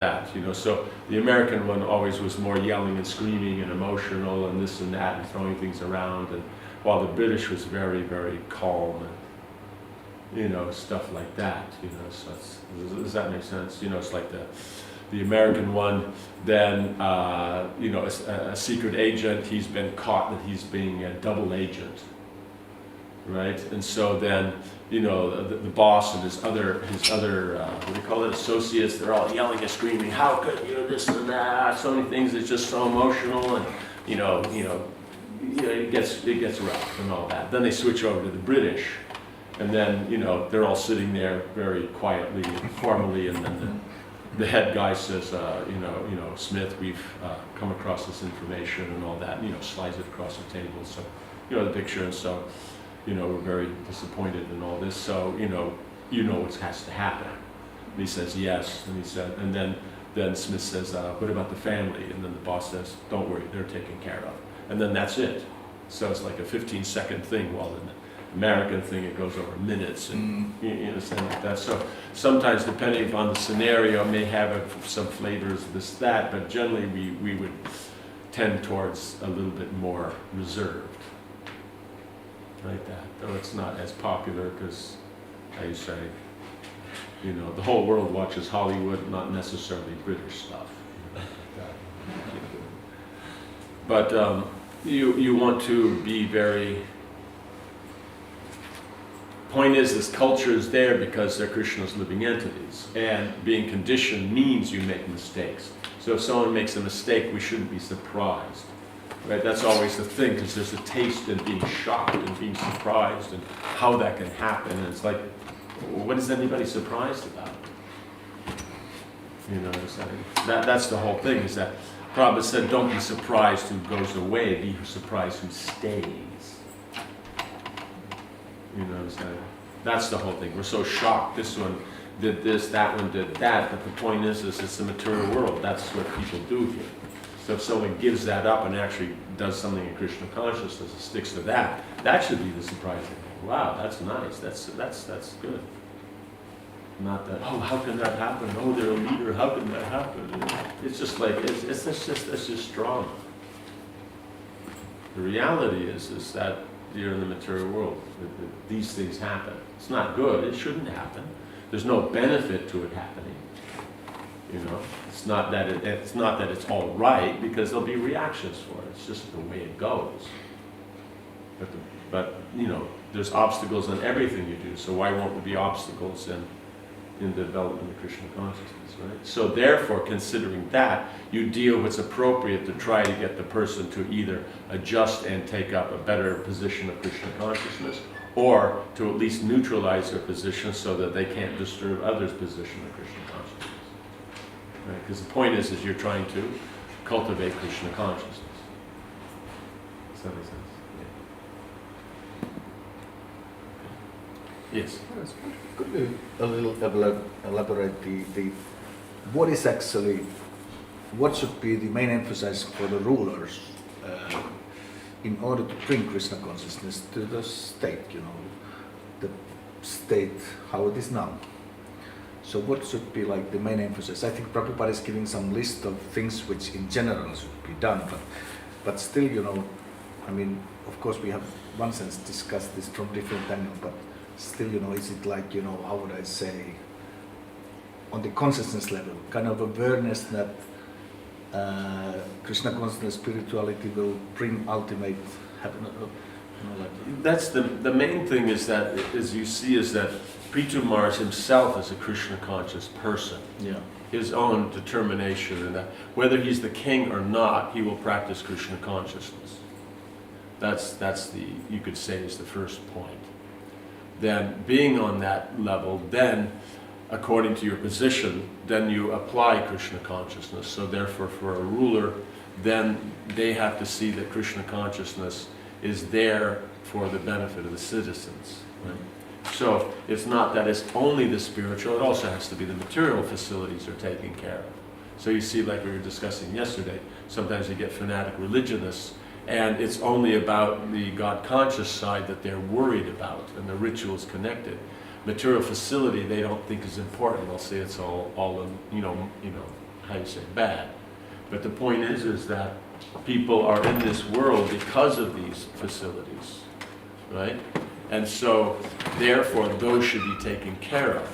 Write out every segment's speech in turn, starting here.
that, you know. So the American one always was more yelling and screaming and emotional and this and that and throwing things around, and while the British was very, very calm and, you know, stuff like that, you know. So does that make sense? You know, it's like the American one, then, you know, a secret agent, he's been caught that he's being a double agent, right? And so then, you know, the boss and his other what do you call it, associates, they're all yelling and screaming, how could you, this and that, so many things, it's just so emotional, and, you know, it gets rough and all that. Then they switch over to the British, and then, you know, they're all sitting there very quietly and formally, and then the head guy says, you know, Smith, we've come across this information and all that, and, you know, slides it across the table, so, you know, the picture, and so, you know, we're very disappointed in all this, so, you know what has to happen. And he says, yes, and he said, and then Smith says, what about the family? And then the boss says, don't worry, they're taken care of. And then that's it. So it's like a 15-second thing, while in the American thing, it goes over minutes, and you know, something like that. So sometimes, depending upon the scenario, may have some flavors, this, that, but generally we would tend towards a little bit more reserved. Like that, though it's not as popular because, how you say, you know, the whole world watches Hollywood, not necessarily British stuff. But you want to be very. Point is, this culture is there because they're Krishna's living entities, and being conditioned means you make mistakes. So if someone makes a mistake, we shouldn't be surprised. Right, that's always the thing, because there's a taste in being shocked and being surprised and how that can happen. And it's like, what is anybody surprised about? You know, that's the whole thing, is that Prabhupada said, don't be surprised who goes away, be surprised who stays. You know, that's the whole thing. We're so shocked, this one did this, that one did that, but the point is it's the material world. That's what people do here. So if someone gives that up and actually does something in Krishna consciousness and sticks to that, that should be the surprising thing. Wow, that's nice. That's good. Not that, oh, how can that happen? Oh, they're a leader. How can that happen? It's just like it's just drama. The reality is that you're in the material world. These things happen. It's not good. It shouldn't happen. There's no benefit to it happening. You know, it's not that it's all right, because there'll be reactions for it. It's just the way it goes. But you know, there's obstacles in everything you do. So why won't there be obstacles in the development of Krishna consciousness, right? So therefore, considering that, you deal what's appropriate to try to get the person to either adjust and take up a better position of Krishna consciousness, or to at least neutralize their position so that they can't disturb others' position of Krishna consciousness. Right? Because the point is you're trying to cultivate Krishna consciousness. Does that make sense? Yeah. Yes. Could you a little elaborate the what is actually, what should be the main emphasis for the rulers in order to bring Krishna consciousness to the state, you know, the state how it is now? So what should be like the main emphasis? I think Prabhupada is giving some list of things which in general should be done, but still, you know, I mean, of course we have one sense discussed this from different angles, but still, you know, is it like, you know, how would I say, on the consciousness level, kind of awareness that Krishna consciousness spirituality will bring ultimate happiness? You know, like, that's the main thing, is that, as you see, is that Pṛthu Maharaj himself is a Krishna conscious person. yeah. His own determination, and that whether he's the king or not, he will practice Krishna consciousness. That's the, you could say, is the first point. Then being on that level, then according to your position, then you apply Krishna consciousness. So therefore, for a ruler, then they have to see that Krishna consciousness is there for the benefit of the citizens. Right? So it's not that it's only the spiritual, it also has to be the material facilities are taken care of. So you see, like we were discussing yesterday, sometimes you get fanatic religionists, and it's only about the God-conscious side that they're worried about, and the rituals connected. Material facility they don't think is important. They'll say it's all in, you know, how you say, bad. But the point is that people are in this world because of these facilities, right? And so, therefore, those should be taken care of.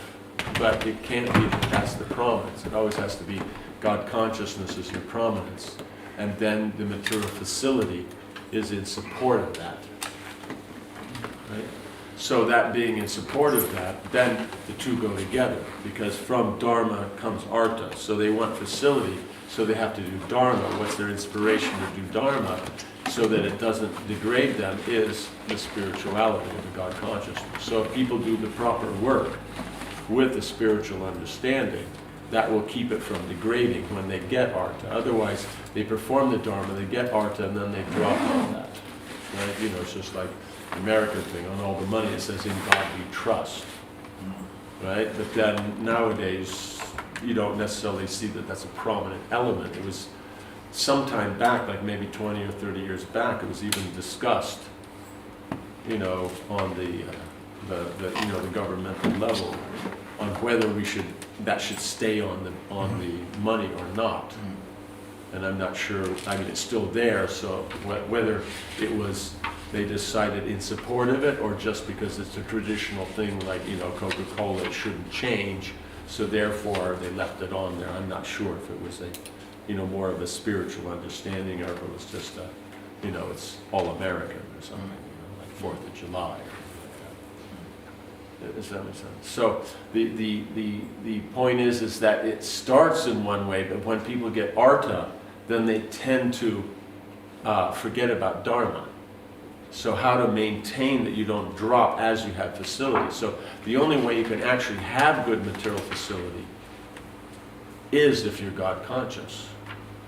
But it can't be that that's the prominence. It always has to be God consciousness is your prominence. And then the material facility is in support of that. Right? So that being in support of that, then the two go together. Because from Dharma comes Artha. So they want facility, so they have to do Dharma. What's their inspiration to do Dharma? So that it doesn't degrade them is the spirituality of the God consciousness. So if people do the proper work with the spiritual understanding, that will keep it from degrading when they get Artha. Otherwise, they perform the Dharma, they get Artha, and then they drop all that. Right? You know, it's just like the American thing, on all the money it says, in God we trust. Right? But then nowadays, you don't necessarily see that that's a prominent element. It was sometime back, like maybe 20 or 30 years back, it was even discussed, you know, on the governmental level, on whether that should stay on the money or not. And I'm not sure. I mean, it's still there. So whether it was they decided in support of it, or just because it's a traditional thing, like, you know, Coca-Cola, it shouldn't change, so therefore they left it on there. I'm not sure if it was more of a spiritual understanding, or if it was just it's all American or something, like 4th of July. Does that make sense? So the point is that it starts in one way, but when people get Artha, then they tend to forget about Dharma. So how to maintain that you don't drop as you have facility. So the only way you can actually have good material facility is if you're God conscious.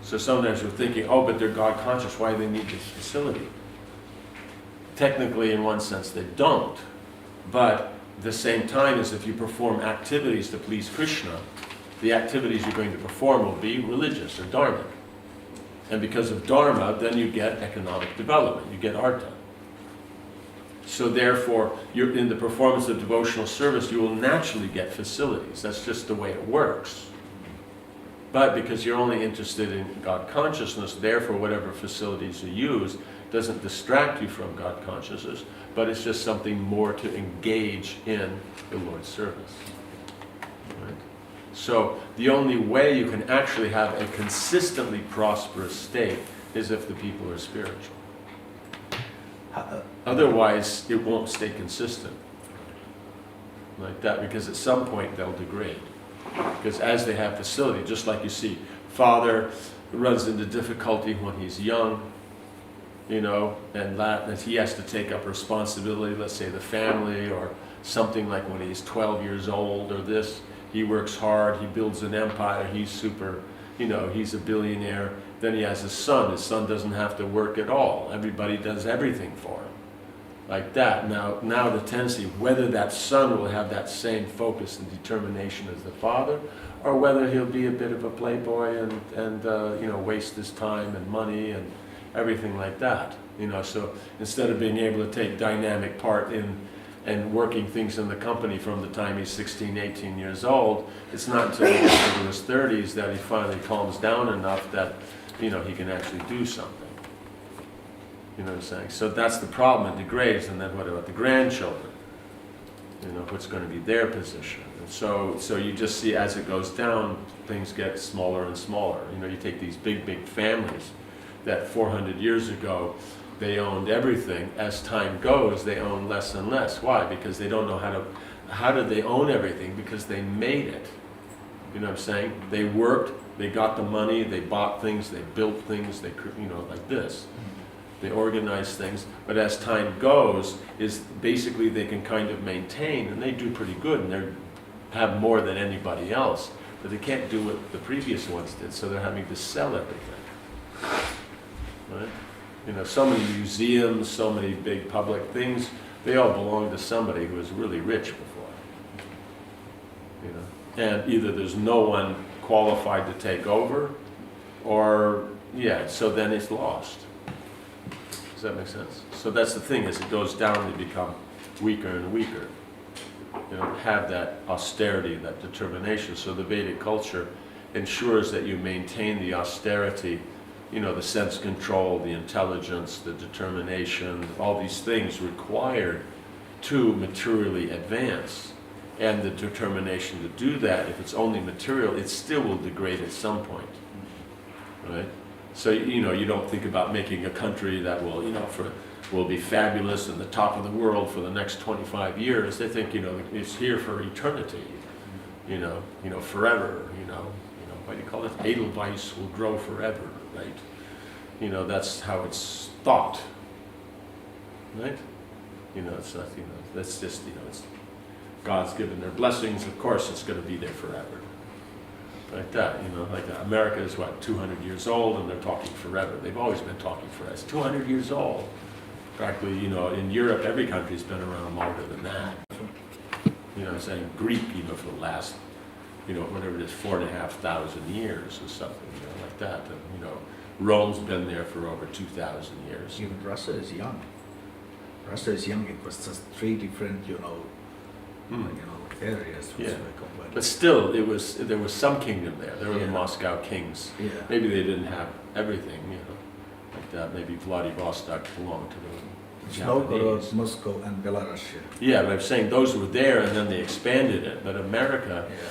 So sometimes we're thinking, oh, but they're God conscious, why do they need this facility? Technically, in one sense, they don't. But at the same time as if you perform activities to please Krishna, the activities you're going to perform will be religious or dharmic. And because of dharma, then you get economic development, you get artha. So therefore, you're in the performance of devotional service, you will naturally get facilities. That's just the way it works. But because you're only interested in God consciousness, therefore whatever facilities you use doesn't distract you from God consciousness, but it's just something more to engage in the Lord's service. Right? So the only way you can actually have a consistently prosperous state is if the people are spiritual. Otherwise, it won't stay consistent like that, because at some point they'll degrade. Because as they have facility, just like you see, father runs into difficulty when he's young, and he has to take up responsibility, let's say the family, or something like when he's 12 years old or this, he works hard, he builds an empire, he's super, he's a billionaire. Then he has his son doesn't have to work at all. Everybody does everything for him. Like that. Now the tendency, whether that son will have that same focus and determination as the father, or whether he'll be a bit of a playboy and waste his time and money and everything like that. So instead of being able to take dynamic part in working things in the company from the time he's 16, 18 years old, it's not until he gets into his 30s that he finally calms down enough that he can actually do something. You know what I'm saying? So that's the problem, it degrades. And then what about the grandchildren? What's going to be their position? And so you just see as it goes down, things get smaller and smaller. You take these big families that 400 years ago, they owned everything. As time goes, they own less and less. Why? Because they don't know how did they own everything? Because they made it. You know what I'm saying? They worked, they got the money, they bought things, they built things, they like this. They organize things, but as time goes, is basically they can kind of maintain, and they do pretty good, and they have more than anybody else, but they can't do what the previous ones did, so they're having to sell everything. Right? So many museums, so many big public things, they all belong to somebody who was really rich before. And either there's no one qualified to take over, or so then it's lost. Does that make sense? So that's the thing, as it goes down, they become weaker and weaker. They don't have that austerity, that determination. So the Vedic culture ensures that you maintain the austerity, you know, the sense control, the intelligence, the determination, all these things required to materially advance. And the determination to do that, if it's only material, it still will degrade at some point, right? So, you know, you don't think about making a country that will, you know, will be fabulous and the top of the world for the next 25 years. They think, you know, it's here for eternity, you know, forever, you know, what do you call it? Edelweiss will grow forever, right? You know, that's how it's thought, right? You know, it's not, you know, that's just, you know, it's God's given their blessings, of course it's going to be there forever. Like that, you know, like that. America is what, 200 years old, and they're talking forever. They've always been talking forever. It's 200 years old. Practically, you know, in Europe, every country's been around longer than that. You know, I'm saying Greek, you know, for the last, you know, whatever it is, 4,500 years or something, you know, like that. And, you know, Rome's been there for over 2,000 years. Even Russia is young. Russia is young. It was just 3 different, you know, areas which Yeah. were combined. But still, there was some kingdom there. There were the Yeah. Moscow kings. Yeah. Maybe they didn't have everything, you know, like that. Maybe Vladivostok belonged to the Novgorod, Japanese. Moscow, and Belarus. Yeah, but I'm saying those were there, and then they expanded it. But America, Yeah.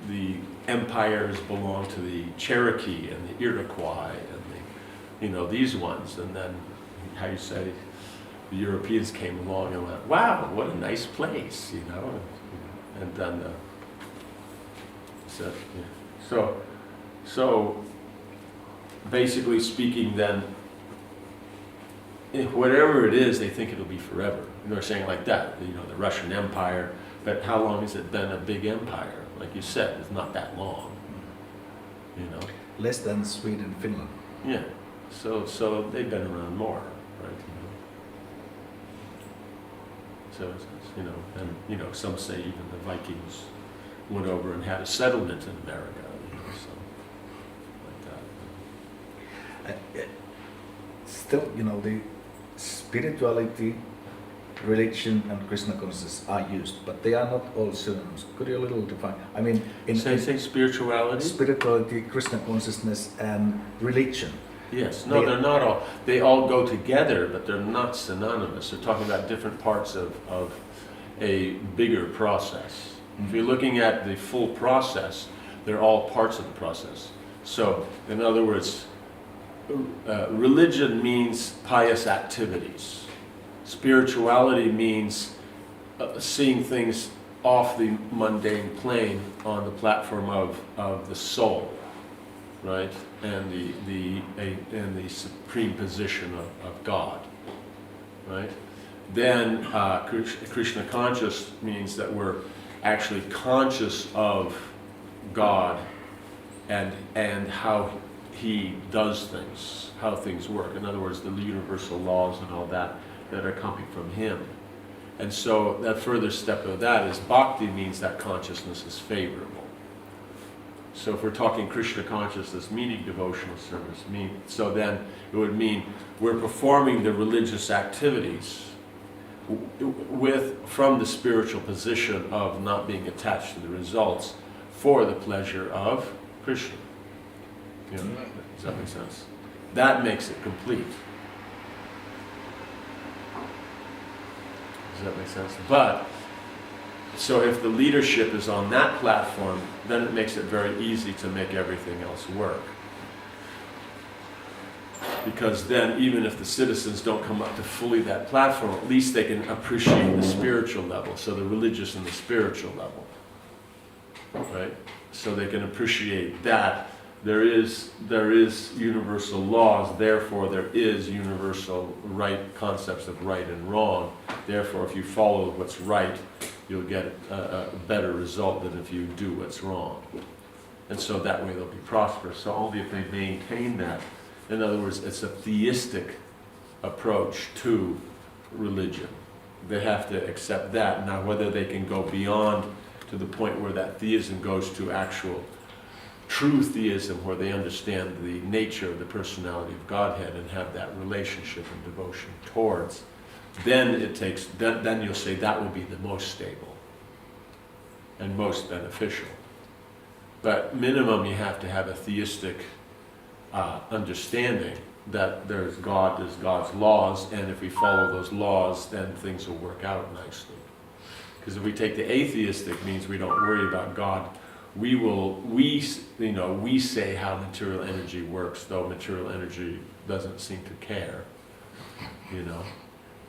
the empires belonged to the Cherokee and the Iroquois and the, you know, these ones. And then, how you say, the Europeans came along and went, wow, what a nice place, you know. And then, so basically speaking, then, whatever it is, they think it'll be forever. And they're saying like that, you know, the Russian Empire. But how long has it been a big empire? Like you said, it's not that long, you know. Less than Sweden, Finland. Yeah. So they've been around more, right? You know? So you know, and you know, some say even the Vikings went over and had a settlement in America, you know, so like that. Still, you know, the spirituality, religion, and Krishna consciousness are used, but they are not all synonyms. Could you a little define? I mean, Say spirituality? Spirituality, Krishna consciousness, and religion. Yes. No, they're not all. They all go together, but they're not synonymous. They're talking about different parts of a bigger process. Mm-hmm. If you're looking at the full process, they're all parts of the process. So, in other words, religion means pious activities. Spirituality means seeing things off the mundane plane on the platform of the soul, right? And the supreme position of God, right? Then Krishna conscious means that we're actually conscious of God and how He does things, how things work. In other words, the universal laws and all that are coming from Him. And so that further step of that is bhakti means that consciousness is favorable. So if we're talking Krishna consciousness, meaning devotional service, so then it would mean we're performing the religious activities from the spiritual position of not being attached to the results for the pleasure of Krishna. You know, does that make sense? That makes it complete. Does that make sense? But, so if the leadership is on that platform, then it makes it very easy to make everything else work. Because then, even if the citizens don't come up to fully that platform, at least they can appreciate the spiritual level, so the religious and the spiritual level. Right? So they can appreciate that there is universal laws, therefore there is universal right concepts of right and wrong. Therefore, if you follow what's right, you'll get a better result than if you do what's wrong. And so that way they'll be prosperous. So only if they maintain that. In other words, it's a theistic approach to religion. They have to accept that. Now, whether they can go beyond to the point where that theism goes to actual true theism, where they understand the nature of the personality of Godhead and have that relationship and devotion towards, then then you'll say that will be the most stable and most beneficial. But minimum, you have to have a theistic understanding that there's God's laws, and if we follow those laws, then things will work out nicely. Because if we take the atheistic, means we don't worry about God. We say how material energy works, though material energy doesn't seem to care,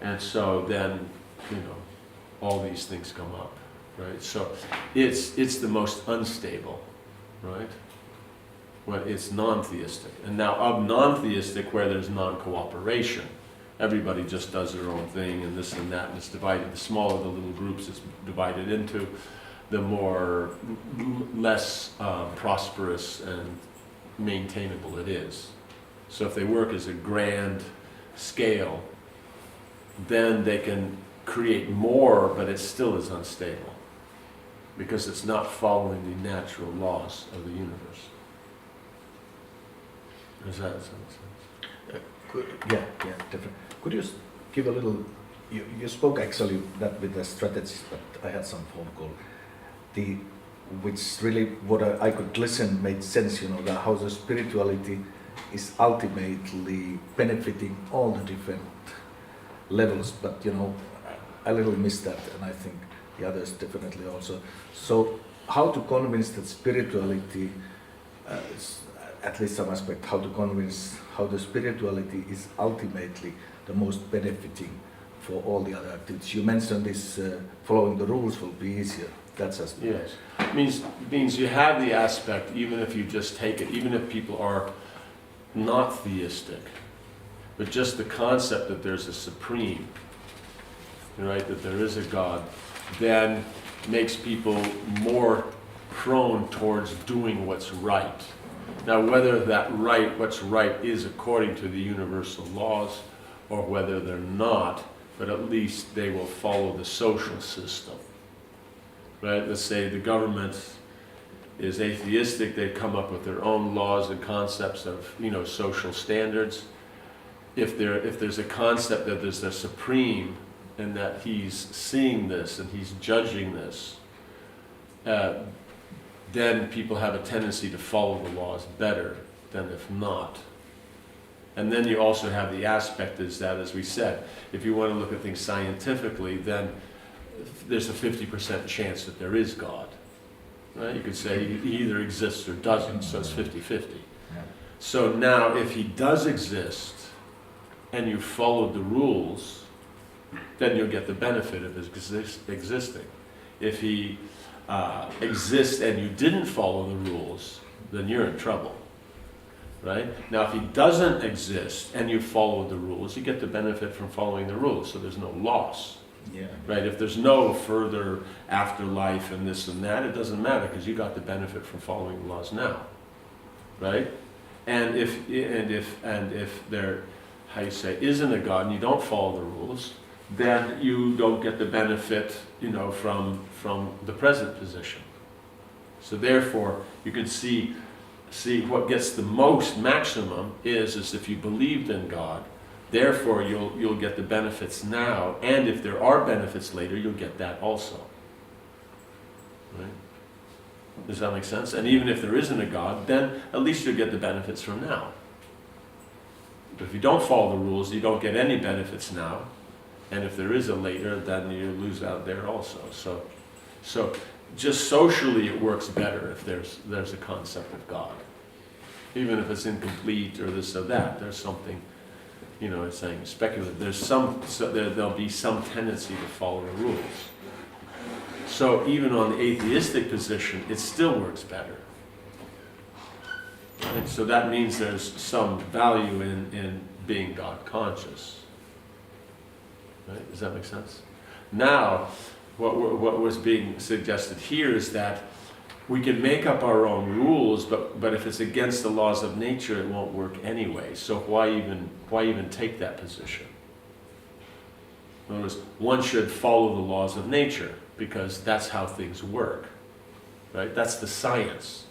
and so then, all these things come up, right? So it's the most unstable, right? Well, it's non-theistic. And now of non-theistic, where there's non-cooperation, everybody just does their own thing and this and that, and it's divided. The smaller the little groups it's divided into, the less prosperous and maintainable it is. So if they work as a grand scale, then they can create more, but it still is unstable because it's not following the natural laws of the universe. Does that make sense? Yeah, definitely. Could you give a little, you spoke actually that with the strategies, but I had some phone call, which really, what I could listen made sense, that how the spirituality is ultimately benefiting all the different levels, but I little missed that, and I think the others definitely also. So how to convince that spirituality, at least some aspect, how to convince how the spirituality is ultimately the most benefiting for all the other activities. You mentioned this, following the rules will be easier. That's aspect. Yes. Means you have the aspect, even if you just take it, even if people are not theistic, but just the concept that there's a supreme, right, that there is a God, then makes people more prone towards doing what's right. Now, whether what's right is according to the universal laws, or whether they're not, but at least they will follow the social system. Right? Let's say the government is atheistic, they come up with their own laws and concepts of, social standards. If there's a concept that there's a supreme and that he's seeing this and he's judging this, then people have a tendency to follow the laws better than if not. And then you also have the aspect is that, as we said, if you want to look at things scientifically, then there's a 50% chance that there is God. Right? You could say he either exists or doesn't, so it's 50-50. Yeah. So now if he does exist and you followed the rules, then you'll get the benefit of his existing. If he exists and you didn't follow the rules, then you're in trouble. Right? Now if he doesn't exist and you follow the rules, you get the benefit from following the rules, so there's no loss. Yeah. Right? If there's no further afterlife and this and that, it doesn't matter because you got the benefit from following the laws now. Right? And if there, isn't a God and you don't follow the rules, then you don't get the benefit, from the present position. So therefore, you can see what gets the most maximum is if you believed in God. Therefore, you'll get the benefits now, and if there are benefits later, you'll get that also. Right? Does that make sense? And even if there isn't a God, then at least you'll get the benefits from now. But if you don't follow the rules, you don't get any benefits now, and if there is a later, then you lose out there also. So just socially, it works better if there's a concept of God, even if it's incomplete or this or that. There's something. It's saying speculative. There'll be some tendency to follow the rules. So even on the atheistic position, it still works better. Right? So that means there's some value in being God conscious. Right? Does that make sense? Now, what was being suggested here is that we can make up our own rules, but if it's against the laws of nature, it won't work anyway. So why even take that position? In other words, one should follow the laws of nature because that's how things work, right? That's the science.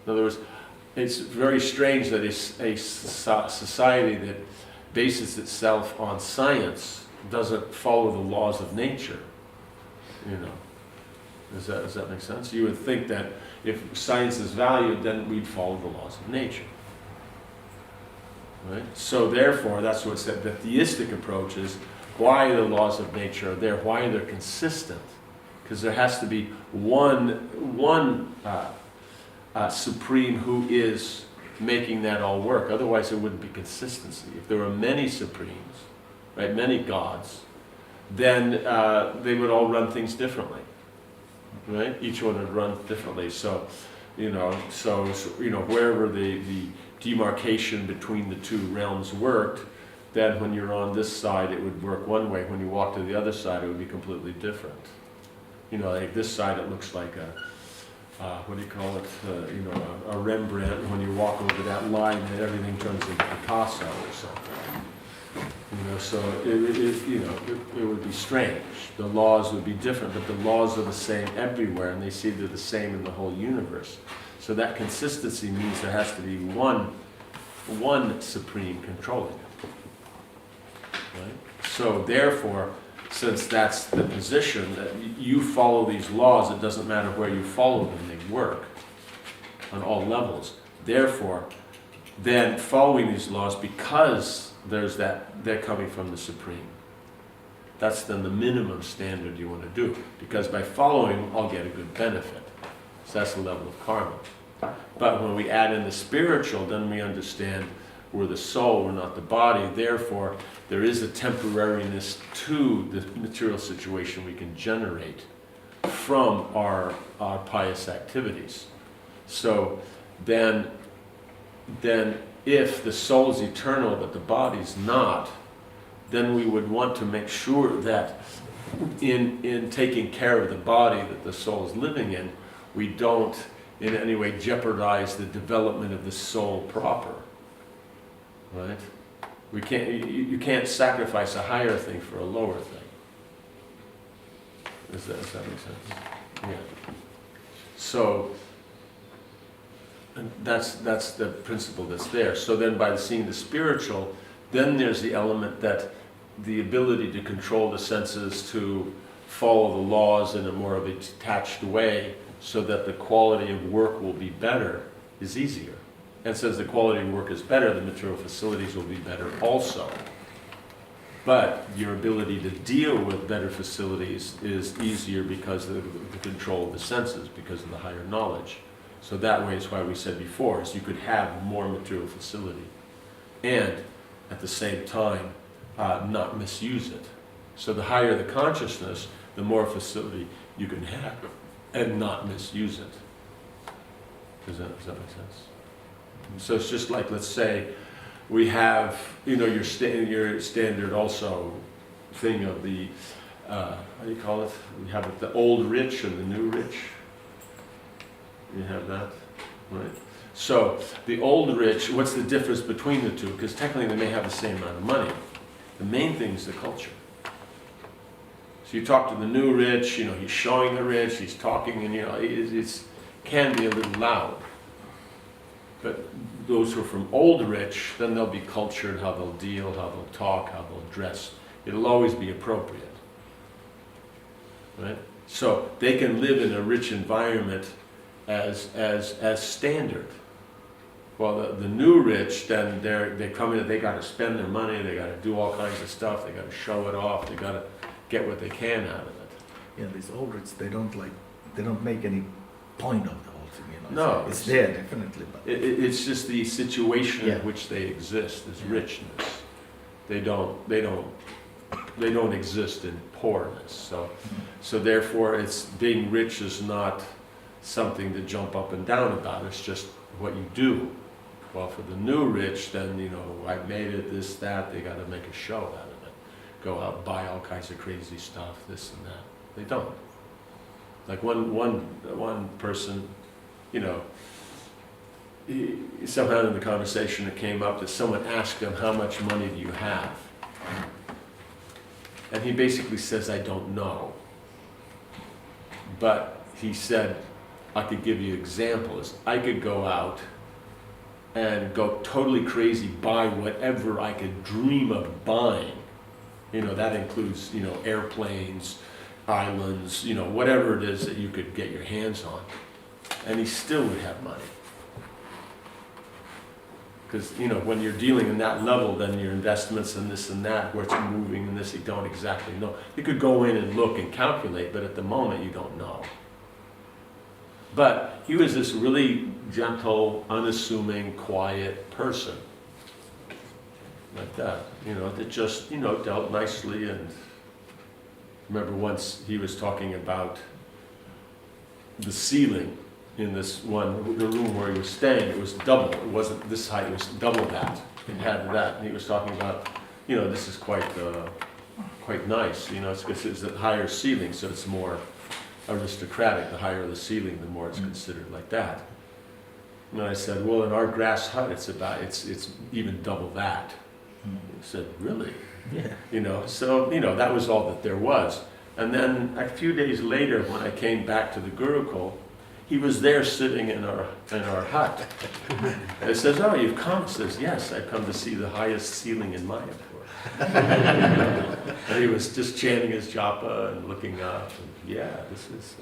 In other words, it's very strange that a society that bases itself on science doesn't follow the laws of nature, Does that make sense? You would think that if science is valued, then we'd follow the laws of nature. Right? So therefore, that's what said, the theistic approach is why the laws of nature are there, why they're consistent. Because there has to be one supreme who is making that all work. Otherwise, there wouldn't be consistency. If there were many supremes, right, many gods, then they would all run things differently, right? Each one would run differently. So wherever the demarcation between the two realms worked, then when you're on this side, it would work one way. When you walk to the other side, it would be completely different. Like this side, it looks like a what do you call it? A Rembrandt. When you walk over that line, then everything turns into Picasso or something. So it would be strange. The laws would be different, but the laws are the same everywhere, and they see they're the same in the whole universe. So that consistency means there has to be one supreme controlling it. Right? So therefore, since that's the position that you follow these laws, it doesn't matter where you follow them, they work on all levels. Therefore, then following these laws, because there's that, they're coming from the Supreme. That's then the minimum standard you want to do, because by following, I'll get a good benefit. So that's the level of karma. But when we add in the spiritual, then we understand we're the soul, we're not the body. Therefore, there is a temporariness to the material situation we can generate from our pious activities. So then if the soul is eternal but the body's not, then we would want to make sure that in taking care of the body that the soul is living in, we don't in any way jeopardize the development of the soul proper. Right? You can't sacrifice a higher thing for a lower thing. Does that make sense? Yeah. So that's the principle that's there. So then by seeing the spiritual, then there's the element that the ability to control the senses, to follow the laws in a more of a detached way so that the quality of work will be better is easier. And since the quality of work is better, the material facilities will be better also. But your ability to deal with better facilities is easier because of the control of the senses, because of the higher knowledge. So that way is why we said before, is you could have more material facility and at the same time not misuse it. So the higher the consciousness, the more facility you can have and not misuse it. Does that make sense? So it's just like, let's say, we have, your standard also thing of the, how do you call it? We have the old rich and the new rich. You have that, right? So the old rich, what's the difference between the two? Because technically they may have the same amount of money. The main thing is the culture. So you talk to the new rich, he's showing the rich, he's talking, and it can be a little loud. But those who are from old rich, then they'll be cultured, how they'll deal, how they'll talk, how they'll dress. It'll always be appropriate. Right? So they can live in a rich environment as standard. Well, the new rich, then they come in, they got to spend their money, they got to do all kinds of stuff, they got to show it off, they got to get what they can out of it. Yeah, these old rich, they don't make any point of the whole thing. No, it's there definitely, but it's just the situation Yeah. in which they exist is richness. They don't exist in poorness. So therefore, it's being rich is not something to jump up and down about. It's just what you do. Well, for the new rich, then I made it, this, that. They got to make a show out of it. Go out, buy all kinds of crazy stuff, this and that. They don't. Like one person. Somehow in the conversation it came up that someone asked him, how much money do you have? And he basically says, I don't know. But he said, I could give you examples. I could go out and go totally crazy, buy whatever I could dream of buying. That includes, airplanes, islands, you know, whatever it is that you could get your hands on. And he still would have money. Because, you know, when you're dealing in that level, then your investments and this and that, where it's moving and this, you don't exactly know. You could go in and look and calculate, but at the moment you don't know. But he was this really gentle, unassuming, quiet person. Like that, you know, that just, you know, dealt nicely. And remember once he was talking about the ceiling in this one, the room where he was staying, it was double. It wasn't this height, it was double that. It had that. And he was talking about, you know, this is quite nice, you know, it's because it's a higher ceiling, so it's more aristocratic. The higher the ceiling, the more it's considered like that. And I said, well, in our grass hut, it's even double that. He said, really? Yeah. You know, so, you know, that was all that there was. And then a few days later, when I came back to the Gurukul, he was there sitting in our hut. And I says, oh, you've come? He says, yes, I've come to see the highest ceiling in Mayapur. And he was just chanting his japa and looking up. And, yeah, this is...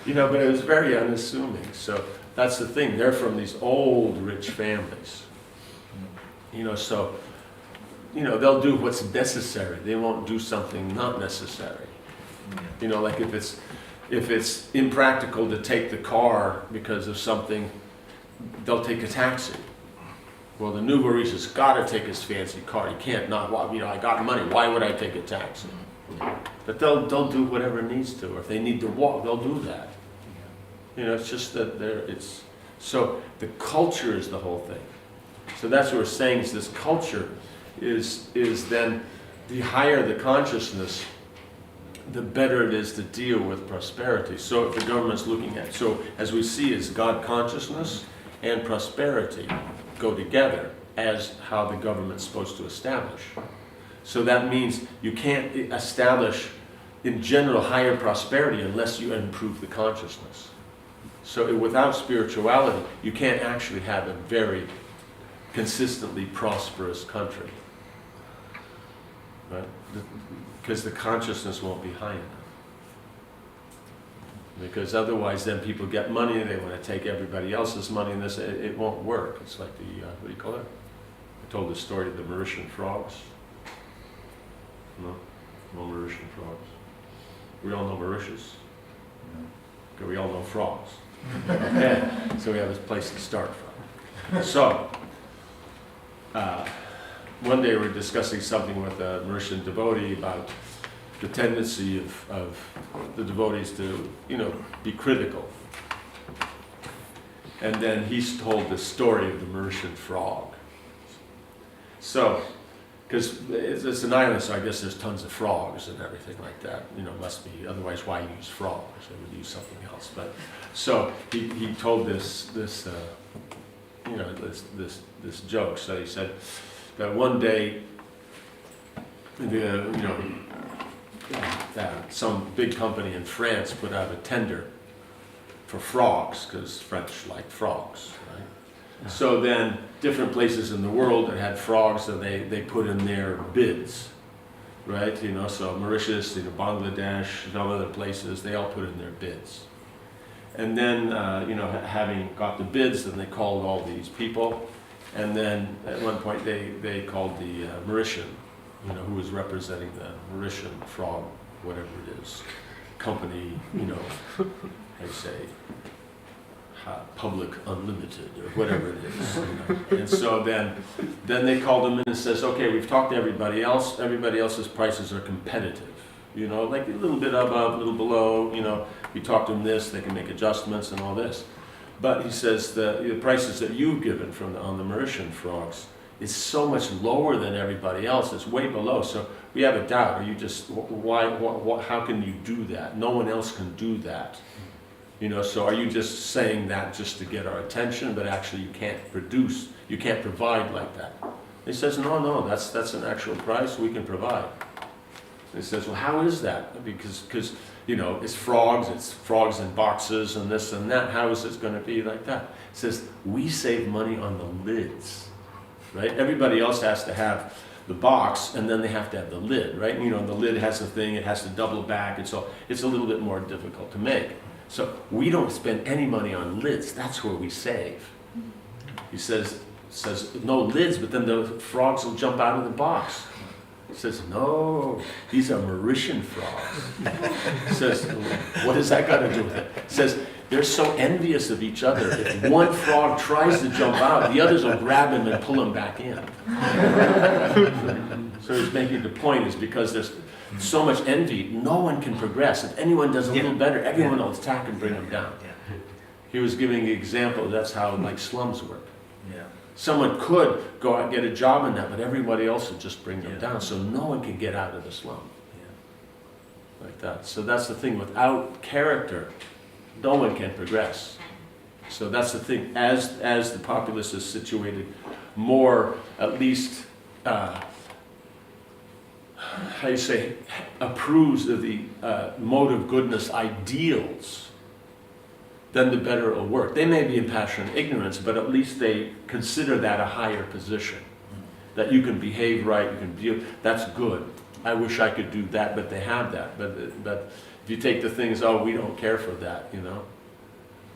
you know, but it was very unassuming. So that's the thing. They're from these old, rich families. You know, so, you know, they'll do what's necessary. They won't do something not necessary. You know, like if it's impractical to take the car because of something, they'll take a taxi. Well, the new Mauritius got to take his fancy car. He can't not, well, you know, I got money. Why would I take a taxi? But they'll do whatever needs to. Or if they need to walk, they'll do that. You know, it's just that so the culture is the whole thing. So that's what we're saying, is this culture is then the higher the consciousness, the better it is to deal with prosperity. So if the government's looking at, so as we see, is God consciousness and prosperity go together as how the government's supposed to establish. So that means you can't establish, in general, higher prosperity unless you improve the consciousness. So without spirituality, you can't actually have a very consistently prosperous country. Right? Because the consciousness won't be high enough. Because otherwise then people get money, they want to take everybody else's money, and it won't work. It's like the, what do you call it? I told the story of the Mauritian frogs. No? No Mauritian frogs. We all know Mauritius? No. Okay, we all know frogs. Okay, so we have a place to start from. So, one day we were discussing something with a Mauritian devotee about the tendency of the devotees to, you know, be critical. And then he's told the story of the Mauritian frog. So, because it's an island, so I guess there's tons of frogs and everything like that. You know, must be, otherwise why use frogs? They would use something else. But so he told this joke. So he said that one day, some big company in France put out a tender for frogs because French liked frogs, right? So then different places in the world that had frogs, so they put in their bids, right? You know, so Mauritius, you know, Bangladesh, some other places, they all put in their bids. And then, having got the bids, then they called all these people. And then at one point they called the Mauritian, you know, who was representing the Mauritian frog, whatever it is, company, you know, they say, Public Unlimited, or whatever it is. You know. And so then they called them in and says, okay, we've talked to everybody else. Everybody else's prices are competitive. You know, like a little bit above, a little below, you know, we talked to them this, they can make adjustments and all this. But he says the prices that you've given on the Mauritian frogs is so much lower than everybody else. It's way below. So we have a doubt. Are you just, how can you do that? No one else can do that. You know, so are you just saying that just to get our attention, but actually you can't provide like that? He says, no, that's an actual price we can provide. He says, well, how is that? Because you know, it's frogs in boxes and this and that. How is it going to be like that? He says, we save money on the lids, right? Everybody else has to have the box, and then they have to have the lid, right? You know, the lid has a thing, it has to double back, and so it's a little bit more difficult to make. So we don't spend any money on lids, that's where we save. He says no lids, but then the frogs will jump out of the box. He says, no, these are Mauritian frogs. He says, what does that got to do with it? He says, they're so envious of each other. If one frog tries to jump out, the others will grab him and pull him back in. So he's making the point is because there's so much envy, no one can progress. If anyone does a little better, everyone will attack and bring him down. He was giving the example, that's how like slums work. Someone could go out and get a job in that, but everybody else would just bring them down, so no one can get out of the slum. Like that. So that's the thing, without character, no one can progress. So that's the thing, as the populace is situated more, at least, how you say, approves of the mode of goodness ideals, then the better it'll work. They may be in passionate ignorance, but at least they consider that a higher position. That you can behave right, you can be, that's good. I wish I could do that, but they have that. But if you take the things, oh, we don't care for that, you know,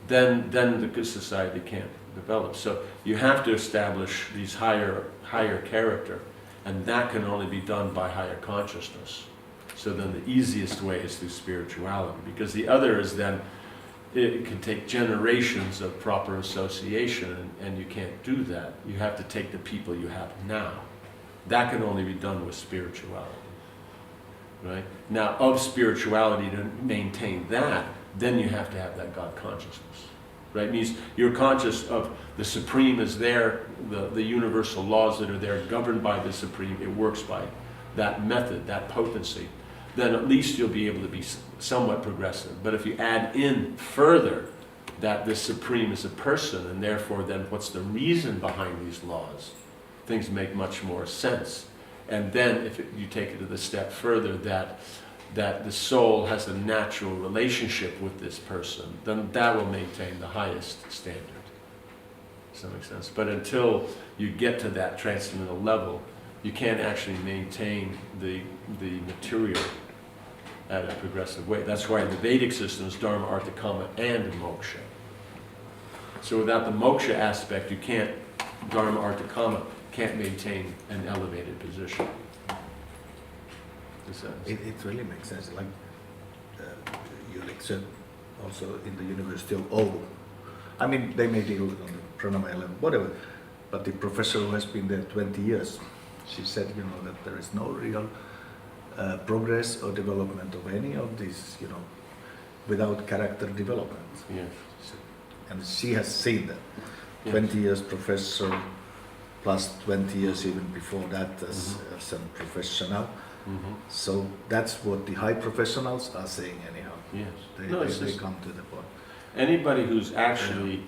then the good society can't develop. So you have to establish these higher character, and that can only be done by higher consciousness. So then the easiest way is through spirituality, because the other is then, it can take generations of proper association, and you can't do that. You have to take the people you have now. That can only be done with spirituality, right? Now, of spirituality, to maintain that, then you have to have that God consciousness, right? It means you're conscious of the Supreme is there, the universal laws that are there, governed by the Supreme. It works by that method, that potency. Then at least you'll be able to be somewhat progressive. But if you add in further that the Supreme is a person, and therefore then what's the reason behind these laws, things make much more sense. And then if you take it to the step further that the soul has a natural relationship with this person, then that will maintain the highest standard. Does that make sense? But until you get to that transcendental level, you can't actually maintain the material at a progressive way. That's why the Vedic system is Dharma, Artha, Kama, and moksha. So without the moksha aspect, you can't, Dharma, Artha, Kama, can't maintain an elevated position. It really makes sense. Like you said, also in the University of Oulu. I mean, they may deal with on the pranama element, whatever, but the professor who has been there 20 years, she said, you know, that there is no real progress or development of any of these, you know, without character development. Yes. And she has seen that. Yes. 20 years professor, plus 20 years even before that as a professional. So that's what the high professionals are saying anyhow. Yes. They come to the point. Anybody who's actually,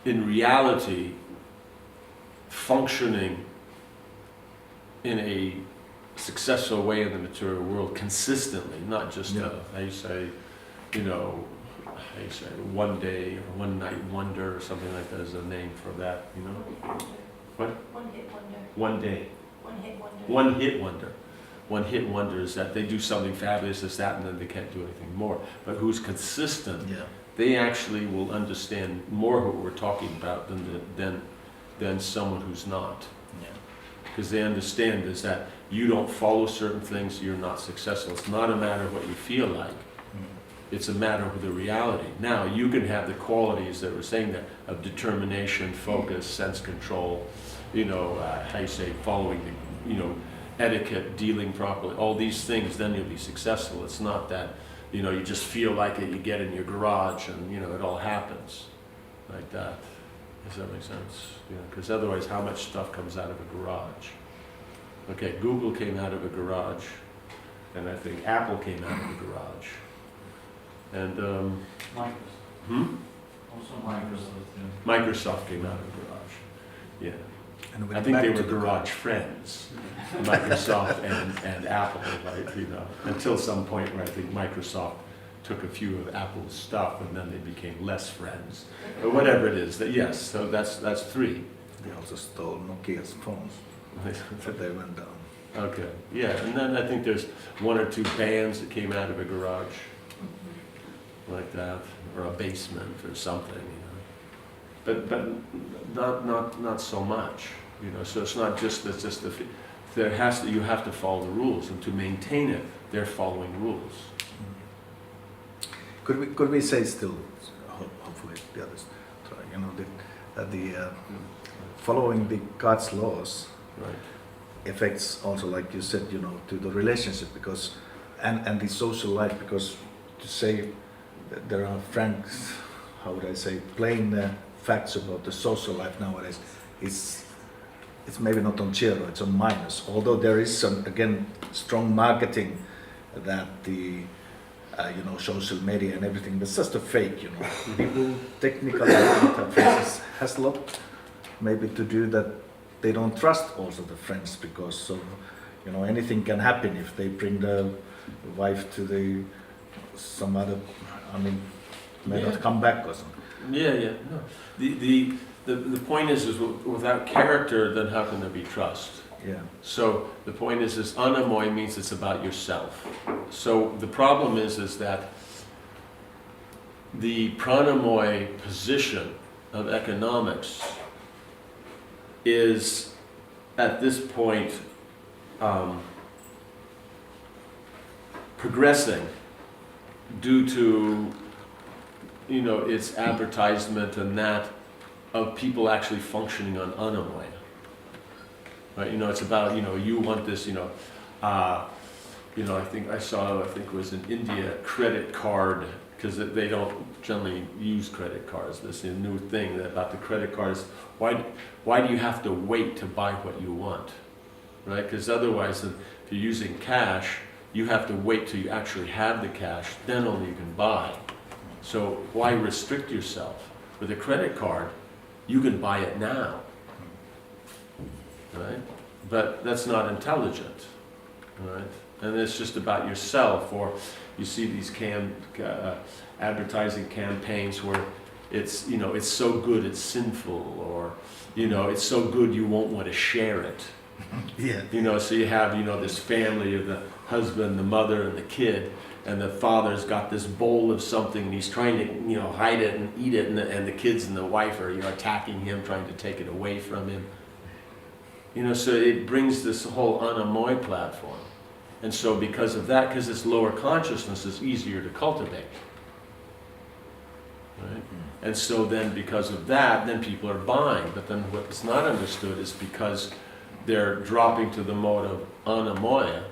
in reality, functioning in a successful way in the material world consistently, not just how you say, you know, how you say, one day or one night wonder or something like that is a name for that, you know? What? One hit wonder. One day. One hit wonder. One hit wonder. One hit wonder is that they do something fabulous as that and then they can't do anything more. But who's consistent, they actually will understand more what we're talking about than someone who's not. Because they understand is that you don't follow certain things, you're not successful. It's not a matter of what you feel like. It's a matter of the reality. Now, you can have the qualities that we're saying there of determination, focus, sense control, you know, how you say, following the, you know, etiquette, dealing properly, all these things, then you'll be successful. It's not that, you know, you just feel like it, you get in your garage and, you know, it all happens like that. Does that make sense? Yeah, because otherwise, how much stuff comes out of a garage? Okay, Google came out of a garage, and I think Apple came out of a garage. And Microsoft. Also Microsoft. Microsoft came out of a garage. Yeah. And I think they were garage friends, Microsoft and Apple, right? You know, until some point where I think Microsoft took a few of Apple's stuff and then they became less friends, or whatever it is. That yes, so that's three. They also stole Nokia's phones. that they went down. Okay, yeah, and then I think there's one or two bands that came out of a garage, like that, or a basement or something, But not so much, so it's not just, you have to follow the rules, and to maintain it, they're following rules. Could we say still, hopefully the others try, that the following the God's laws Right. affects also, like you said, to the relationship, because and the social life, because to say that there are franks, how would I say, plain facts about the social life nowadays, it's maybe not on zero, it's on minus. Although there is some, again, strong marketing that the social media and everything, but it's just a fake, People technically has a lot maybe to do that they don't trust also the friends, because of, anything can happen if they bring the wife to some other, may not come back or something. Yeah. No. The point is without character, then how can there be trust? Yeah. So the point is anamoy means it's about yourself. So the problem is that the pranamoy position of economics is at this point progressing due to its advertisement and that of people actually functioning on anamoy. Right? It's about, you want this, I think it was in India, credit card, because they don't generally use credit cards. This new thing about the credit cards. Why do you have to wait to buy what you want? Right? Because otherwise, if you're using cash, you have to wait till you actually have the cash, then only you can buy. So why restrict yourself? With a credit card, you can buy it now. Right? But that's not intelligent, right? And it's just about yourself. Or you see these advertising campaigns where it's it's so good it's sinful, or it's so good you won't want to share it. Yeah. So you have this family of the husband, the mother, and the kid, and the father's got this bowl of something, and he's trying to hide it and eat it, and the kids and the wife are attacking him, trying to take it away from him. So it brings this whole anamoy platform. And so because of that, because it's lower consciousness, it's easier to cultivate. Right? And so then because of that, then people are buying. But then what's not understood is because they're dropping to the mode of anamoya,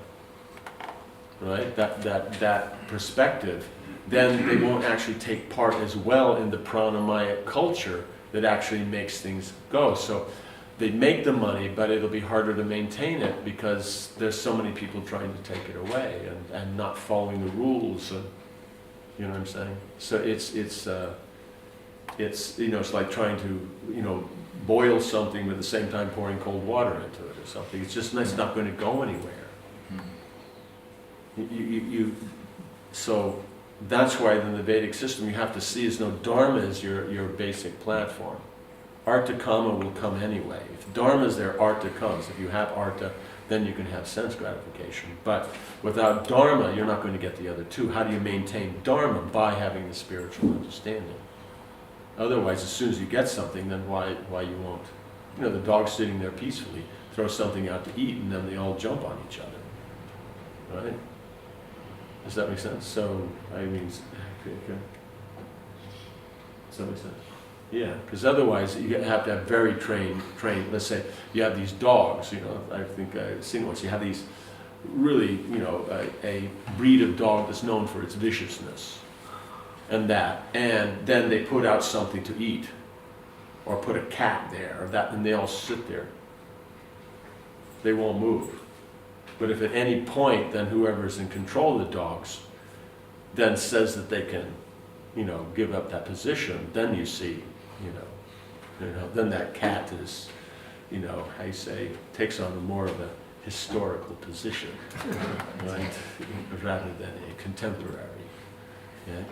right? That perspective, then they won't actually take part as well in the pranamaya culture that actually makes things go. So they make the money, but it'll be harder to maintain it because there's so many people trying to take it away and not following the rules. And, you know what I'm saying? So it's like trying to boil something, but at the same time pouring cold water into it or something. It's not going to go anywhere. So that's why in the Vedic system you have to see as no Dharma is your basic platform. Artha Kama will come anyway. If Dharma is there, Artha comes. If you have Artha, then you can have sense gratification. But without Dharma, you're not going to get the other two. How do you maintain Dharma? By having the spiritual understanding. Otherwise, as soon as you get something, then why you won't? The dog's sitting there peacefully, throw something out to eat, and then they all jump on each other. Right? Does that make sense? So, okay. Does that make sense? Yeah, because otherwise you have to have very trained, let's say you have these dogs, I think I've seen once, you have these really, a breed of dog that's known for its viciousness and then they put out something to eat or put a cat there or that, and they all sit there. They won't move. But if at any point then whoever's in control of the dogs then says that they can, give up that position, then you see, then that cat is, how you say, takes on more of a historical position, right, rather than a contemporary. Yeah?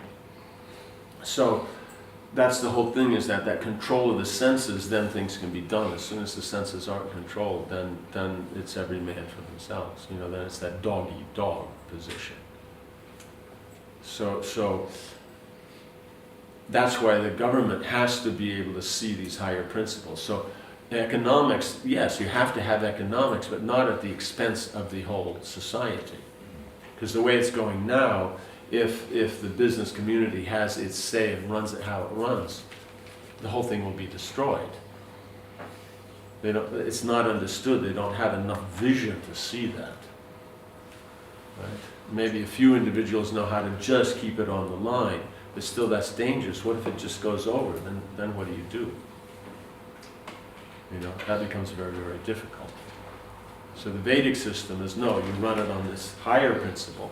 So that's the whole thing, is that control of the senses, then things can be done. As soon as the senses aren't controlled, then it's every man for themselves. You know, then it's that dog-eat-dog position. So that's why the government has to be able to see these higher principles. So economics, yes, you have to have economics, but not at the expense of the whole society. Because the way it's going now, if the business community has its say and runs it how it runs, the whole thing will be destroyed. It's not understood. They don't have enough vision to see that. Right? Maybe a few individuals know how to just keep it on the line, but still that's dangerous. What if it just goes over? Then what do? You know, that becomes very, very difficult. So the Vedic system is, no, you run it on this higher principle.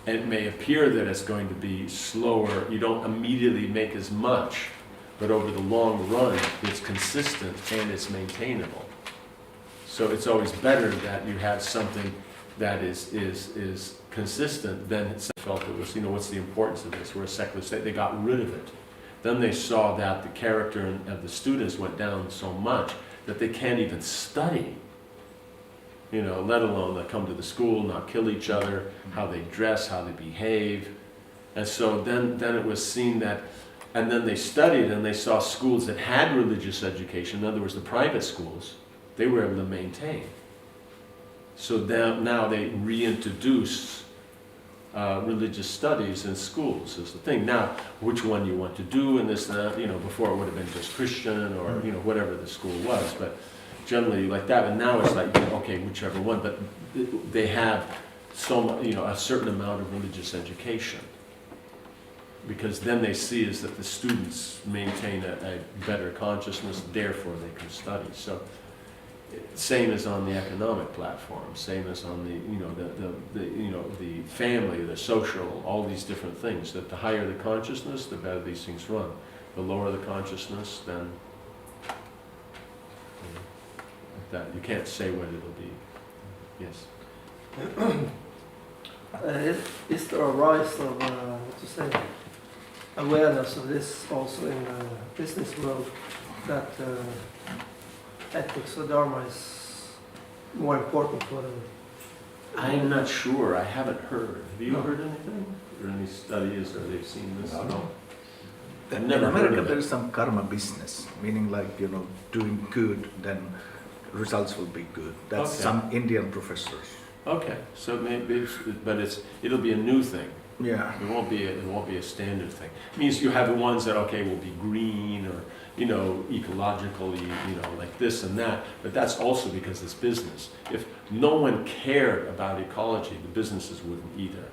And it may appear that it's going to be slower, you don't immediately make as much, but over the long run, it's consistent and it's maintainable. So it's always better that you have something that is consistent than it felt it was, you know, what's the importance of this? We're a secular state, they got rid of it. Then they saw that the character of the students went down so much that they can't even study. You know, let alone they come to the school, not kill each other, how they dress, how they behave. And so then it was seen that, and then they studied and they saw schools that had religious education, in other words, the private schools, they were able to maintain. So now they reintroduce religious studies in schools is the thing. Now, which one you want to do and this and that, you know, before it would have been just Christian or, you know, whatever the school was, but generally like that. And now it's like, okay, whichever one, but they have a certain amount of religious education. Because then they see is that the students maintain a better consciousness, therefore they can study. So same as on the economic platform, same as on the family, the social, all these different things. That the higher the consciousness, the better these things run. The lower the consciousness, then that you can't say what it'll be. Yes. Is there a rise of awareness of this also in the business world, that ethics or dharma is more important for them? I'm not sure. I haven't heard. Have you heard anything? Or any studies, or they've seen this? No. I've never in heard America of there it. is some karma business, meaning like, you know, doing good, then results will be good. That's Okay. some Indian professors. Okay, so maybe, but it'll be a new thing. Yeah. It won't be a standard thing. It means you have the ones that, okay, will be green or, you know, ecologically, you know, like this and that. But that's also because it's business. If no one cared about ecology, the businesses wouldn't either.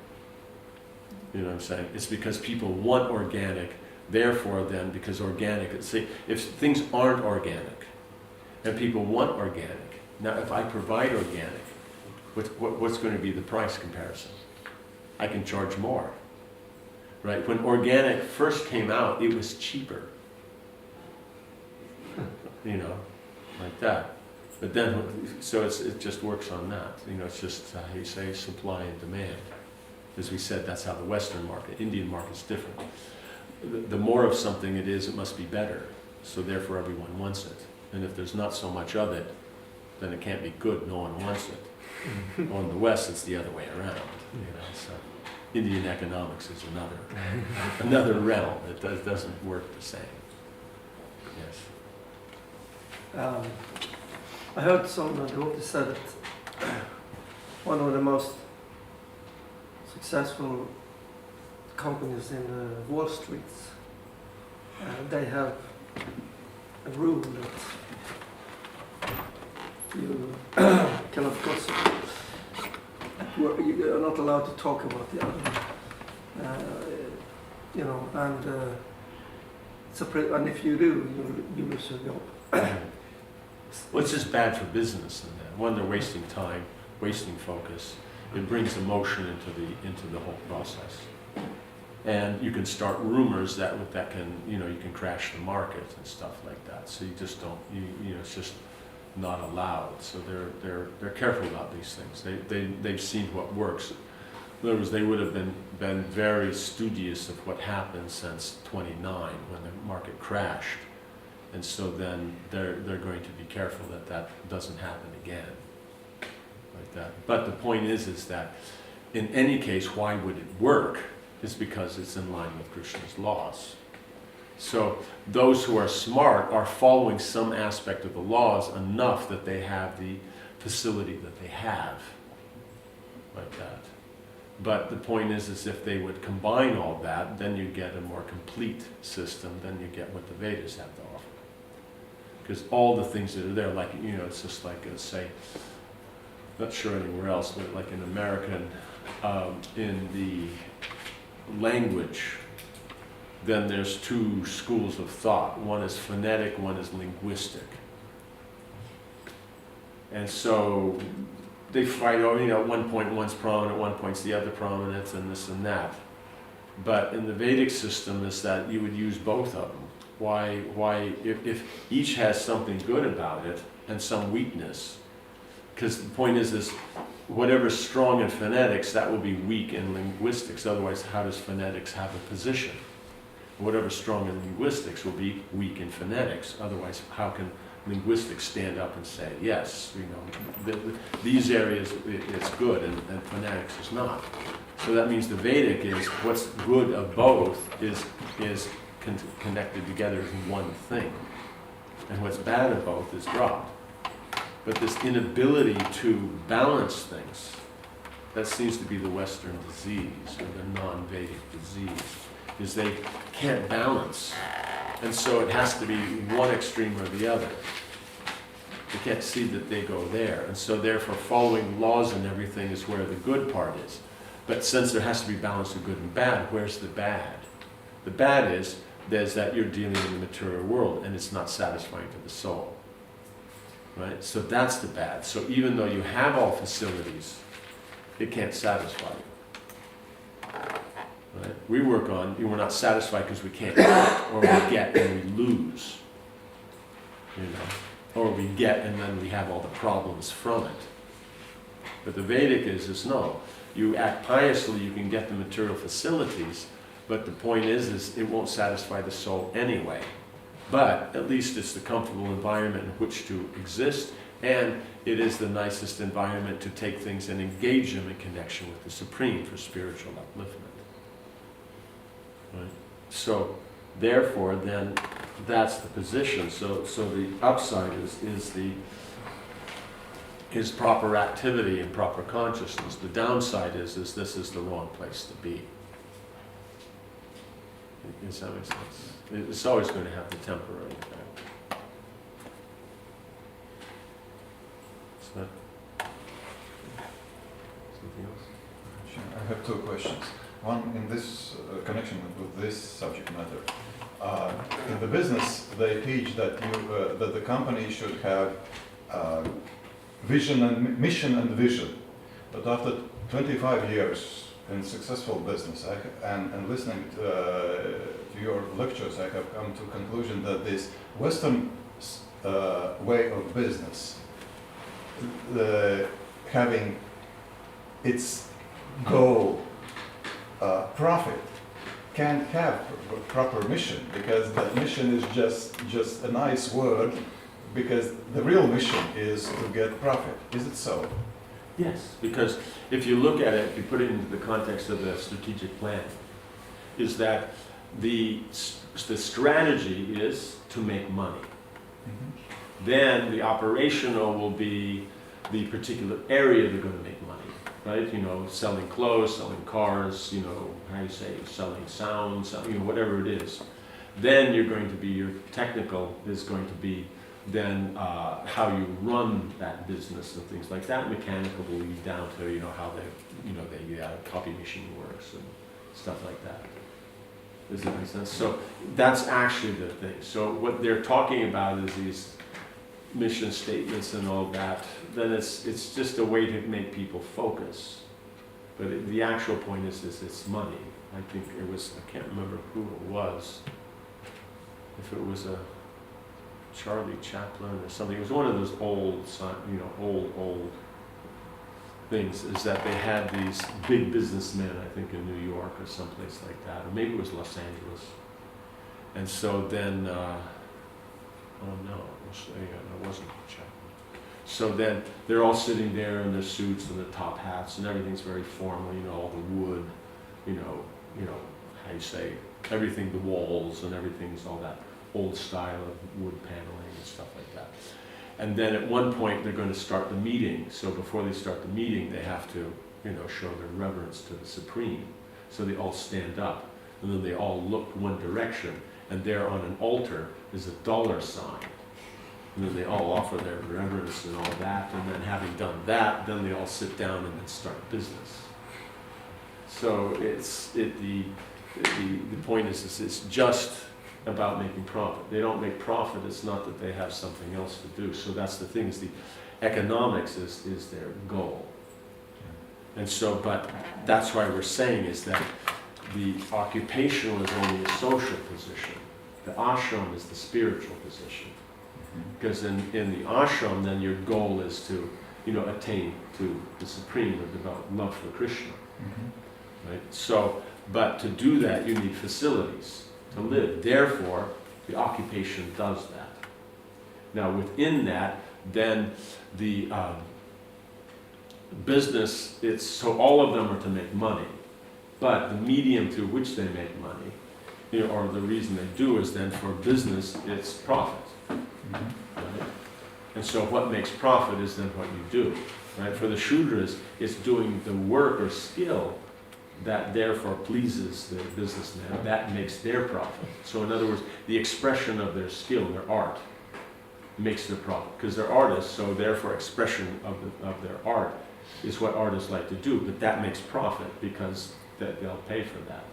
You know what I'm saying? It's because people want organic, therefore then, because organic, see, if things aren't organic and people want organic, now if I provide organic, what's going to be the price comparison? I can charge more, right? When organic first came out, it was cheaper, you know, like that. But then, so it just works on that. You know, it's just, how you say, supply and demand. As we said, that's how the Western market, Indian market's different. The more of something it is, it must be better. So therefore everyone wants it. And if there's not so much of it, then it can't be good, no one wants it. On the West, it's the other way around, you know, so Indian economics is another realm. It doesn't work the same. Yes. I heard some devotees said that one of the most successful companies in the Wall Streets, they have a rule that you cannot gossip. You are not allowed to talk about the other. You know, and if you do, you lose your job. Well, it's just bad for business in that. One, they're wasting time, wasting focus. It brings emotion into the whole process. And you can start rumors that can, you know, you can crash the market and stuff like that. So you just don't, you know, it's just not allowed. So they're careful about these things. They've seen what works. In other words, they would have been very studious of what happened since 29 when the market crashed. And so then they're going to be careful that that doesn't happen again. Like that. But the point is that in any case, why would it work? Is because it's in line with Krishna's laws. So those who are smart are following some aspect of the laws enough that they have the facility that they have. Like that. But the point is if they would combine all that, then you get a more complete system, then you get what the Vedas have to offer. Because all the things that are there, like, you know, it's just like, say, not sure anywhere else, but like in American, in the language, then there's two schools of thought. One is phonetic, one is linguistic. And so they fight over, you know, at one point one's prominent, one point's the other prominent, and this and that. But in the Vedic system is that you would use both of them. Why, if each has something good about it and some weakness, because the point is whatever's strong in phonetics, that will be weak in linguistics. Otherwise, how does phonetics have a position? Whatever's strong in linguistics will be weak in phonetics. Otherwise, how can linguistics stand up and say, yes, you know, these areas it's good and phonetics is not. So that means the Vedic is what's good of both is connected together as one thing. And what's bad of both is dropped. But this inability to balance things, that seems to be the Western disease, or the non-Vedic disease, is they can't balance. And so it has to be one extreme or the other. You can't see that they go there. And so therefore following laws and everything is where the good part is. But since there has to be balance of good and bad, where's the bad? The bad is that you're dealing in the material world and it's not satisfying to the soul. Right? So that's the bad. So even though you have all facilities, it can't satisfy you. Right? We work on, we're not satisfied because we can't get, or we get and we lose. You know? Or we get and then we have all the problems from it. But the Vedic is no. You act piously, you can get the material facilities, but the point is it won't satisfy the soul anyway. But at least it's the comfortable environment in which to exist, and it is the nicest environment to take things and engage them in connection with the Supreme for spiritual upliftment. Right? So, therefore, then that's the position. So the upside is proper activity and proper consciousness. The downside is this is the wrong place to be. Does that make sense? It's always going to have the temporary effect. So, something else? Sure. I have two questions. One in this connection with this subject matter. In the business, they teach that that the company should have vision and mission and vision. But after 25 years in successful business, and listening to your lectures, I have come to the conclusion that this Western way of business, having its goal profit, can't have proper mission, because that mission is just a nice word, because the real mission is to get profit. Is it so? Yes, because if you look at it, if you put it into the context of the strategic plan, is that the strategy is to make money. Mm-hmm. Then the operational will be the particular area they're going to make money, right? You know, selling clothes, selling cars, you know, how do you say, selling sound, you know, whatever it is. Then you're going to be, your technical is going to be then how you run that business and things like that. Mechanical will be down to, you know, how the copy machine works and stuff like that. Does that make sense? So that's actually the thing. So what they're talking about is these mission statements and all that. Then it's just a way to make people focus. But the actual point is it's money. I think it was, I can't remember who it was. If it was a Charlie Chaplin or something. It was one of those old, you know, old things is that they had these big businessmen, I think in New York or someplace like that, or maybe it was Los Angeles. And so then, oh no, it wasn't Chapman. So then they're all sitting there in their suits and their top hats, and everything's very formal, you know, all the wood, you know, how you say, everything, the walls and everything's all that old style of wood paneling and stuff like that. And then at one point they're going to start the meeting. So before they start the meeting, they have to, you know, show their reverence to the Supreme. So they all stand up, and then they all look one direction, and there on an altar is a $. And then they all offer their reverence and all that, and then having done that, then they all sit down and then start business. So the point is it's just about making profit. They don't make profit, it's not that they have something else to do. So that's the thing, is the economics is their goal. And so, but that's why we're saying is that the occupational is only a social position. The ashram is the spiritual position. Because in the ashram, then your goal is to, you know, attain to the Supreme or develop love for Krishna. Right? So, but to do that, you need facilities to live. Therefore, the occupation does that. Now, within that, then the business, so all of them are to make money, but the medium through which they make money, you know, or the reason they do is then for business, it's profit. Right? And so what makes profit is then what you do. Right? For the Shudras, it's doing the work or skill that therefore pleases the businessman. That makes their profit. So in other words, the expression of their skill, their art, makes their profit. Because they're artists, so therefore expression of their art is what artists like to do. But that makes profit because they'll pay for that.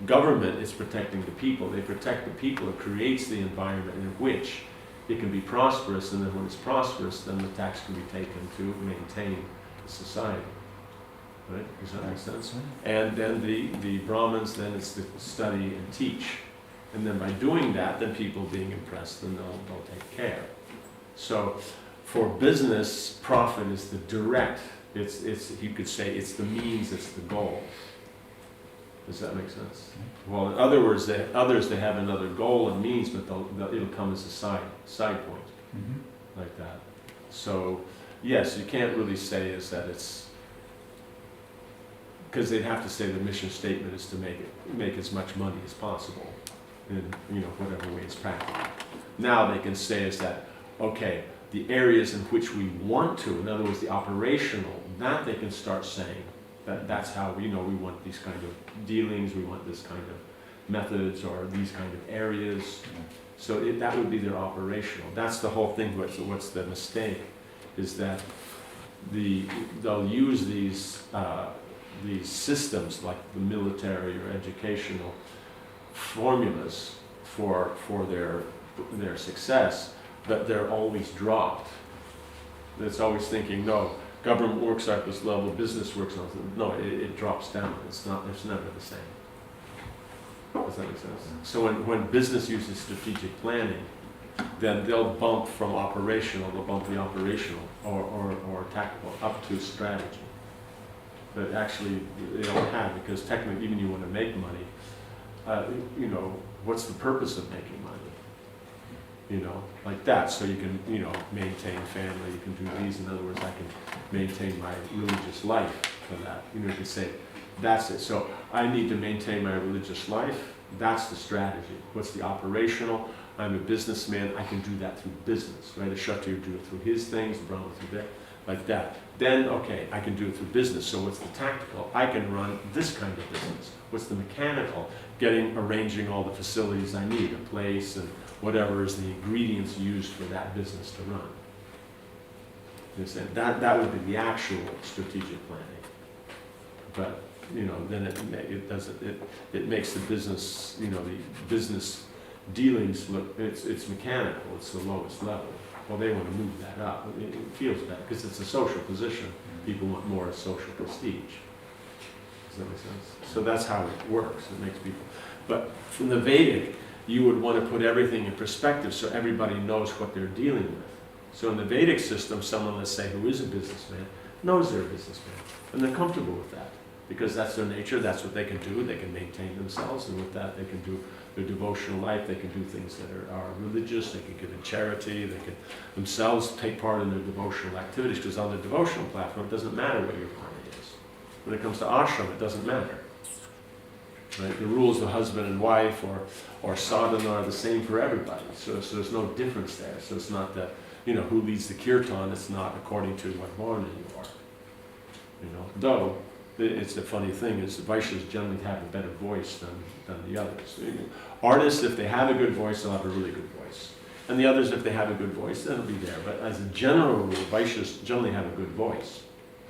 Government is protecting the people. They protect the people. It creates the environment in which it can be prosperous, and then when it's prosperous, then the tax can be taken to maintain the society. Right? Does that make sense? And then the Brahmins, then it's to study and teach. And then by doing that, then people being impressed, then they'll take care. So for business, profit is the direct, it's you could say it's the means, it's the goal. Does that make sense? Well, in other words, they have another goal and means, but it'll come as a side point, like that. So, yes, you can't really say is that it's, because they'd have to say the mission statement is to make as much money as possible in, you know, whatever way it's practical. Now they can say is that, okay, the areas in which we want to, in other words, the operational, that they can start saying, that's how we know we want these kind of dealings, we want this kind of methods or these kind of areas. So that would be their operational. That's the whole thing. What's the mistake is that they'll use these systems like the military or educational formulas for their success, but they're always dropped. It's always thinking, no, government works at this level, business works on this. No, it drops down. It's never the same. Does that make sense? So when business uses strategic planning, then they'll bump from operational, they'll bump the operational or tactical up to strategy. But actually they don't have, because technically even you want to make money, you know, what's the purpose of making money? You know, like that, so you can, you know, maintain family, you can do these. In other words, I can maintain my religious life for that. You know, you can say, that's it. So I need to maintain my religious life. That's the strategy. What's the operational? I'm a businessman. I can do that through business, right? A Kshatriya do it through his things, the Brahma through that, like that. Then, okay, I can do it through business. So what's the tactical? I can run this kind of business. What's the mechanical? Arranging all the facilities I need, a place and whatever is the ingredients used for that business to run. That would be the actual strategic planning. But, you know, then it makes the business, you know, the business dealings look, it's mechanical, it's the lowest level. Well, they want to move that up. It feels better because it's a social position. People want more social prestige. Does that make sense? So that's how it works. It makes people. But from the Vedic, you would want to put everything in perspective so everybody knows what they're dealing with. So in the Vedic system, someone, let's say, who is a businessman, knows they're a businessman, and they're comfortable with that, because that's their nature, that's what they can do, they can maintain themselves, and with that they can do their devotional life, they can do things that are religious, they can give in charity, they can themselves take part in their devotional activities, because on the devotional platform, it doesn't matter what your party is. When it comes to ashram, it doesn't matter. Right? The rules of husband and wife or sadhana are the same for everybody, so there's no difference there. So it's not that, who leads the kirtan, it's not according to what varna you are. Though, it's the funny thing is the Vaishyas generally have a better voice than the others. Artists, if they have a good voice, they'll have a really good voice. And the others, if they have a good voice, then it'll be there. But as a general rule, Vaishyas generally have a good voice.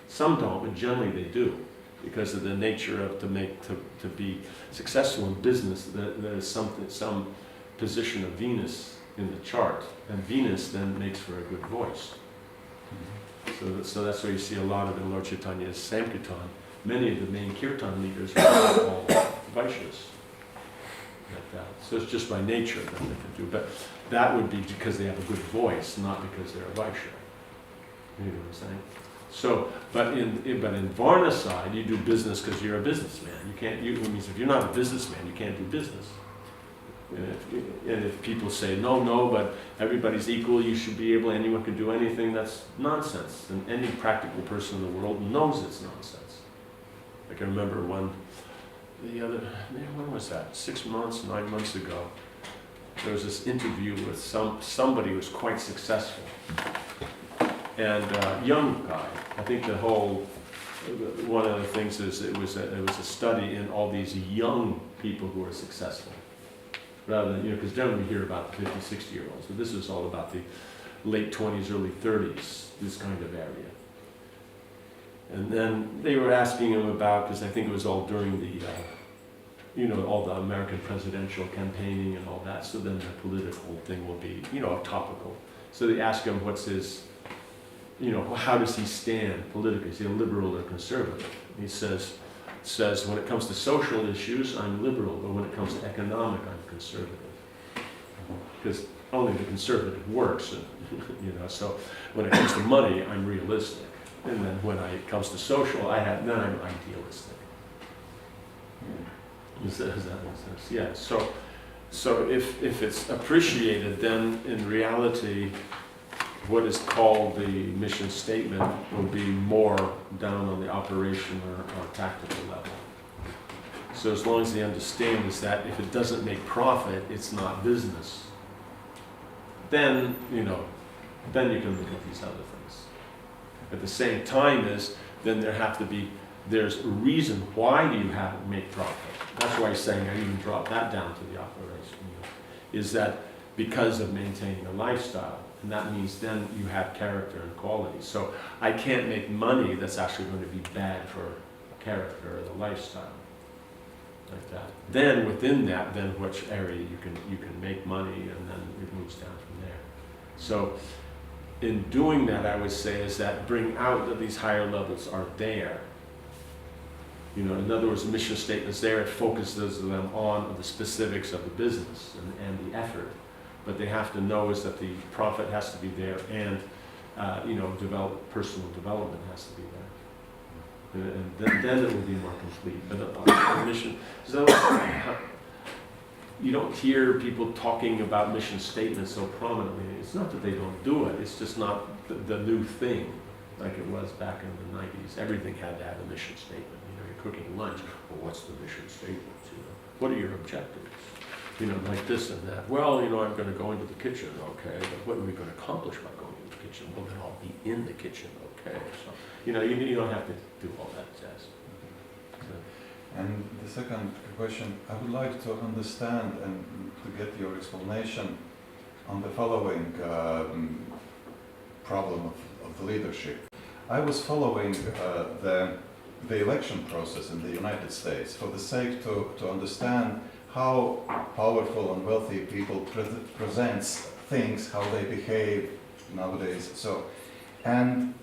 Some don't, but generally they do. Because of the nature of to be successful in business, there is some position of Venus in the chart, and Venus then makes for a good voice. So that's why you see a lot of in Lord Chaitanya's Sankirtan. Many of the main kirtan leaders are all Vaishyas. Like that. So it's just by nature that they can do. But that would be because they have a good voice, not because they're a Vaishya. You know what I'm saying? So, but in Varna side, you do business because you're a businessman. It means if you're not a businessman, you can't do business. And if people say, no, but everybody's equal, you should be able, anyone can do anything, that's nonsense. And any practical person in the world knows it's nonsense. I can remember when was that? 6 months, 9 months ago, there was this interview with somebody who was quite successful. And young guy. I think one of the things is it was a study in all these young people who are successful. Rather than, because generally we hear about the 50, 60-year-olds, but this is all about the late 20s, early 30s, this kind of area. And then they were asking him about, because I think it was all during the, all the American presidential campaigning and all that, so then the political thing will be, topical. So they ask him what's his, how does he stand politically? Is he a liberal or conservative? And he says, when it comes to social issues, I'm liberal, but when it comes to economic, I'm conservative. Because only the conservative works, so when it comes to money, I'm realistic. And then when it comes to social, then I'm idealistic. Does that make sense? Yeah, so if it's appreciated, then in reality, what is called the mission statement will be more down on the operation or tactical level. So as long as they understand is that if it doesn't make profit, it's not business. Then, then you can look at these other things. At the same time then there's a reason why do you have to make profit. That's why he's saying I even drop that down to the operation. Is that because of maintaining a lifestyle. And that means then you have character and quality. So I can't make money that's actually going to be bad for character or the lifestyle. Like that. Then within that, then which area you can make money, and then it moves down from there. So in doing that, I would say is that bring out that these higher levels are there. In other words, the mission statement's there, it focuses them on the specifics of the business and the effort. But they have to know is that the profit has to be there, and personal development has to be there, and then it will be more complete. But the mission, so you don't hear people talking about mission statements so prominently. It's not that they don't do it; it's just not the new thing like it was back in the 90s. Everything had to have a mission statement. You're cooking lunch. Well, what's the mission statement? What are your objectives? Like this and that. Well, I'm going to go into the kitchen, okay, but what are we going to accomplish by going into the kitchen? Well, then I'll be in the kitchen, okay. So, you don't have to do all that jazz. So. And the second question, I would like to understand and to get your explanation on the following problem of the leadership. I was following the election process in the United States for the sake to understand how powerful and wealthy people presents things, how they behave nowadays. So, and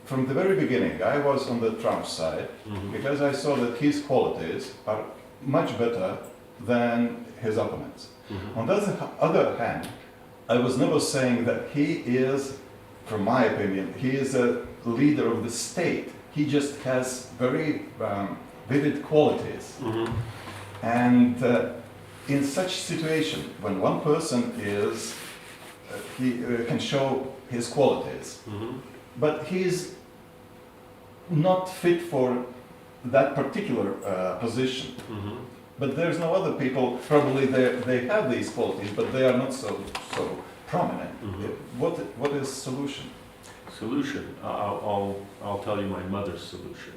from the very beginning, I was on the Trump side because I saw that his qualities are much better than his opponents. On the other hand, I was never saying that he is, from my opinion, he is a leader of the state. He just has very vivid qualities. Mm-hmm. And in such situation, when one person is, he can show his qualities, Mm-hmm. but he's not fit for that particular position. Mm-hmm. But there's no other people, probably they have these qualities, but they are not so prominent. Mhm. What is solution? Solution, I'll tell you my mother's solution,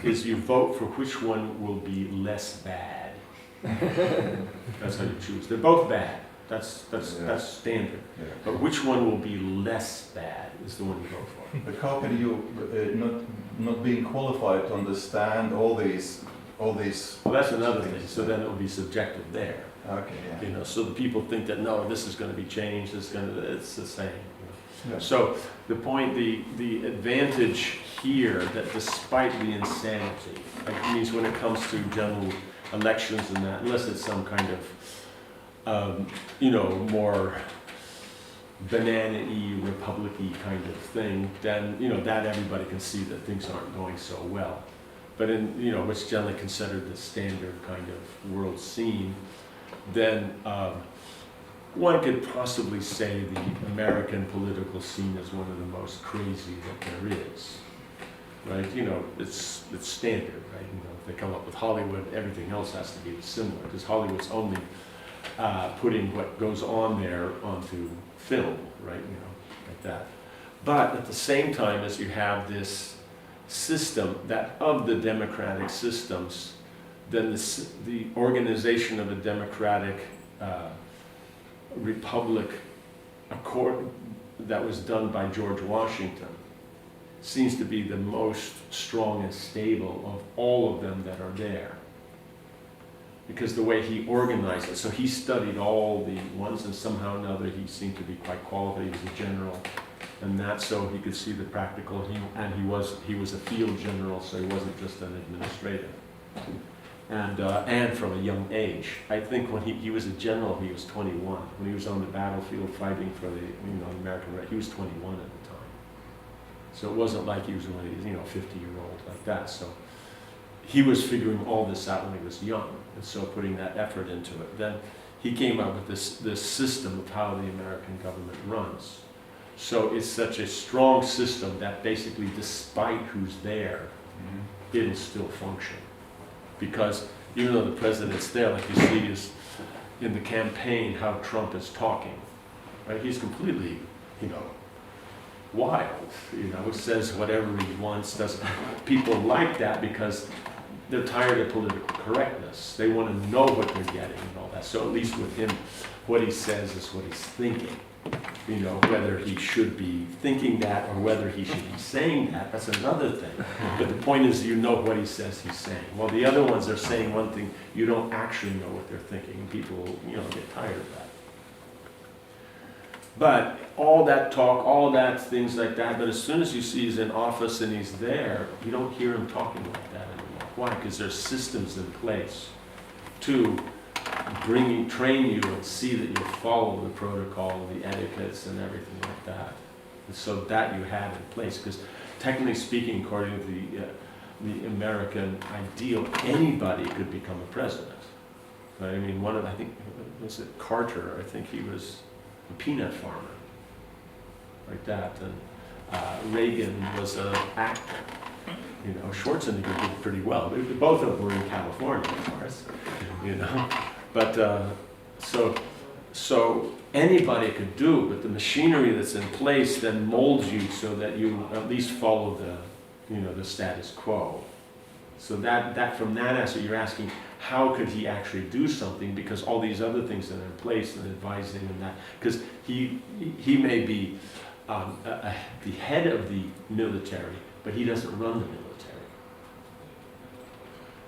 is you vote for which one will be less bad. That's how you choose. They're both bad. That's standard. Yeah. But which one will be less bad is the one you vote for. But how can you not being qualified to understand all these? Well, that's another thing. So then it will be subjective there. Okay. Yeah. You know, so the people think that no, this is going to be changed. It's the same. Yeah. So the point, the advantage here that despite the insanity, like means when it comes to general elections and that, unless it's some kind of, more banana-y, republic-y kind of thing, then, that everybody can see that things aren't going so well. But in, what's generally considered the standard kind of world scene, then one could possibly say the American political scene is one of the most crazy that there is, right? It's standard, right? If they come up with Hollywood, everything else has to be similar, because Hollywood's only putting what goes on there onto film, right? Like that. But at the same time, as you have this system that of the democratic systems, then the organization of a democratic republic that was done by George Washington seems to be the most strong and stable of all of them that are there. Because the way he organized it, so he studied all the ones, and somehow or another he seemed to be quite qualified. He was a general, and that so he could see the practical. He was a field general, so he wasn't just an administrator. And from a young age, I think when he was a general, he was 21. When he was on the battlefield fighting for the American right, he was 21 at the time. So it wasn't like he was one of these 50-year-old like that. So he was figuring all this out when he was young, and so putting that effort into it. Then he came up with this system of how the American government runs. So it's such a strong system that basically, despite who's there, it'll still function. Because even though the president's there, like you see is in the campaign how Trump is talking, right? He's completely, wild, says whatever he wants, doesn't. People like that because they're tired of political correctness. They want to know what they're getting and all that. So at least with him, what he says is what he's thinking. Whether he should be thinking that or whether he should be saying that, that's another thing. But the point is, what he says he's saying. While the other ones are saying one thing, you don't actually know what they're thinking, and people, get tired of that. But all that talk, all that things like that, but as soon as you see he's in office and he's there, you don't hear him talking like that anymore. Why? Because there's systems in place to train you and see that you follow the protocol, the etiquettes and everything like that. And so that you have in place, because technically speaking, according to the American ideal, anybody could become a president. Right? I mean, I think, was it Carter? I think he was a peanut farmer, like that. And Reagan was an actor. Schwarzenegger did pretty well. Both of them were in California, of course. But so anybody could do, but the machinery that's in place then molds you so that you at least follow the status quo. So that from that aspect, you're asking, how could he actually do something? Because all these other things that are in place and advising and that, because he may be the head of the military, but he doesn't run the military.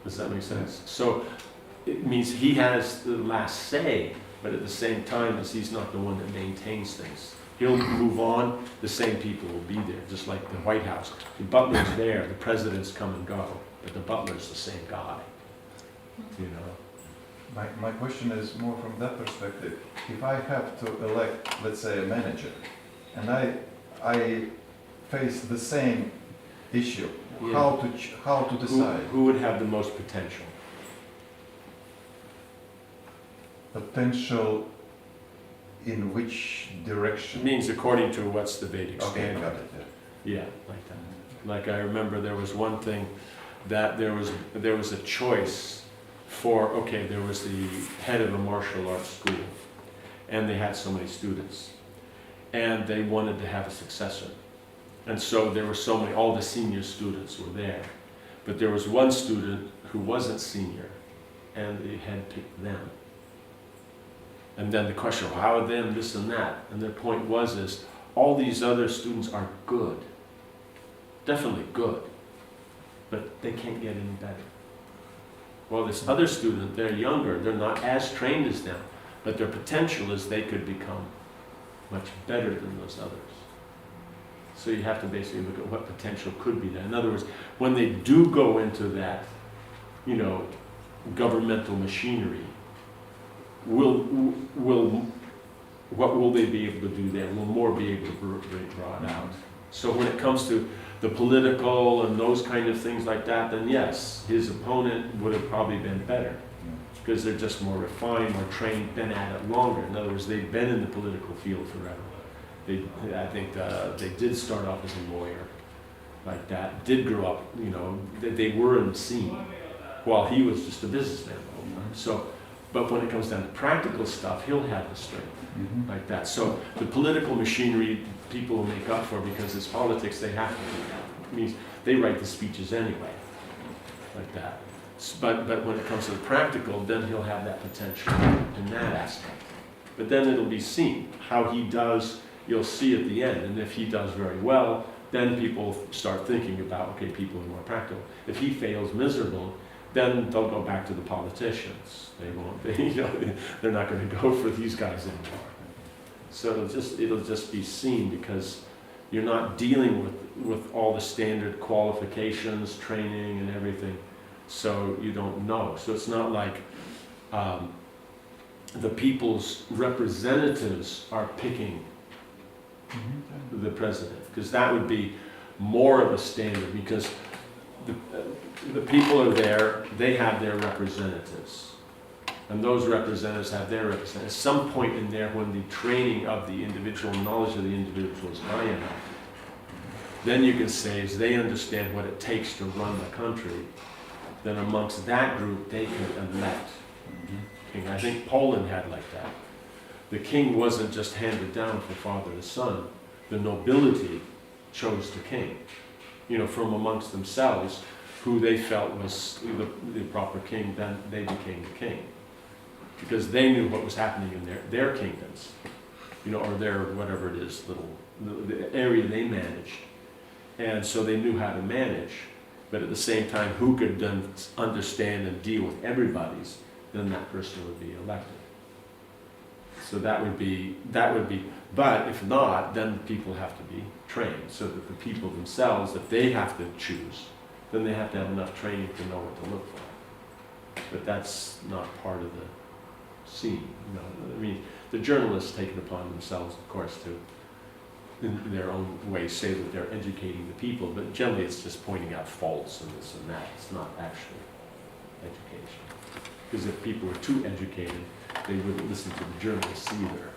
Does that make sense? So it means he has the last say, but at the same time, as he's not the one that maintains things. He'll move on, the same people will be there, just like the White House. The butler's there, the presidents come and go, but the butler's the same guy. My question is more from that perspective. If I have to elect, let's say, a manager, and I face the same issue. Yeah. How to decide? Who would have the most potential? Potential in which It direction? means according to what's the Vedic Okay, standard. got it, yeah. Yeah, like that. Like I remember there was one thing that there was a choice for, okay, there was the head of a martial arts school and they had so many students and they wanted to have a successor. And so there were so many, all the senior students were there. But there was one student who wasn't senior and the head picked them. And then the question, well, how are them, this and that? And their point was is, all these other students are good, definitely good, but they can't get any better. Well, this other student, they're younger, they're not as trained as them, but their potential is they could become much better than those others. So you have to basically look at what potential could be there. In other words, when they do go into that, governmental machinery, what will they be able to do there? Will more be able to be brought out? So when it comes to the political and those kind of things like that, then yes, his opponent would have probably been better because they're just more refined, more trained, been at it longer. In other words, they've been in the political field forever. I think they did start off as a lawyer like that, did grow up, they were in the scene while he was just a businessman the whole time. So, but when it comes down to practical stuff, he'll have the strength like that. So the political machinery people will make up for because it's politics, they have to do that. It means they write the speeches anyway, like that. But when it comes to the practical, then he'll have that potential in that aspect. But then it'll be seen how he does. You'll see at the end, and if he does very well, then people start thinking about, okay, people are more practical. If he fails miserable, then they'll go back to the politicians. They won't. They're not going to go for these guys anymore. So it'll just be seen because you're not dealing with all the standard qualifications, training, and everything. So you don't know. So it's not like the people's representatives are picking the president, because that would be more of a standard, because the people are there, they have their representatives, and those representatives have their representatives. At some point in there, when the training of the individual, knowledge of the individual is high enough, then you can say, as they understand what it takes to run the country, then amongst that group, they could elect king. I think Poland had like that. The king wasn't just handed down from father to son. The nobility chose the king, from amongst themselves, who they felt was the proper king, then they became the king. Because they knew what was happening in their kingdoms, or their, whatever it is, the area they managed. And so they knew how to manage, but at the same time, who could then understand and deal with everybody's, then that person would be elected. So that would be, but if not, then people have to be trained, so that the people themselves, if they have to choose, then they have to have enough training to know what to look for. But that's not part of the scene. I mean, the journalists take it upon themselves, of course, to, in their own way, say that they're educating the people, but generally it's just pointing out faults and this and that. It's not actually education. Because if people were too educated, they wouldn't listen to the journalists either.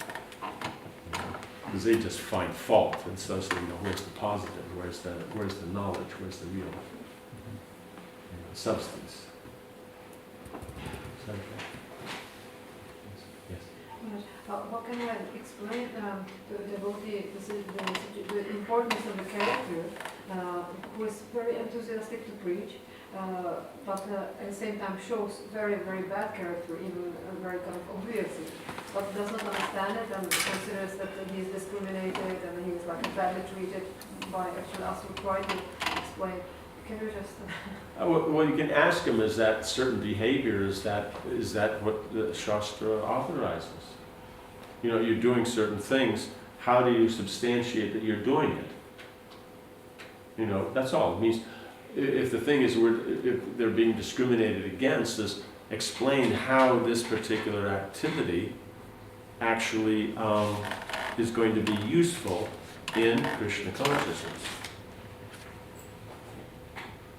Because they just find fault, and so where's the positive, where's the knowledge, where's the real substance. Yes. What can I explain to the devotee the importance of the character who is very enthusiastic to preach, but at the same time shows very, very bad character, even very kind of obviously, but does not understand it and considers that he is discriminated and he is like badly treated by actually us who try to explain. Can you just... Well, you can ask him, is that certain behavior, is that what the Shastra authorizes? You're doing certain things, how do you substantiate that you're doing it? That's all. It means if the thing is if they're being discriminated against, is explain how this particular activity actually is going to be useful in Krishna consciousness.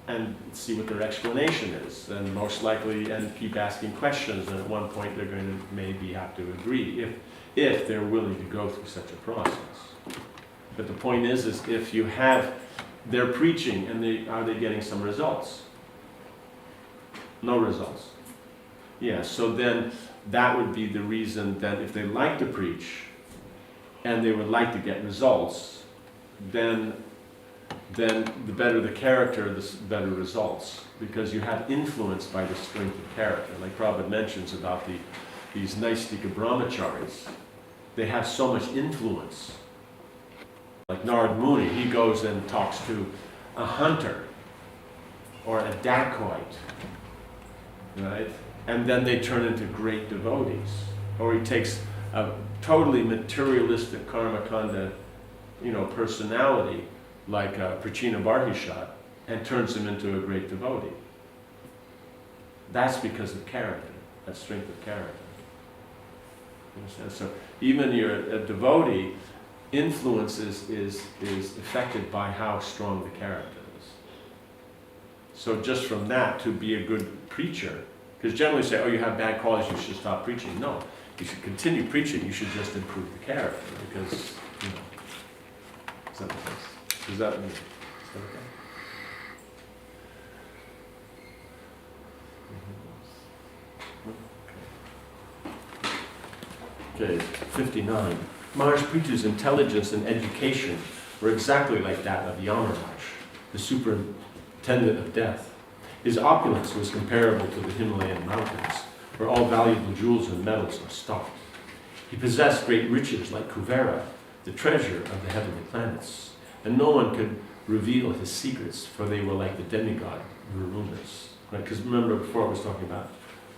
and see what their explanation is, and most likely, and keep asking questions, and at one point they're going to maybe have to agree, if they're willing to go through such a process. But the point is if you have, they're preaching, and are they getting some results? No results. Yeah, so then that would be the reason that if they like to preach, and they would like to get results, then the better the character, the better results. Because you have influence by the strength of character. Like Prabhupada mentions about these Naistika brahmacharis. They have so much influence. Like Narad Muni, he goes and talks to a hunter or a dacoit, right? And then they turn into great devotees. Or he takes a totally materialistic karmakanda, personality, like Prachina Barhishat, and turns him into a great devotee. That's because of character, that strength of character. You understand? So even a devotee, influence is affected by how strong the character is. So just from that, to be a good preacher, because generally say, oh, you have bad qualities, you should stop preaching. No, you should continue preaching, you should just improve the character, because, does that make sense? Is that okay? Okay, 59. Maharaj Pṛthu's intelligence and education were exactly like that of Yamaraj, the superintendent of death. His opulence was comparable to the Himalayan mountains, where all valuable jewels and metals are stocked. He possessed great riches like Kuvera, the treasure of the heavenly planets, and no one could reveal his secrets, for they were like the demigod Varunas. Right? Because remember, before I was talking about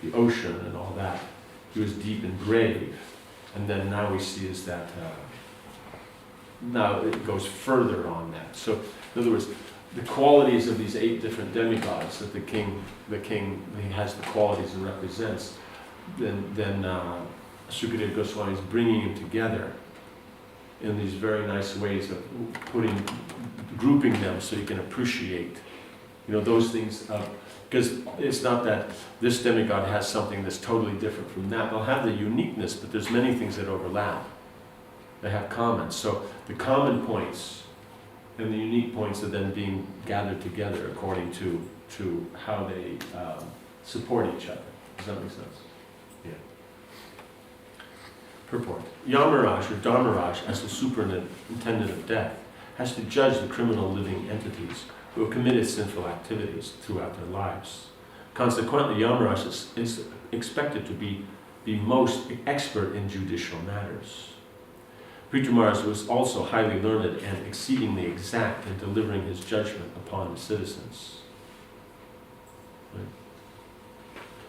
the ocean and all that, he was deep and grave. And then now we see is that, now it goes further on that. So, in other words, the qualities of these 8 different demigods that the king, he has the qualities and represents, then Sukadeva Goswami is bringing them together in these very nice ways of grouping them so you can appreciate, those things. Because it's not that this demigod has something that's totally different from that. They'll have the uniqueness, but there's many things that overlap. They have common. So the common points and the unique points are then being gathered together according to how they support each other. Does that make sense? Yeah. Purport. Yamaraj or Dharmaraj, as the superintendent of death, has to judge the criminal living entities who have committed sinful activities throughout their lives. Consequently, Yamaraj is expected to be most expert in judicial matters. Pṛthu Maharaj was also highly learned and exceedingly exact in delivering his judgment upon the citizens. Right?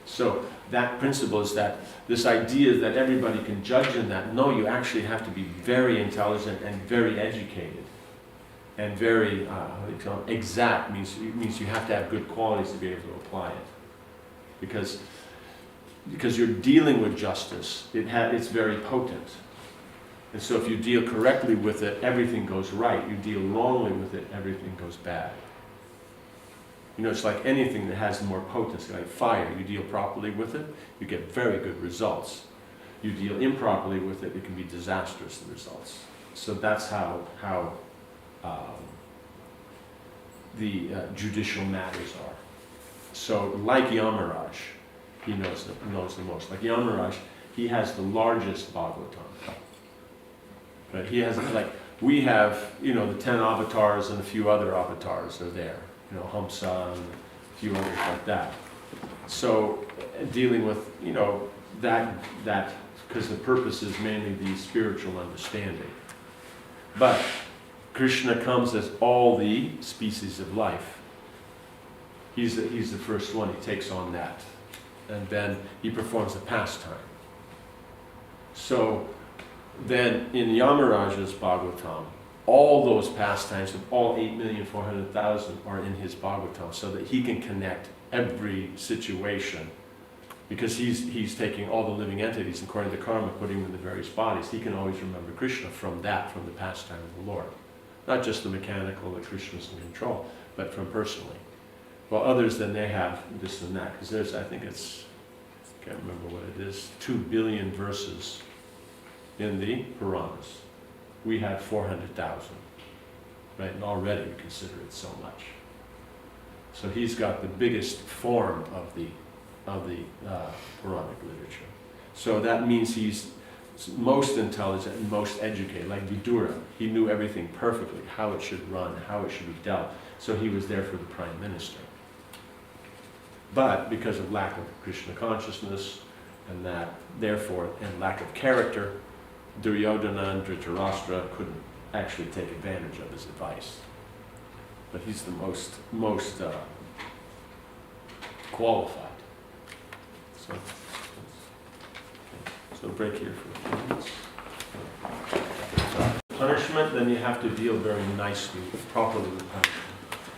So that principle is that this idea that everybody can judge in that, no, you actually have to be very intelligent and very educated. And very exact means you have to have good qualities to be able to apply it, because you're dealing with justice. It's very potent, and so if you deal correctly with it, everything goes right. You deal wrongly with it, everything goes bad. It's like anything that has more potency, like fire. You deal properly with it, you get very good results. You deal improperly with it, it can be disastrous, the results. So that's how the judicial matters are. So, like Yamaraj, he knows the most. Like Yamaraj, he has the largest Bhagavatam. But he has, we have, the 10 avatars and a few other avatars are there. Hamsa and a few others like that. So, dealing with, that because the purpose is mainly the spiritual understanding. But Krishna comes as all the species of life. He's the first one, he takes on that. And then he performs the pastime. So then in Yamaraja's Bhagavatam, all those pastimes of all 8,400,000 are in his Bhagavatam, so that he can connect every situation. Because he's taking all the living entities, according to karma, putting them in the various bodies. He can always remember Krishna from the pastime of the Lord. Not just the mechanical that Krishna's in control, but from personally. Well, others then they have this and that, because there's, I think it's, I can't remember what it is, 2 billion verses in the Puranas. We have 400,000, right? And already we consider it so much. So he's got the biggest form of the Puranic literature. So that means he's most intelligent and most educated, like Vidura. He knew everything perfectly, how it should run, how it should be dealt. So he was there for the prime minister. But because of lack of Krishna consciousness and that, therefore, and lack of character, Duryodhana and Dhritarashtra couldn't actually take advantage of his advice. But he's the most qualified. So break here for a few minutes. Punishment, then you have to deal very nicely, properly with punishment.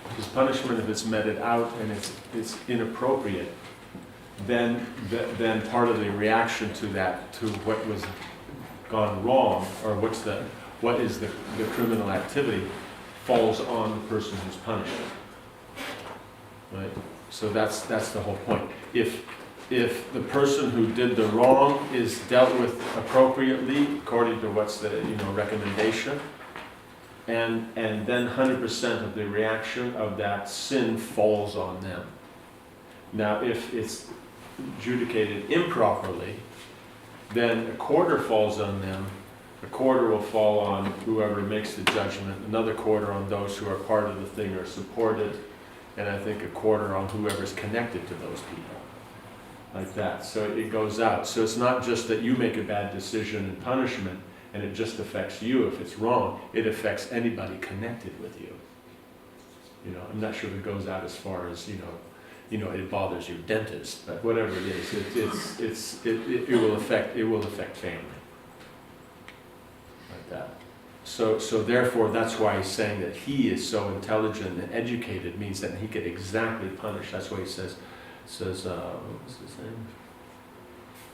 Because punishment, if it's meted out and it's inappropriate, then part of the reaction to that, to what was gone wrong, or what is the criminal activity, falls on the person who's punished. Right? So that's the whole point. If the person who did the wrong is dealt with appropriately according to what's the recommendation, and then 100% of the reaction of that sin falls on them. Now, if it's adjudicated improperly, then a quarter falls on them, a quarter will fall on whoever makes the judgment, another quarter on those who are part of the thing or supported, and I think a quarter on whoever's connected to those people. Like that. So it goes out. So it's not just that you make a bad decision in punishment and it just affects you if it's wrong. It affects anybody connected with you. I'm not sure if it goes out as far as, it bothers your dentist, but whatever it is, it will affect family. Like that. So therefore, that's why he's saying that he is so intelligent and educated, means that he could exactly punish. That's why he says, what was his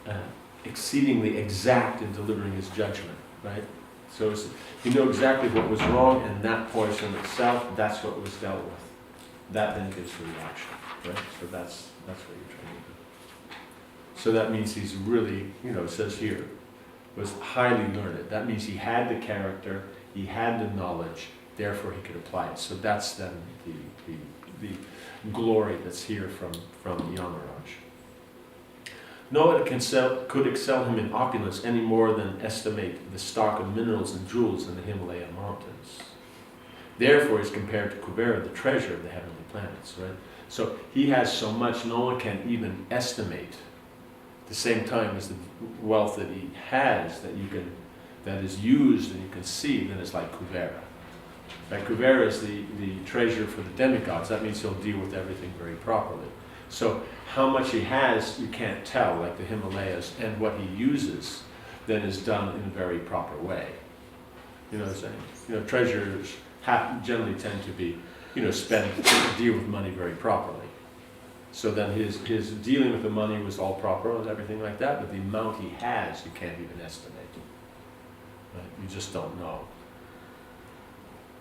name? Exceedingly exact in delivering his judgment, right? So he knew exactly what was wrong, and that portion itself, that's what was dealt with. That then gives the reaction, right? So that's what you're trying to do. So that means he's really, it says here, was highly learned. That means he had the character, he had the knowledge, therefore he could apply it. So that's then the glory that's here from Yamaraj. No one could excel him in opulence any more than estimate the stock of minerals and jewels in the Himalaya mountains. Therefore he's compared to Kubera, the treasure of the heavenly planets, right? So he has so much no one can even estimate. At the same time as the wealth that he has that is used and you can see, then it's like Kubera. Right? Kubera is the treasure for the demigods. That means he'll deal with everything very properly. So how much he has, you can't tell, like the Himalayas, and what he uses then is done in a very proper way. You know what I'm saying? Treasures generally tend to be, deal with money very properly. So then his dealing with the money was all proper and everything like that, but the amount he has, you can't even estimate. Right? You just don't know.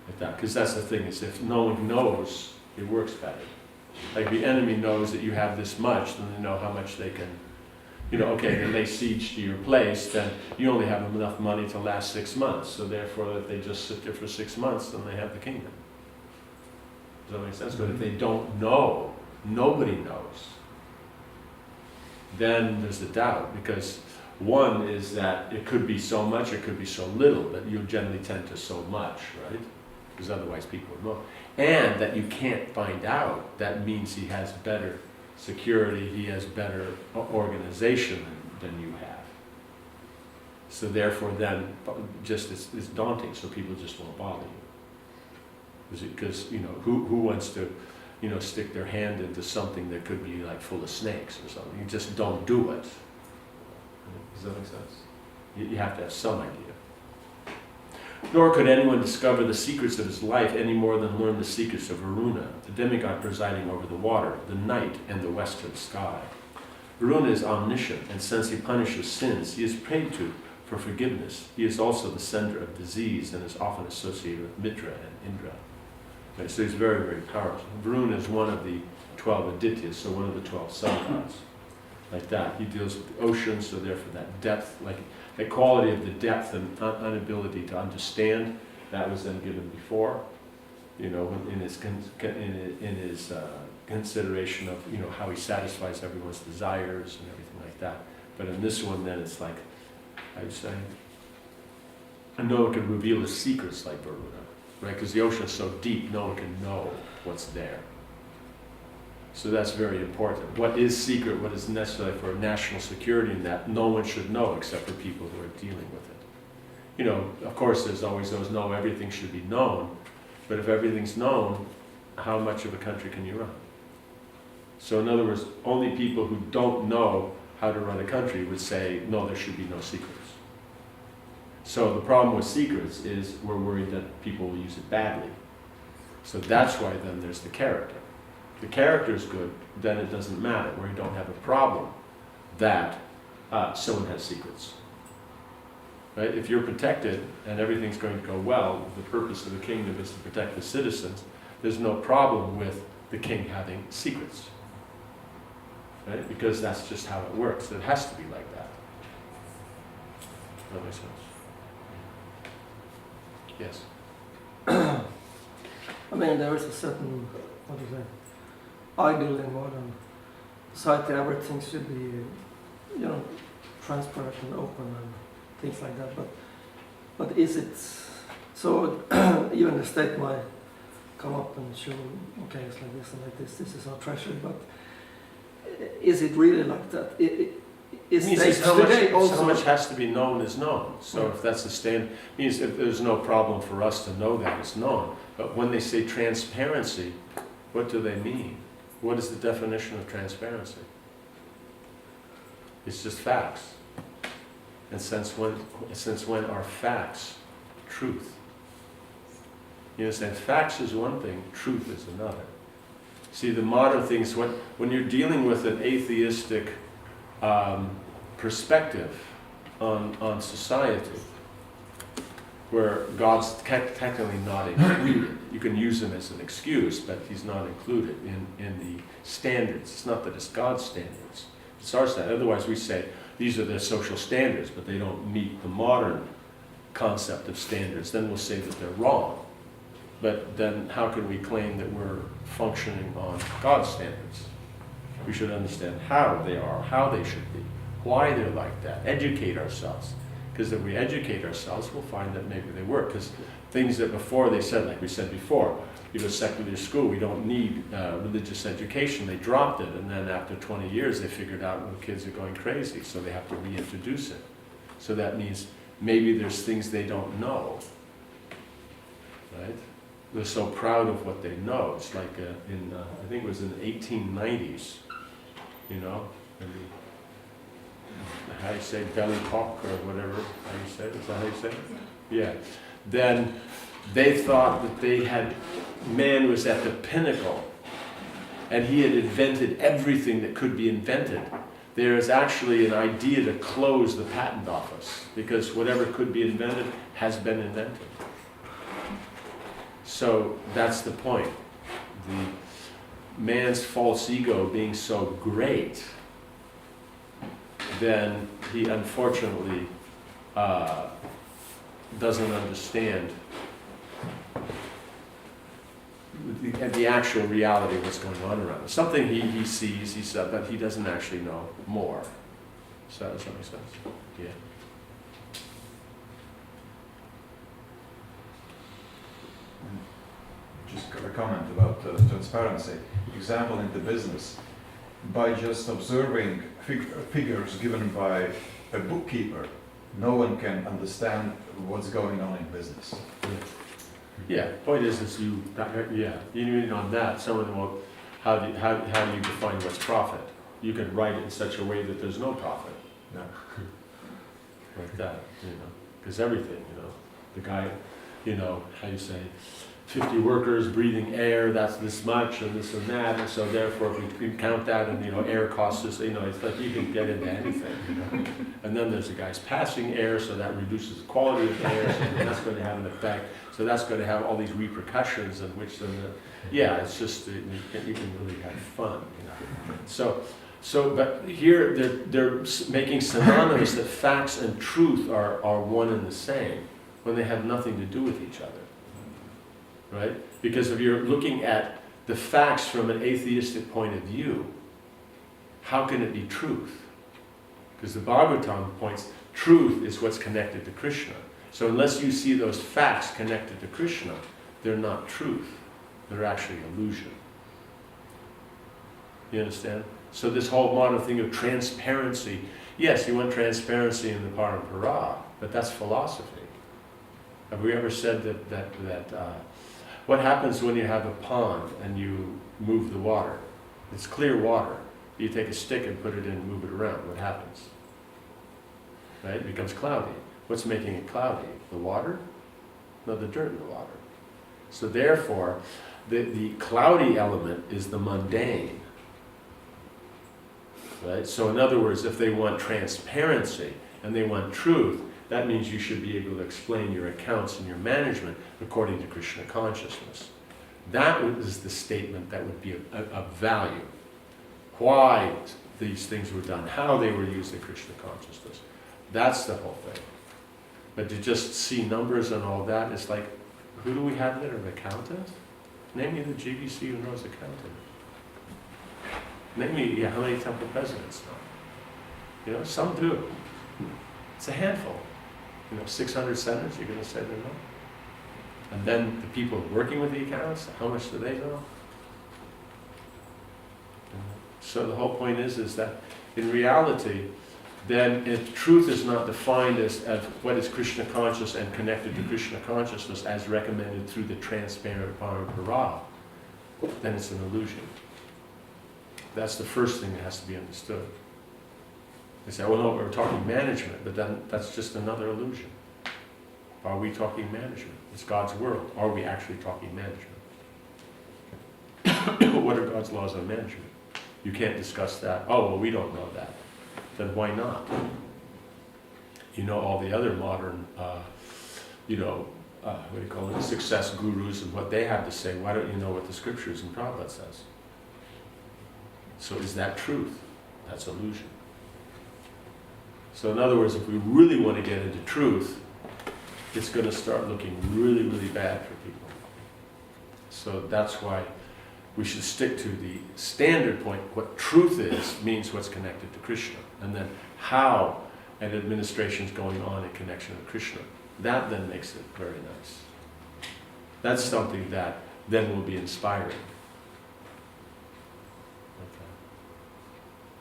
Like that, because that's the thing, is if no one knows, it works better. Like the enemy knows that you have this much, then they know how much they can, okay, they lay siege to your place, then you only have enough money to last 6 months. So therefore, if they just sit there for 6 months, then they have the kingdom. Does that make sense? But if they don't know, nobody knows, then there's a doubt, because one is that it could be so much, it could be so little, but you generally tend to so much, right? Because otherwise people would know. And that you can't find out, that means he has better security, he has better organization than you have. So therefore then, just it's daunting, so people just won't bother you. Because, who wants to, stick their hand into something that could be like full of snakes or something? You just don't do it. Does that make sense? You have to have some idea. Nor could anyone discover the secrets of his life any more than learn the secrets of Varuna, the demigod presiding over the water, the night, and the western sky. Varuna is omniscient, and since he punishes sins, he is prayed to for forgiveness. He is also the center of disease and is often associated with Mitra and Indra. Right, so he's very, very powerful. Varuna is one of the 12 Adityas, so one of the 12 sun gods. Like that. He deals with the ocean, so therefore that depth, like that quality of the depth and inability to understand, that was then given before, you know, in his consideration of, you know, how he satisfies everyone's desires and everything like that. But in this one, then it's like, I would say, no one can reveal his secrets like Varuna, right? Because the ocean is so deep, no one can know what's there. So that's very important. What is secret, what is necessary for national security, and that no one should know except for people who are dealing with it. You know, of course there's always those, no, everything should be known, but if everything's known, how much of a country can you run? So in other words, only people who don't know how to run a country would say, no, there should be no secrets. So the problem with secrets is we're worried that people will use it badly. So that's why then there's the character. The character is good, then it doesn't matter, where you don't have a problem that someone has secrets. Right? If you're protected and everything's going to go well, the purpose of the kingdom is to protect the citizens, there's no problem with the king having secrets. Right? Because that's just how it works. It has to be like that. That makes sense. Yes? I mean, there is a certain, what do you say, ideal in modern society. Everything should be, you know, transparent and open and things like that. But is it so? Even the state might come up and show, okay, it's like this and like this. This is our treasury. But is it really like that? Is states today also how much has to be known is known. So if that's the stand, means if there's no problem for us to know that it's known. But when they say transparency, what do they mean? What is the definition of transparency? It's just facts. And since when are facts truth? You understand? Facts is one thing, truth is another. See, the modern things, when you're dealing with an atheistic perspective on society, where God's technically not included. You can use him as an excuse, but he's not included in the standards. It's not that it's God's standards. It's our standards. Otherwise we say, these are their social standards, but they don't meet the modern concept of standards. Then we'll say that they're wrong. But then how can we claim that we're functioning on God's standards? We should understand how they are, how they should be, why they're like that, educate ourselves. Because if we educate ourselves, we'll find that maybe they work. Because things that before they said, like we said before, you go to secondary school, we don't need religious education. They dropped it, and then after 20 years, they figured out, well, the kids are going crazy, so they have to reintroduce it. So that means maybe there's things they don't know, right? They're so proud of what they know. It's like I think it was in the 1890s, you know, how you say, belly cock or whatever, how you say it, is that how you say it? Yeah. Then they thought that man was at the pinnacle, and he had invented everything that could be invented. There is actually an idea to close the patent office, because whatever could be invented has been invented. So that's the point. The man's false ego being so great, then he unfortunately doesn't understand the actual reality of what's going on around him. Something he sees, but he doesn't actually know more. So does that make sense? Yeah. Just got a comment about transparency. Example in the business. By just observing figures given by a bookkeeper, no one can understand what's going on in business. Yeah. Point is you need on that. Some of them will. How do you define what's profit? You can write it in such a way that there's no profit. No. Like that, you know, because everything, you know, the guy. how you say, 50 workers breathing air, that's this much, and this and that, and so therefore if we count that, and air costs us, it's like you can get into anything, And then there's the guys passing air, so that reduces the quality of air, so that's going to have an effect. So that's going to have all these repercussions, in which then, it's just you can really have fun. But here they're making synonymous that facts and truth are one and the same when they have nothing to do with each other. Right? Because if you're looking at the facts from an atheistic point of view, how can it be truth? Because the Bhagavatam points, truth is what's connected to Krishna. So unless you see those facts connected to Krishna, they're not truth. They're actually illusion. You understand? So this whole modern thing of transparency, yes, you want transparency in the Parampara, but that's philosophy. Have we ever said that what happens when you have a pond and you move the water? It's clear water. You take a stick and put it in and move it around. What happens? Right? It becomes cloudy. What's making it cloudy? The water? No, the dirt in the water. So therefore, the cloudy element is the mundane. Right? So in other words, if they want transparency and they want truth, that means you should be able to explain your accounts and your management according to Krishna consciousness. That is the statement that would be of value. Why these things were done, how they were used in Krishna consciousness. That's the whole thing. But to just see numbers and all that, it's like, who do we have there? An accountant? Name me the GBC who knows accounting. Name me how many temple presidents know. Some do. It's a handful. 600 centers, you're going to say they know. And then the people working with the accountants, how much do they know? So the whole point is that in reality, then if truth is not defined as what is Krishna conscious and connected to Krishna consciousness as recommended through the transparent Parampara, then it's an illusion. That's the first thing that has to be understood. They say, well, no, we're talking management, but then that's just another illusion. Are we talking management? It's God's world. Are we actually talking management? What are God's laws on management? You can't discuss that. Oh, well, we don't know that. Then why not? All the other modern, success gurus and what they have to say. Why don't you know what the scriptures and Prabhupada says? So is that truth? That's illusion. So in other words, if we really want to get into truth, it's going to start looking really, really bad for people. So that's why we should stick to the standard point. What truth is means what's connected to Krishna. And then how an administration is going on in connection with Krishna. That then makes it very nice. That's something that then will be inspiring. Okay.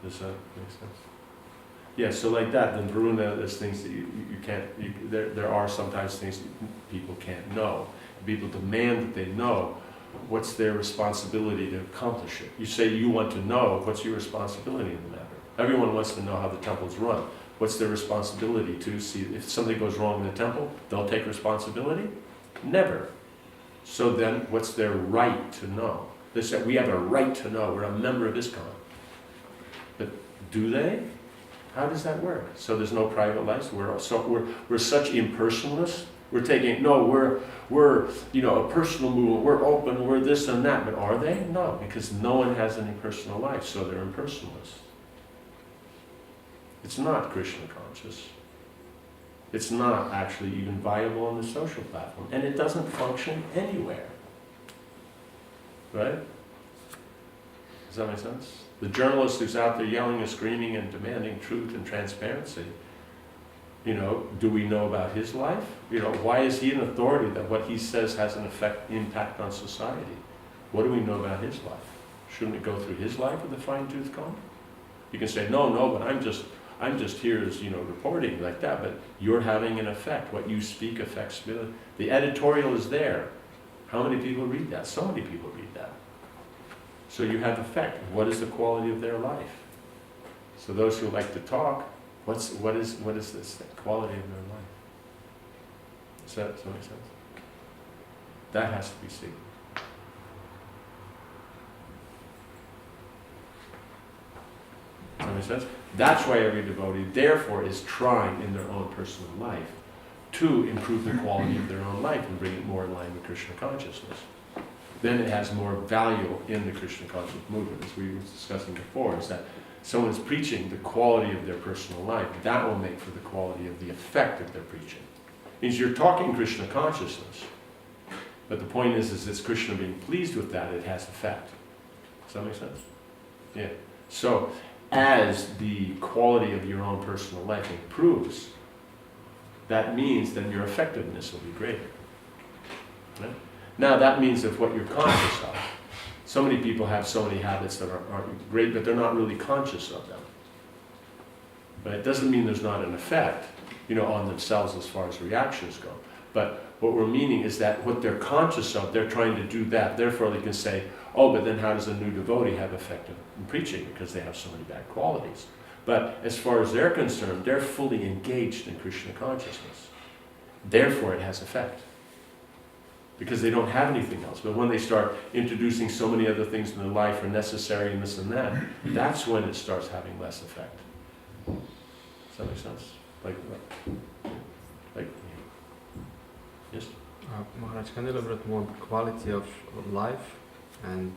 Does that make sense? Yeah, so like that, then Varuna, there's things that you can't, there are sometimes things that people can't know. People demand that they know. What's their responsibility to accomplish it? You say you want to know, what's your responsibility in the matter? Everyone wants to know how the temple's run. What's their responsibility to see if something goes wrong in the temple? They'll take responsibility? Never. So then, what's their right to know? They say, we have a right to know. We're a member of ISKCON. But do they? How does that work? So there's no private life. We're such impersonalists. We're taking, no, we're a personal movement. We're open. We're this and that. But are they? No, because no one has any personal life, so they're impersonalists. It's not Krishna conscious. It's not actually even viable on the social platform, and it doesn't function anywhere. Right? Does that make sense? The journalist who's out there yelling and screaming and demanding truth and transparency, do we know about his life? Why is he an authority that what he says has an impact on society? What do we know about his life? Shouldn't we go through his life with a fine-tooth comb? You can say, no, but I'm just here as, reporting like that, but you're having an effect. What you speak affects the editorial is there. How many people read that? So many people read that. So you have effect. What is the quality of their life? So those who like to talk, what is this the quality of their life? Does that make sense? That has to be seen. Does that make sense? That's why every devotee, therefore, is trying in their own personal life to improve the quality of their own life and bring it more in line with Krishna consciousness. Then it has more value in the Krishna conscious movement, as we were discussing before, is that someone is preaching the quality of their personal life. That will make for the quality of the effect of their preaching. It means you're talking Krishna consciousness, but the point is it's Krishna being pleased with that, it has effect. Does that make sense? Yeah. So, as the quality of your own personal life improves, that means then your effectiveness will be greater. Right? Now that means of what you're conscious of. So many people have so many habits that aren't great, but they're not really conscious of them. But it doesn't mean there's not an effect, on themselves as far as reactions go. But what we're meaning is that what they're conscious of, they're trying to do that. Therefore they can say, oh, but then how does a new devotee have effect in preaching? Because they have so many bad qualities. But as far as they're concerned, they're fully engaged in Krishna consciousness. Therefore it has effect. Because they don't have anything else. But when they start introducing so many other things in their life are necessary and this and that, that's when it starts having less effect. Does that make sense? Like yes? Maharaj, can you elaborate more on the quality of life and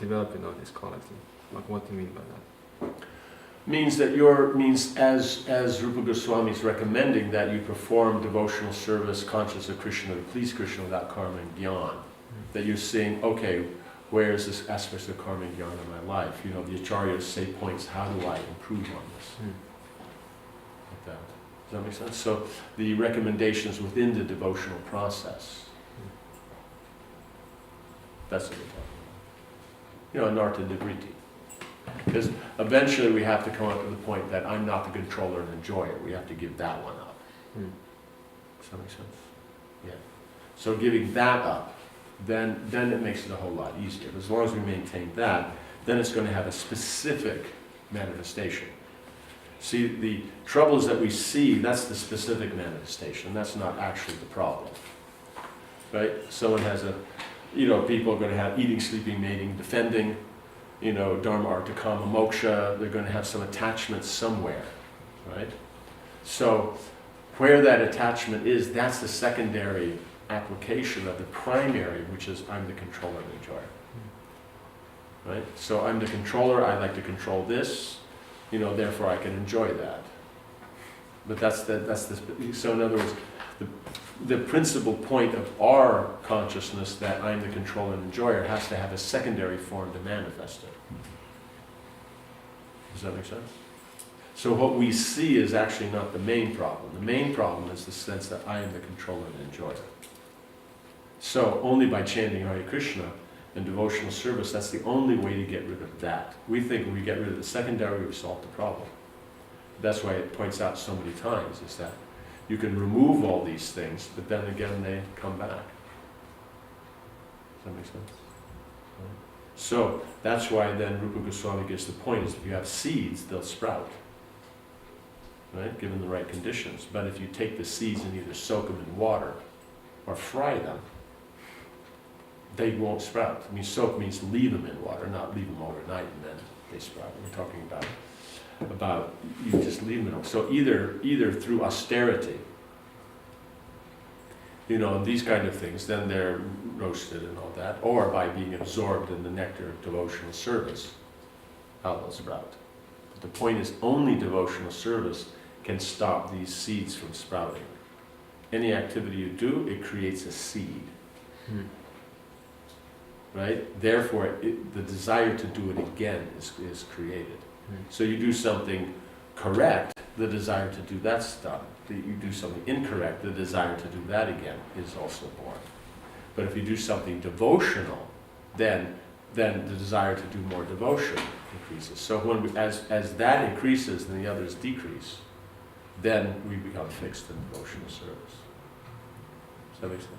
developing of this quality? Like, what do you mean by that? Means as Rupa Goswami is recommending that you perform devotional service conscious of Krishna to please Krishna without karma and jnana. That you're saying, okay, where is this aspect of karma and jnana in my life? The acharyas say points, how do I improve on this? Like that. Does that make sense? So the recommendations within the devotional process. That's what we're talking about. Anartha nivriti. Because eventually we have to come up to the point that I'm not the controller and enjoyer. We have to give that one up. Does that make sense? Yeah. So giving that up, then it makes it a whole lot easier. As long as we maintain that, then it's going to have a specific manifestation. See, the troubles that we see, that's the specific manifestation. That's not actually the problem. Right? Someone has people are going to have eating, sleeping, mating, defending, dharma, artha, kama, moksha. They're going to have some attachment somewhere, right? So where that attachment is, that's the secondary application of the primary, which is I'm the controller and enjoyer. Right? So I'm the controller, I like to control this, therefore I can enjoy that. But so in other words, the principal point of our consciousness that I'm the controller and enjoyer has to have a secondary form to manifest it. Does that make sense? So what we see is actually not the main problem. The main problem is the sense that I am the controller and enjoyer. So only by chanting Hare Krishna and devotional service, that's the only way to get rid of that. We think when we get rid of the secondary, we've solved the problem. That's why it points out so many times, is that you can remove all these things, but then again they come back. Does that make sense? So that's why then Rupa Goswami gives the point, is if you have seeds, they'll sprout. Right? Given the right conditions. But if you take the seeds and either soak them in water or fry them, they won't sprout. I mean, soak means leave them in water, not leave them overnight and then they sprout. We're talking about you just leave them. So either through austerity, these kind of things, then they're roasted and all that, or by being absorbed in the nectar of devotional service, how they'll sprout. But the point is, only devotional service can stop these seeds from sprouting. Any activity you do, it creates a seed. Right? Therefore, the desire to do it again is created. So you do something correct, the desire to do that stuff. You do something incorrect, the desire to do that again is also born. But if you do something devotional, then the desire to do more devotion increases. So as that increases and the others decrease, then we become fixed in devotional service. Does that make sense?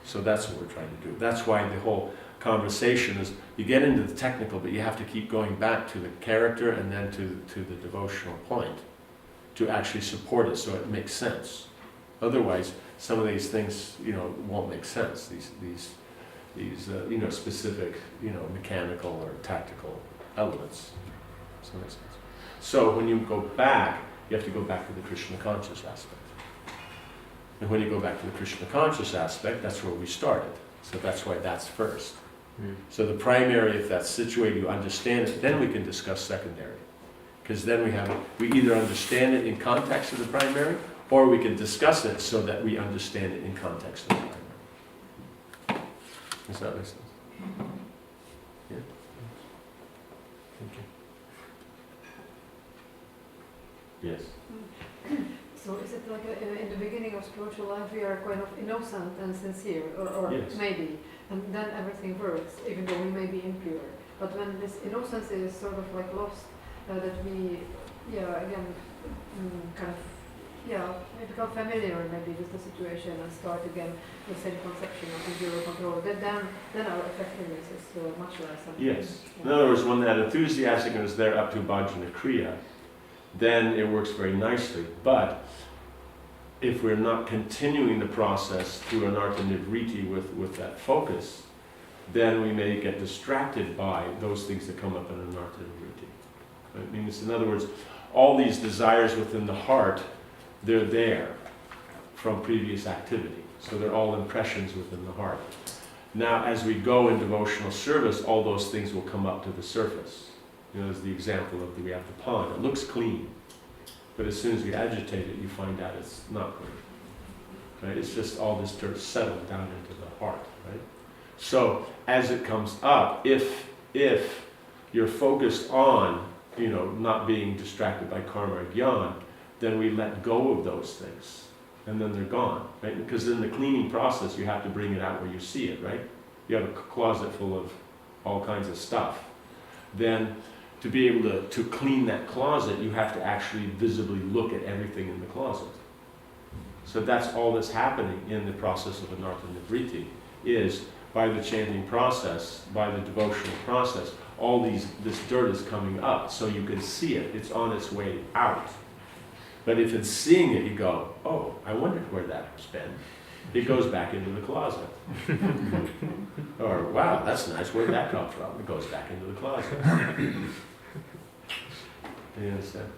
So that's what we're trying to do. That's why the whole conversation is, you get into the technical, but you have to keep going back to the character and then to the devotional point to actually support it so it makes sense. Otherwise, some of these things, won't make sense. These specific, mechanical or tactical elements. Does that make sense? So when you go back, you have to go back to the Krishna conscious aspect. And when you go back to the Krishna conscious aspect, that's where we started. So that's why that's first. So the primary, if that's situated, you understand it, then we can discuss secondary. Because then we either understand it in context of the primary, or we can discuss it so that we understand it in context of the primary. Does that make sense? Yeah? Thank you. Yes? So is it like in the beginning of spiritual life we are kind of innocent and sincere, or Yes. maybe, and then everything works, even though we may be impure. But when this innocence is sort of like lost, that we, again, we become familiar maybe with the situation and start again the same conception of zero control, then our effectiveness is much less. Yes. In other words, when that enthusiasm is there up to Bhajana Kriya, then it works very nicely. But if we're not continuing the process through anartha nivritti with that focus, then we may get distracted by those things that come up in anartha nivritti. I mean, in other words, all these desires within the heart, they're there from previous activity. So they're all impressions within the heart. Now, as we go in devotional service, all those things will come up to the surface. As the example of we have the pond. It looks clean, but as soon as we agitate it, you find out it's not clean. Right? It's just all this dirt settled down into the heart. Right? So as it comes up, if you're focused on not being distracted by karma or jnana, then we let go of those things, and then they're gone. Right? Because in the cleaning process, you have to bring it out where you see it. Right? You have a closet full of all kinds of stuff. Then to be able to clean that closet, you have to actually visibly look at everything in the closet. So that's all that's happening in the process of anartha nivritti, is by the chanting process, by the devotional process, this dirt is coming up, so you can see it. It's on its way out. But if it's seeing it, you go, oh, I wondered where that's been. It goes back into the closet. Or, wow, that's nice. Where'd that come from? It goes back into the closet. You understand?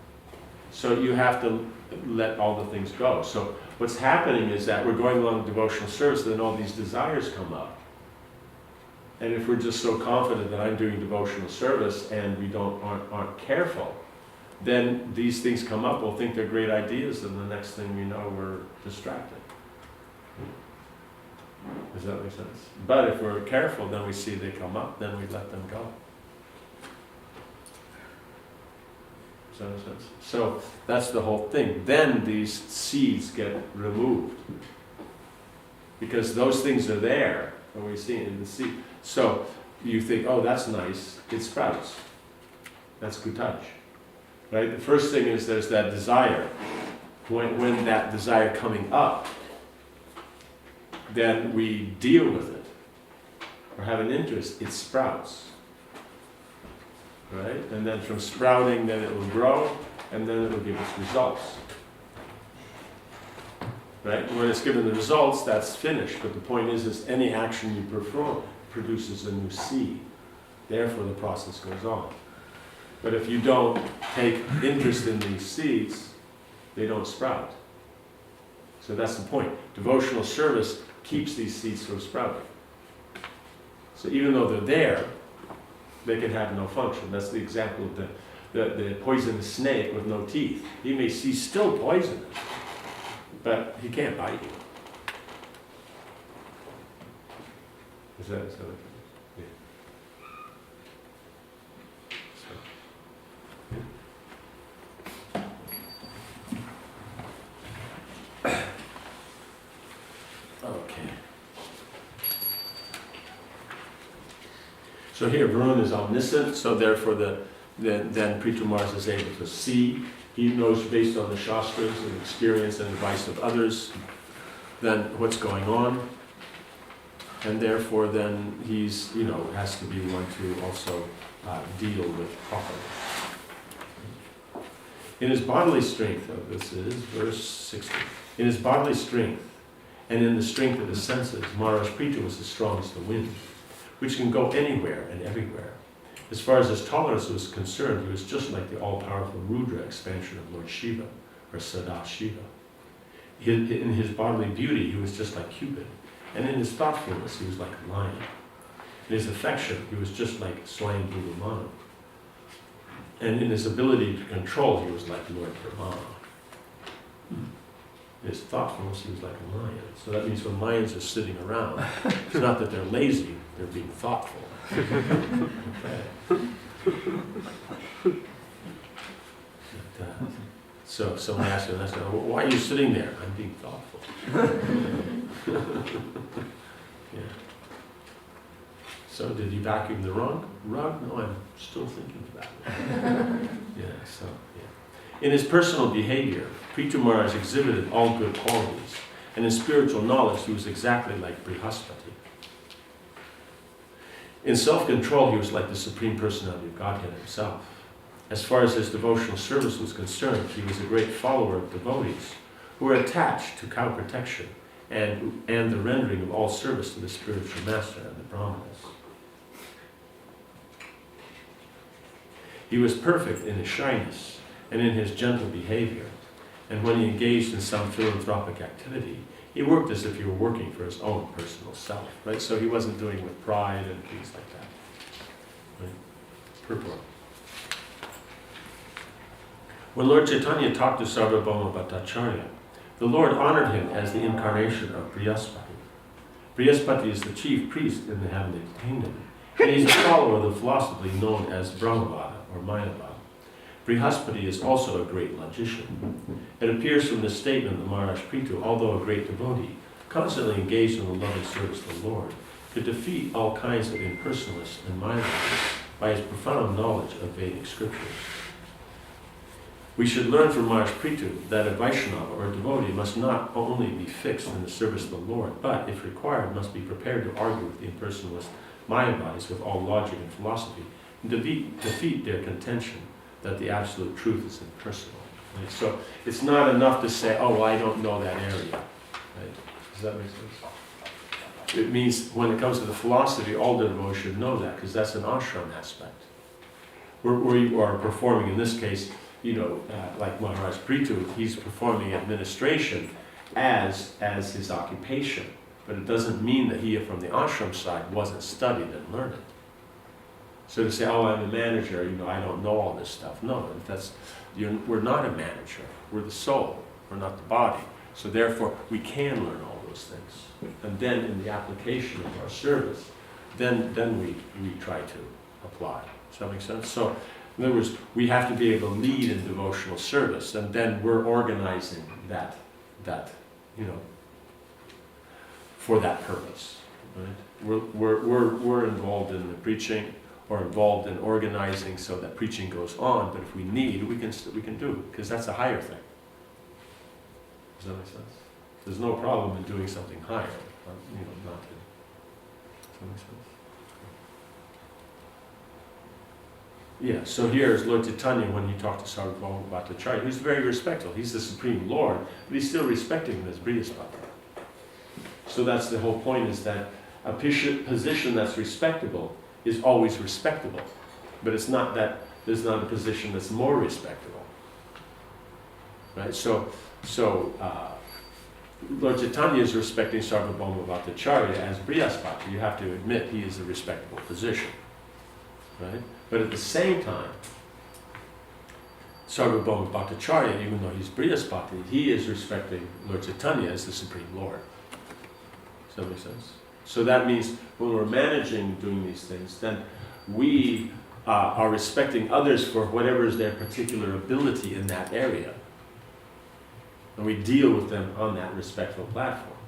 So you have to let all the things go. So what's happening is that we're going along devotional service, then all these desires come up. And if we're just so confident that I'm doing devotional service and we aren't careful, then these things come up. We'll think they're great ideas, and the next thing we know, we're distracted. Does that make sense? But if we're careful, then we see they come up, then we let them go. Does that make sense? So that's the whole thing. Then these seeds get removed. Because those things are there, and we see it in the seed. So you think, oh, that's nice, it sprouts. That's kutaj. Right? The first thing is there's that desire. When that desire coming up, then we deal with it, or have an interest, it sprouts. Right? And then from sprouting, then it will grow, and then it will give us results. Right? And when it's given the results, that's finished. But the point is any action you perform produces a new seed. Therefore, the process goes on. But if you don't take interest in these seeds, they don't sprout. So that's the point. Devotional service keeps these seeds from sprouting. So even though they're there, they can have no function. That's the example of the poisonous snake with no teeth. He's still poisonous, but he can't bite you. Is that so? Yeah. Okay. So here, Varuna is omniscient, so therefore then Pṛthu Mars is able to see. He knows based on the Shastras and experience and advice of others, then what's going on. And therefore then he's, has to be one to also deal with properly. In his bodily strength, this is verse 60. In his bodily strength, and in the strength of his senses, Mahārāja Pṛthu was as strong as the wind, which can go anywhere and everywhere. As far as his tolerance was concerned, he was just like the all-powerful Rudra expansion of Lord Shiva, or Sada Shiva. In his bodily beauty, he was just like Cupid, and in his thoughtfulness, he was like a lion. In his affection, he was just like Swayam Bhuvamana. And in his ability to control, he was like Lord Brahma. In his thoughtfulness, he was like a lion. So that means when lions are sitting around, it's not that they're lazy, they're being thoughtful. Okay. So someone asked me, well, why are you sitting there? I'm being thoughtful. Yeah. So did you vacuum the rug? No, I'm still thinking about it. Yeah. In his personal behavior, Pṛthu Mahārāja exhibited all good qualities, and in spiritual knowledge, he was exactly like Brihaspati. In self-control, he was like the Supreme Personality of Godhead himself. As far as his devotional service was concerned, he was a great follower of devotees who were attached to cow protection and the rendering of all service to the spiritual master and the brahmanas. He was perfect in his shyness and in his gentle behavior, and when he engaged in some philanthropic activity, he worked as if he were working for his own personal self, right? So he wasn't doing it with pride and things like that. Right? Purport. When Lord Chaitanya talked to Sarvabhauma Bhattacharya, the Lord honored him as the incarnation of Brihaspati. Brihaspati is the chief priest in the heavenly kingdom, and he's a follower of the philosophy known as Brahmavada or Mayavada. Brihaspati is also a great logician. It appears from this statement that Mahārāja Pṛthu, although a great devotee, constantly engaged in the loving service of the Lord, could defeat all kinds of impersonalists and Mayavadis by his profound knowledge of Vedic scriptures. We should learn from Mahārāja Pṛthu that a Vaishnava or a devotee must not only be fixed in the service of the Lord, but, if required, must be prepared to argue with the impersonalist Mayavadis with all logic and philosophy, and defeat their contention that the absolute truth is impersonal. Right? So it's not enough to say, oh, well, I don't know that area. Right? Does that make sense? It means when it comes to the philosophy, all the devotees should know that, because that's an ashram aspect. Where you are performing, in this case, like Mahārāja Pṛthu, he's performing administration as his occupation. But it doesn't mean that he, from the ashram side, wasn't studied and learned. So to say, oh, I'm a manager, I don't know all this stuff. No, we're not a manager. We're the soul. We're not the body. So therefore, we can learn all those things. And then in the application of our service, then we try to apply. Does that make sense? So in other words, we have to be able to lead in devotional service, and then we're organizing that for that purpose. Right? We're involved in the preaching, or involved in organizing so that preaching goes on, but if we need, we can do, because that's a higher thing. Does that make sense? There's no problem in doing something higher, not to. Does that make sense? Yeah, so here's Lord Chaitanya when he talked to Sarvabhauma Bhattacharya. He was very respectful. He's the Supreme Lord, but he's still respecting him as Brihaspati. So that's the whole point, is that a position that's respectable is always respectable. But it's not that there's not a position that's more respectable. Right? So Lord Chaitanya is respecting Sarvabhauma Bhattacharya as Brihaspati. You have to admit he is a respectable position. Right? But at the same time, Sarvabhauma Bhattacharya, even though he's Brihaspati, he is respecting Lord Chaitanya as the Supreme Lord. Does that make sense? So that means when we're managing doing these things, then we are respecting others for whatever is their particular ability in that area. And we deal with them on that respectful platform.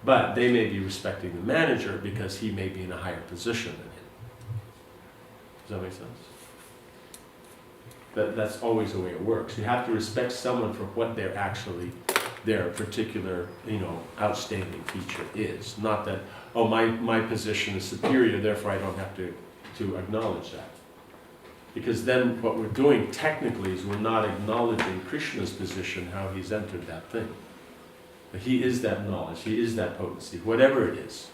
But they may be respecting the manager because he may be in a higher position than him. Does that make sense? That's always the way it works. You have to respect someone for what they're actually, their particular, outstanding feature is. Not that, oh, my position is superior, therefore I don't have to acknowledge that. Because then what we're doing technically is we're not acknowledging Krishna's position, how he's entered that thing. But he is that knowledge, he is that potency, whatever it is.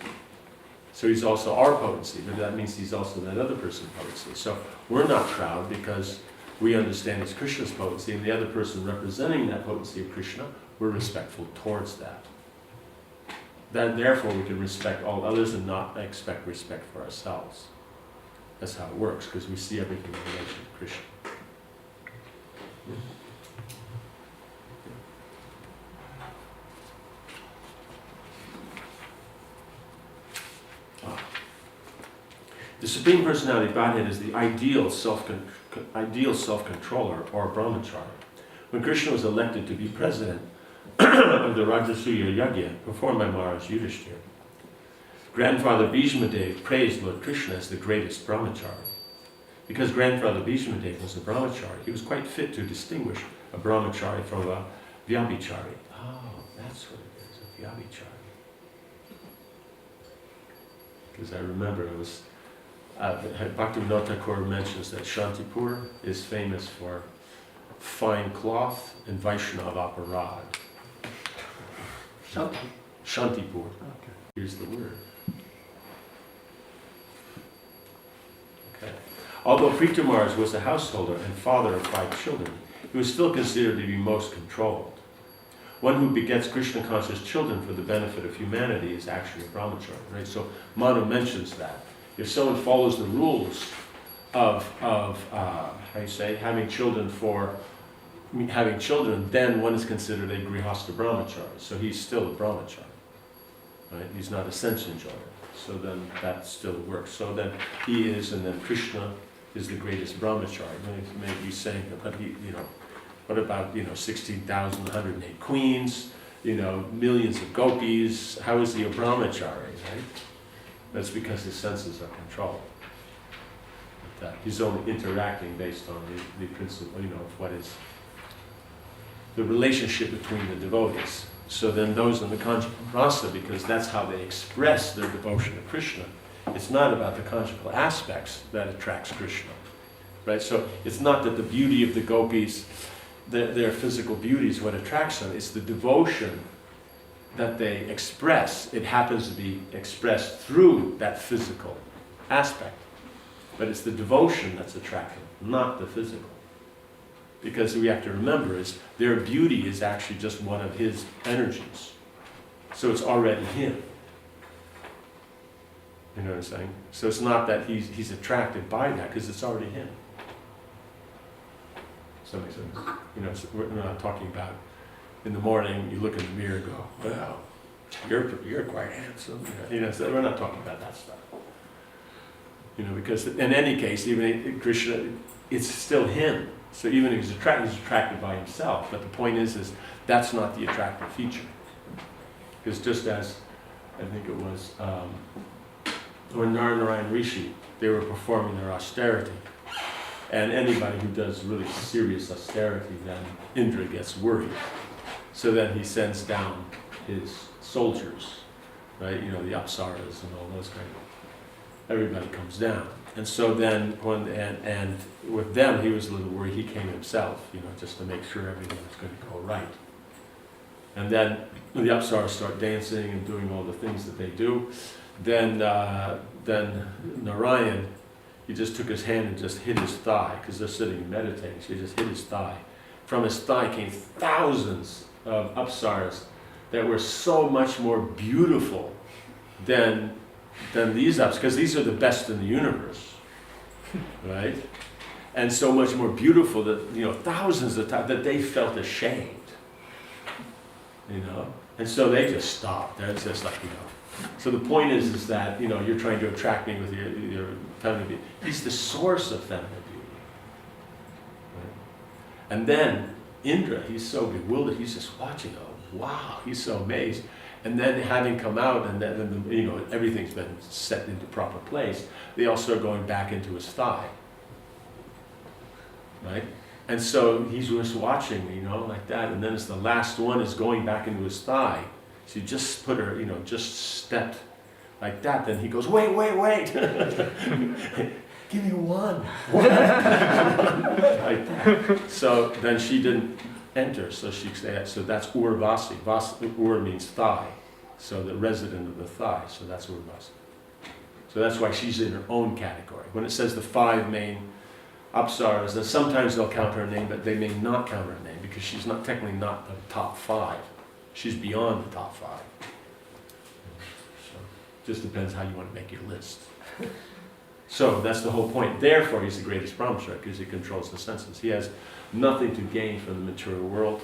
So he's also our potency, but that means he's also that other person's potency. So we're not proud because we understand it's Krishna's potency, and the other person representing that potency of Krishna, we're respectful towards that. Therefore we can respect all others and not expect respect for ourselves. That's how it works, because we see everything in relation to Krishna. The Supreme Personality of Godhead is the ideal self-controller, or brahmachari. When Krishna was elected to be president of the Rajasuya Yajna performed by Mahārāja Yudhishthira, Grandfather Bhishmadev praised Lord Krishna as the greatest brahmachari. Because Grandfather Bhishmadev was a brahmachari, he was quite fit to distinguish a brahmachari from a vyabhichari. Oh, that's what it is, a vyabhichari. Because I remember it was Bhaktividyā mentions that Shantipur is famous for fine cloth and Vaishnava aparad. Shantipur. Okay. Here's the word. Okay. Although Pṛthu Mahārāja was a householder and father of 5 children, he was still considered to be most controlled. One who begets Krishna-conscious children for the benefit of humanity is actually a brahmachari, right? So Manu mentions that. If someone follows the rules of having children, then one is considered a grihastha brahmachari. So he's still a brahmachari, right? He's not a sense enjoyer. So then that still works. So then he is, and then Krishna is the greatest brahmachari. Maybe saying, but he, what about 16,108 queens, millions of gopis? How is he a brahmachari, right? That's because his senses are controlled. That he's only interacting based on the principle, of what is the relationship between the devotees. So then those in the conjugal rasa, because that's how they express their devotion to Krishna, it's not about the conjugal aspects that attracts Krishna, right? So it's not that the beauty of the gopis, their physical beauty is what attracts them. It's the devotion that they express. It happens to be expressed through that physical aspect. But it's the devotion that's attractive, not the physical. Because we have to remember is their beauty is actually just one of his energies. So it's already him. You know what I'm saying? So it's not that he's attracted by that, because it's already him. Does that make sense? So we're not talking about in the morning you look in the mirror and go, wow, you're quite handsome. So we're not talking about that stuff. Because in any case, even Krishna, it's still him. So even if he's attracted by himself. But the point is that's not the attractive feature. Because just as, I think it was, when Narayan Rishi, they were performing their austerity. And anybody who does really serious austerity, then Indra gets worried. So then he sends down his soldiers, right? The apsaras and all those kind of. Everybody comes down. And so then, and with them, he was a little worried. He came himself, just to make sure everything was going to go right. And then when the apsaras start dancing and doing all the things that they do, then Narayan, he just took his hand and just hit his thigh, because they're sitting and meditating. So he just hit his thigh. From his thigh came thousands of apsaras that were so much more beautiful than these apsaras, because these are the best in the universe, right? And so much more beautiful that thousands of times that they felt ashamed, and so they just stopped. They're just like So the point is that you're trying to attract me with your feminine beauty. He's the source of feminine beauty, right? And then Indra, he's so bewildered. He's just watching. Oh, wow! He's so amazed. And then having come out and then everything's been set into proper place, they all start going back into his thigh, right? And so he's just watching, like that. And then as the last one is going back into his thigh, she just put her, just stepped like that. Then he goes, wait. Give me one. Like that. So then she didn't, enter, so she said, so that's Urvasi. Ur means thigh, so the resident of the thigh, so that's Urvasi. So that's why she's in her own category. When it says the 5 main apsaras, then sometimes they'll count her name, but they may not count her name because she's not technically not the top 5. She's beyond the top 5. So just depends how you want to make your list. So that's the whole point. Therefore, he's the greatest brahmachari because he controls the senses. He has nothing to gain from the material world,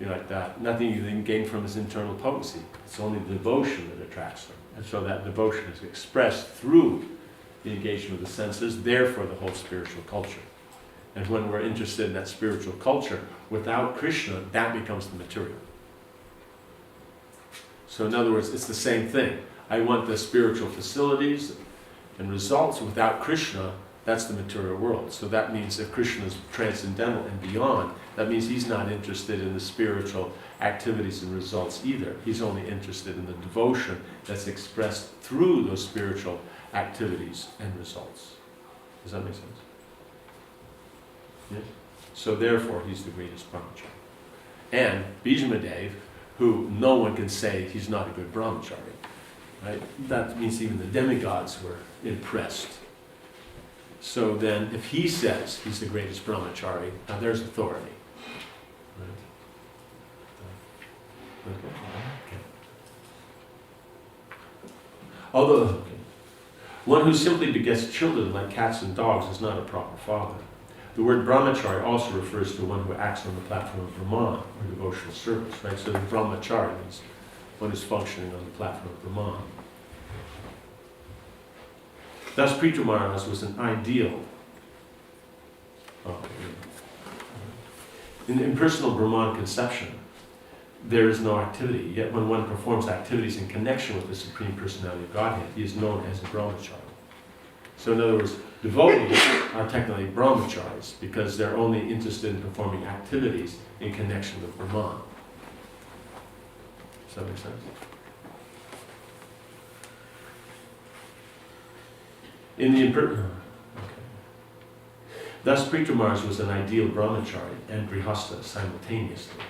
like that. Nothing you can gain from his internal potency. It's only devotion that attracts him. And so that devotion is expressed through the engagement of the senses, therefore the whole spiritual culture. And when we're interested in that spiritual culture, without Krishna, that becomes the material. So in other words, it's the same thing. I want the spiritual facilities and results. Without Krishna, that's the material world. So that means if Krishna is transcendental and beyond, that means he's not interested in the spiritual activities and results either. He's only interested in the devotion that's expressed through those spiritual activities and results. Does that make sense? Yes? So therefore, he's the greatest brahmachari. And Bhishmadev, who no one can say he's not a good brahmachari, right? That means even the demigods were impressed. So then, if he says he's the greatest brahmachari, now there's authority. Right? Okay. Although, one who simply begets children like cats and dogs is not a proper father. The word brahmachari also refers to one who acts on the platform of Brahman, or devotional service, right? So the brahmachari means one who's functioning on the platform of Brahman. Thus, Pṛthu Mahārāja was an ideal. In impersonal Brahman conception, there is no activity, yet when one performs activities in connection with the Supreme Personality of Godhead, he is known as a brahmachari. So in other words, devotees are technically brahmacharis because they're only interested in performing activities in connection with Brahman. Does that make sense? In the Thus, Pṛthu Mahārāja was an ideal brahmachari and grihasta simultaneously.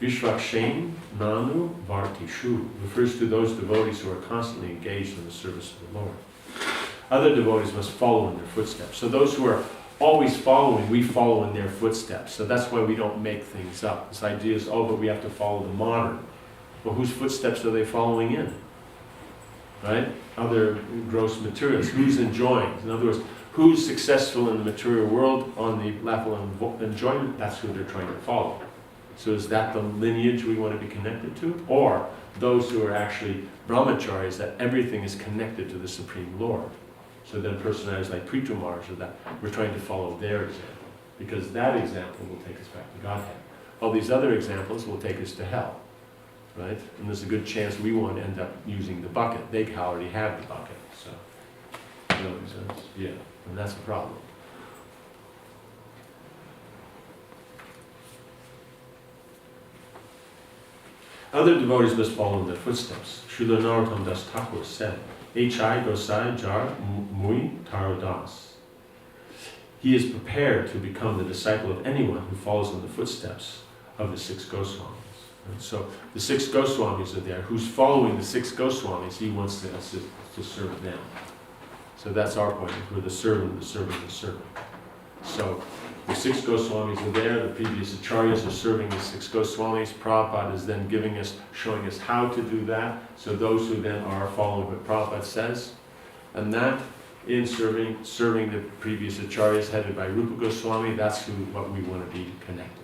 Vishvakshen Nanu Vartishu refers to those devotees who are constantly engaged in the service of the Lord. Other devotees must follow in their footsteps. So those who are always following, we follow in their footsteps. So that's why we don't make things up. This idea is, oh, but we have to follow the modern. Well, whose footsteps are they following in? Right? Other gross materials. Who's enjoying? In other words, who's successful in the material world on the level of enjoyment? That's who they're trying to follow. So is that the lineage we want to be connected to? Or those who are actually brahmacharis, that everything is connected to the Supreme Lord? So then personalities like Pṛthu Mahārāja, that we're trying to follow their example. Because that example will take us back to Godhead. All these other examples will take us to hell. Right? And there's a good chance we won't end up using the bucket. They already have the bucket. So, you know what I'm saying? Yeah, and that's a problem. Other devotees must follow in their footsteps. Srila Narottam Das Thakur said, H.I. Gosai Jar Mui Taro Das. He is prepared to become the disciple of anyone who follows in the footsteps of the 6 Goswamis. And so the 6 Goswamis are there. Who's following the 6 Goswamis? He wants to assist, to serve them. So that's our point. We're the servant, the servant, the servant. So the 6 Goswamis are there. The previous acharyas are serving the 6 Goswamis. Prabhupada is then showing us how to do that. So those who then are following what Prabhupada says, and that in serving the previous acharyas headed by Rupa Goswami, that's what we want to be connected.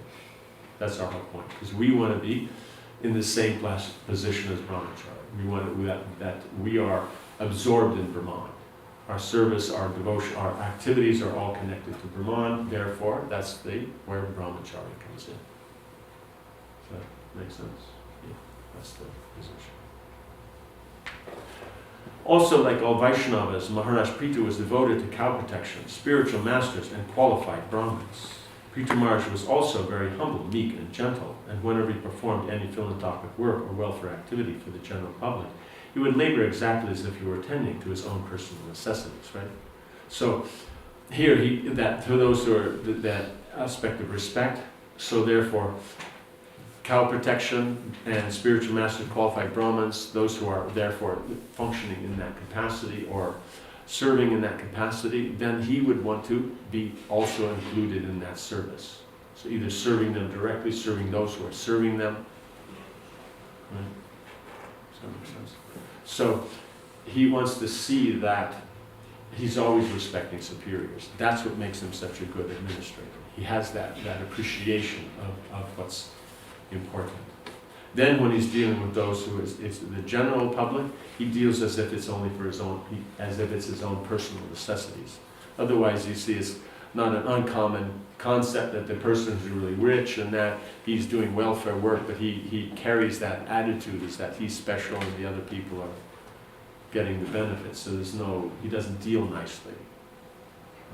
That's our whole point, because we want to be in the same position as brahmachari. We want that we are absorbed in Brahman. Our service, our devotion, our activities are all connected to Brahman. Therefore, that's where brahmachari comes in. Does that make sense? Yeah, that's the position. Also, like all Vaishnavas, Maharaj Pṛthu was devoted to cow protection, spiritual masters, and qualified Brahmins. Pṛthu Mahārāja was also very humble, meek, and gentle, and whenever he performed any philanthropic work or welfare activity for the general public, he would labor exactly as if he were attending to his own personal necessities, right? So here, to those who are that aspect of respect, So therefore, cow protection and spiritual master qualified Brahmins, those who are therefore functioning in that capacity or serving in that capacity, then he would want to be also included in that service. So either serving them directly, serving those who are serving them. Right? Does that make sense? So he wants to see that he's always respecting superiors. That's what makes him such a good administrator. He has that appreciation of what's important. Then when he's dealing with those who is the general public, he deals as if it's only for his own, as if it's his own personal necessities. Otherwise, you see, it's not an uncommon concept that the person is really rich and that he's doing welfare work, but he carries that attitude is that he's special and the other people are getting the benefits. So he doesn't deal nicely,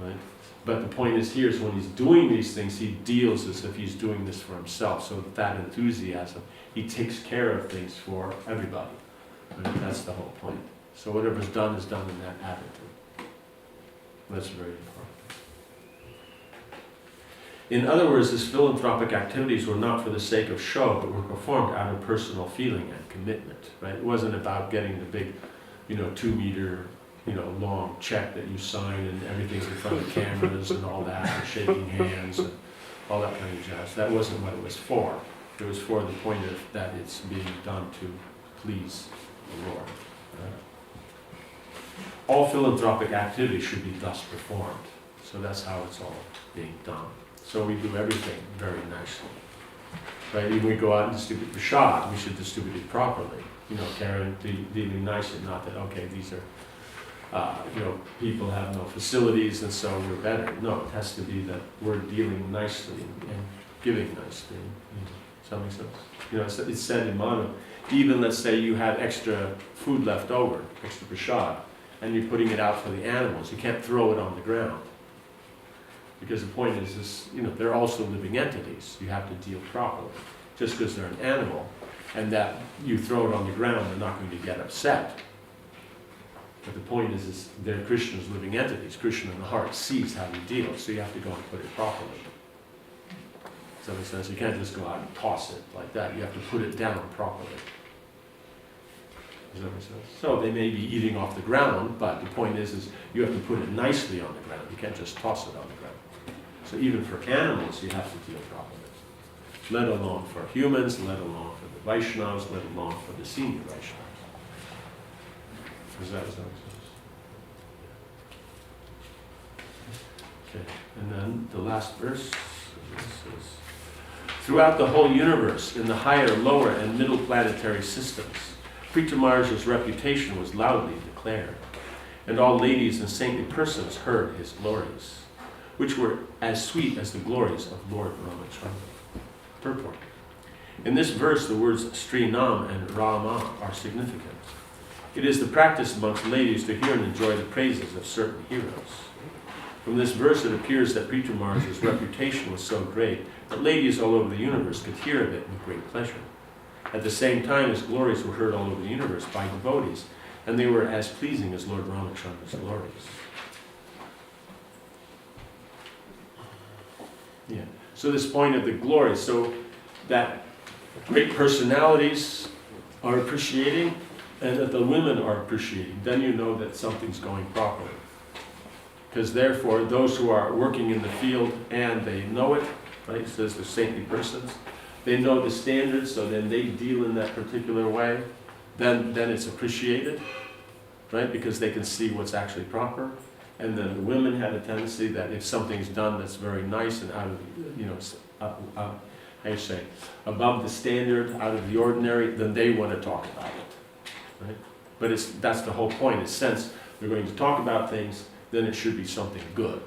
right? But the point is here is when he's doing these things, he deals as if he's doing this for himself. So that enthusiasm, he takes care of things for everybody. Right? That's the whole point. So whatever's done is done in that attitude. That's very important. In other words, his philanthropic activities were not for the sake of show, but were performed out of personal feeling and commitment. Right? It wasn't about getting the big, 2-meter, long check that you sign and everything's in front of cameras and all that, and shaking hands and all that kind of jazz. That wasn't what it was for. It was for the point of that it's being done to please the Lord. All philanthropic activities should be thus performed. So that's how it's all being done. So we do everything very nicely. Right? Even we go out and distribute prasad, we should distribute it properly. Dealing nicely, not that, okay, these are people have no facilities and so we're better. No, it has to be that we're dealing nicely and giving nicely. Does that make sense? It's said in Manu, even let's say you had extra food left over, extra prasad, and you're putting it out for the animals, you can't throw it on the ground. Because the point is they're also living entities. You have to deal properly. Just because they're an animal and that you throw it on the ground, they're not going to get upset. But the point is they're Krishna's living entities. Krishna in the heart sees how you deal, so you have to go and put it properly. Does that make sense? You can't just go out and toss it like that. You have to put it down properly. Does that make sense? So they may be eating off the ground, but the point is you have to put it nicely on the ground. You can't just toss it on the ground. So even for animals, you have to deal properly. Let alone for humans, let alone for the Vaishnavas, let alone for the senior Vaishnavas. Does that make sense? Okay, and then the last verse says, throughout the whole universe, in the higher, lower, and middle planetary systems, Pṛthu Mahārāja's reputation was loudly declared, and all ladies and saintly persons heard his glories, which were as sweet as the glories of Lord Ramachandra. Purport. In this verse, the words Srinam and Rama are significant. It is the practice amongst ladies to hear and enjoy the praises of certain heroes. From this verse, it appears that Pṛthu Mahārāja's reputation was so great that ladies all over the universe could hear of it with great pleasure. At the same time, his glories were heard all over the universe by devotees, and they were as pleasing as Lord Ramachandra's glories. Yeah. So this point of the glory, so that great personalities are appreciating, and that the women are appreciating, then you know that something's going properly. Because therefore, those who are working in the field and they know it, right, it says the saintly persons, they know the standards, so then they deal in that particular way, then it's appreciated, right, because they can see what's actually proper. And then the women have a tendency that if something's done that's very nice and out of, above the standard, out of the ordinary, then they want to talk about it, right? But that's the whole point. In a sense, they're going to talk about things, then it should be something good,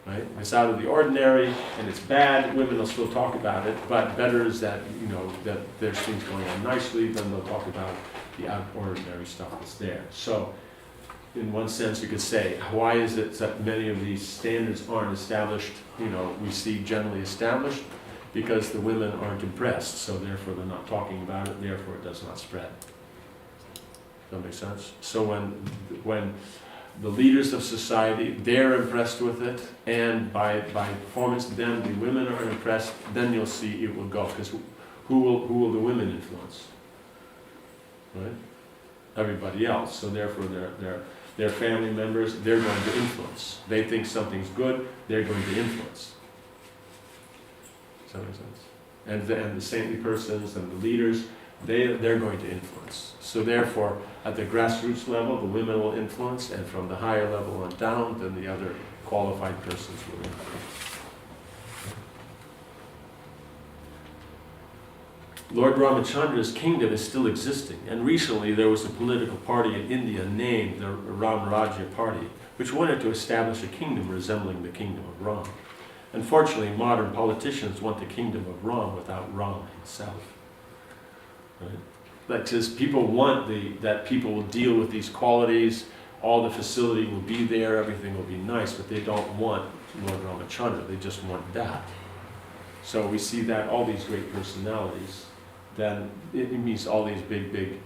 right? If it's out of the ordinary and it's bad, women will still talk about it, but better is that, that there's things going on nicely, then they'll talk about the out of ordinary stuff that's there. So, in one sense, you could say, why is it that many of these standards aren't established, we see generally established? Because the women aren't impressed, so therefore they're not talking about it, therefore it does not spread. Does that make sense? So when the leaders of society, they're impressed with it, and by performance, then the women are impressed, then you'll see it will go. Because who will the women influence? Right? Everybody else. So therefore, their family members, they're going to influence. They think something's good, they're going to influence. Does that make sense? And the saintly persons and the leaders, they're going to influence. So therefore, at the grassroots level, the women will influence, and from the higher level on down, then the other qualified persons will influence. Lord Ramachandra's kingdom is still existing, and recently there was a political party in India named the Mahārāja party, which wanted to establish a kingdom resembling the kingdom of Ram. Unfortunately, modern politicians want the kingdom of Ram without Ram himself. Right? Because people want that people will deal with these qualities, all the facility will be there, everything will be nice, but they don't want Lord Ramachandra, they just want that. So we see that all these great personalities, then it means all these big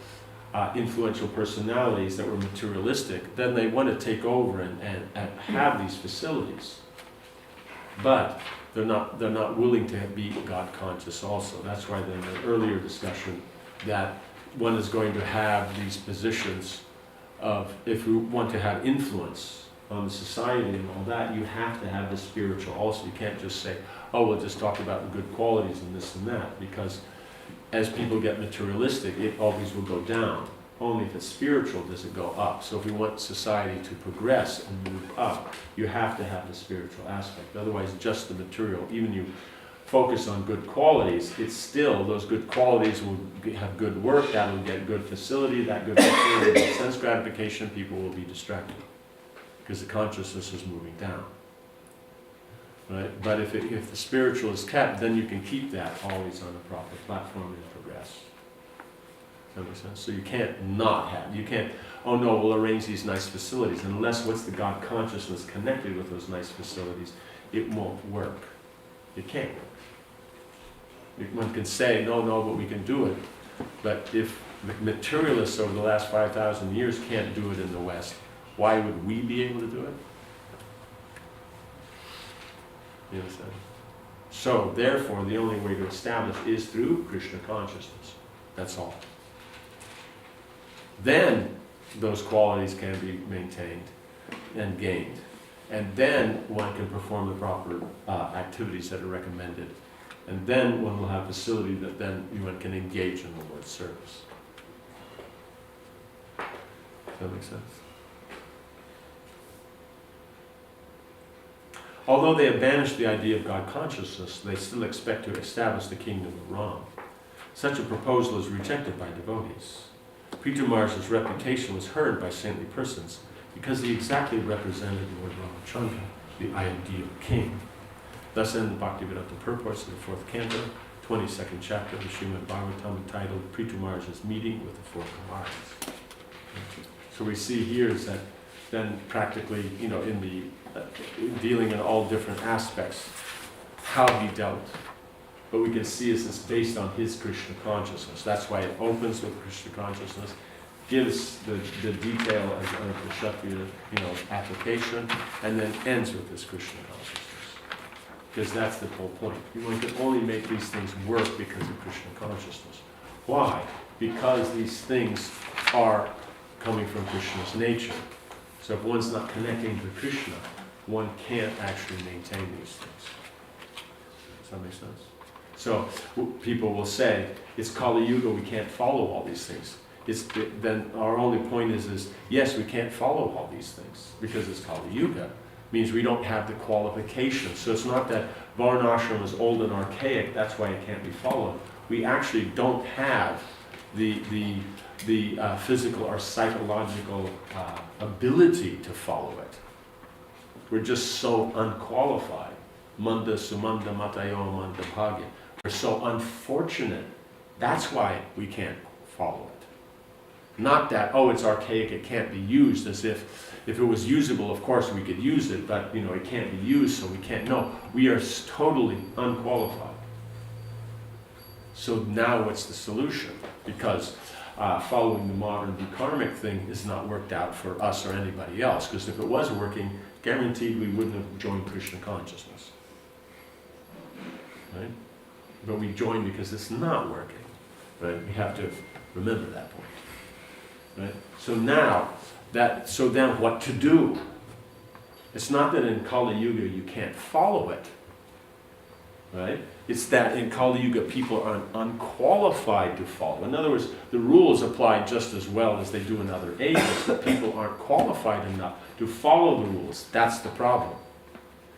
influential personalities that were materialistic, then they want to take over and have these facilities. But they're not willing to be God conscious also. That's why in the earlier discussion that one is going to have these positions of, if we want to have influence on the society and all that, you have to have the spiritual also. You can't just say, oh, we'll just talk about the good qualities and this and that, because as people get materialistic, it always will go down. Only if it's spiritual does it go up. So if we want society to progress and move up, you have to have the spiritual aspect. Otherwise, just the material, even you focus on good qualities, it's still, those good qualities will have good work, that will get good facility, that good facility will get sense gratification, people will be distracted because the consciousness is moving down. Right? But if the spiritual is kept, then you can keep that always on a proper platform and progress. Does that make sense? So you can't not have, you can't, oh no, we'll arrange these nice facilities, unless what's the God consciousness connected with those nice facilities, it won't work. It can't work. One can say, no, but we can do it. But if materialists over the last 5,000 years can't do it in the West, why would we be able to do it? You understand? So, therefore, the only way to establish is through Krishna consciousness. That's all. Then those qualities can be maintained and gained. And then one can perform the proper activities that are recommended. And then one will have facility that then one can engage in the Lord's service. Does that make sense? Although they have banished the idea of God consciousness, they still expect to establish the kingdom of Ram. Such a proposal is rejected by devotees. Pṛthu Mahārāja's reputation was heard by saintly persons because he exactly represented Lord Ramachandra, the ideal king. Thus end the Bhaktividyā purports of the 4th canto, 22nd chapter of the Srimad Bhagavatam, entitled Pṛthu Mahārāja's meeting with the 4 Kumāras. So we see here is that then practically, in the dealing in all different aspects, how he dealt. But we can see is this based on his Krishna consciousness. That's why it opens with Krishna consciousness, gives the detail of the Kshatriya, application, and then ends with this Krishna consciousness. Because that's the whole point. One can only make these things work because of Krishna consciousness. Why? Because these things are coming from Krishna's nature. So if one's not connecting to Krishna, one can't actually maintain these things. Does that make sense? So people will say, it's Kali Yuga, we can't follow all these things. Then our only point is yes, we can't follow all these things because it's Kali Yuga. Means we don't have the qualifications. So it's not that Varnashram is old and archaic, that's why it can't be followed. We actually don't have the physical or psychological ability to follow it. We're just so unqualified. Manda sumanda matayo manda bhagya. We're so unfortunate. That's why we can't follow it. Not that, it's archaic, it can't be used, as if it was usable, of course we could use it, but it can't be used, so we can't. No, we are totally unqualified. So now what's the solution? Because following the modern karmic thing is not worked out for us or anybody else, because if it was working, guaranteed we wouldn't have joined Krishna consciousness. Right? But we join because it's not working. Right? We have to remember that point. Right? So now, so then what to do? It's not that in Kali Yuga you can't follow it. Right? It's that in Kali Yuga people are unqualified to follow. In other words, the rules apply just as well as they do in other ages, but people aren't qualified enough to follow the rules. That's the problem.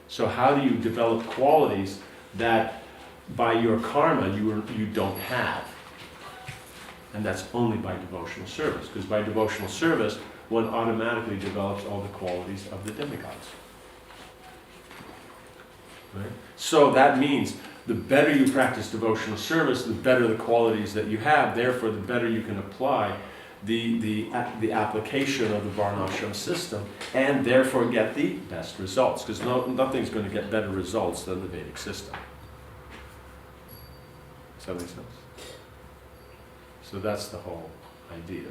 So how do you develop qualities that by your karma you don't have? And that's only by devotional service, because by devotional service one automatically develops all the qualities of the demigods. Right? So that means the better you practice devotional service, the better the qualities that you have, therefore the better you can apply the application of the Varnashram system, and therefore get the best results, because nothing's going to get better results than the Vedic system. Does that make sense? So that's the whole idea.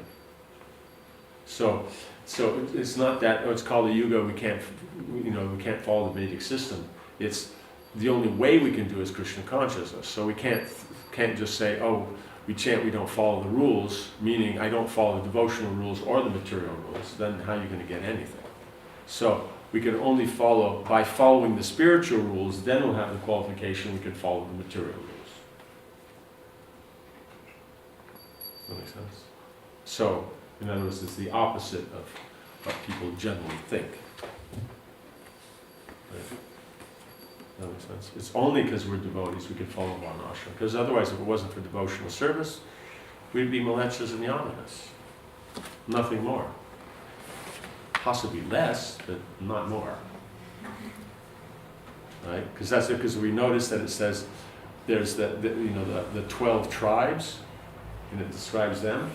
So it's not that it's called a yuga. We can't follow the Vedic system. It's the only way we can do is Krishna consciousness. So we can't just say, oh, we chant, we don't follow the rules. Meaning, I don't follow the devotional rules or the material rules. Then how are you going to get anything? So we can only follow by following the spiritual rules. Then we'll have the qualification. We can follow the material rules. That makes sense? So, in other words, it's the opposite of what people generally think. Right? That makes sense? It's only because we're devotees we can follow Varnashram. Because otherwise, if it wasn't for devotional service, we'd be Malechas and Yamanas. Nothing more. Possibly less, but not more. Right? Because we notice that it says there's the 12 tribes, and it describes them,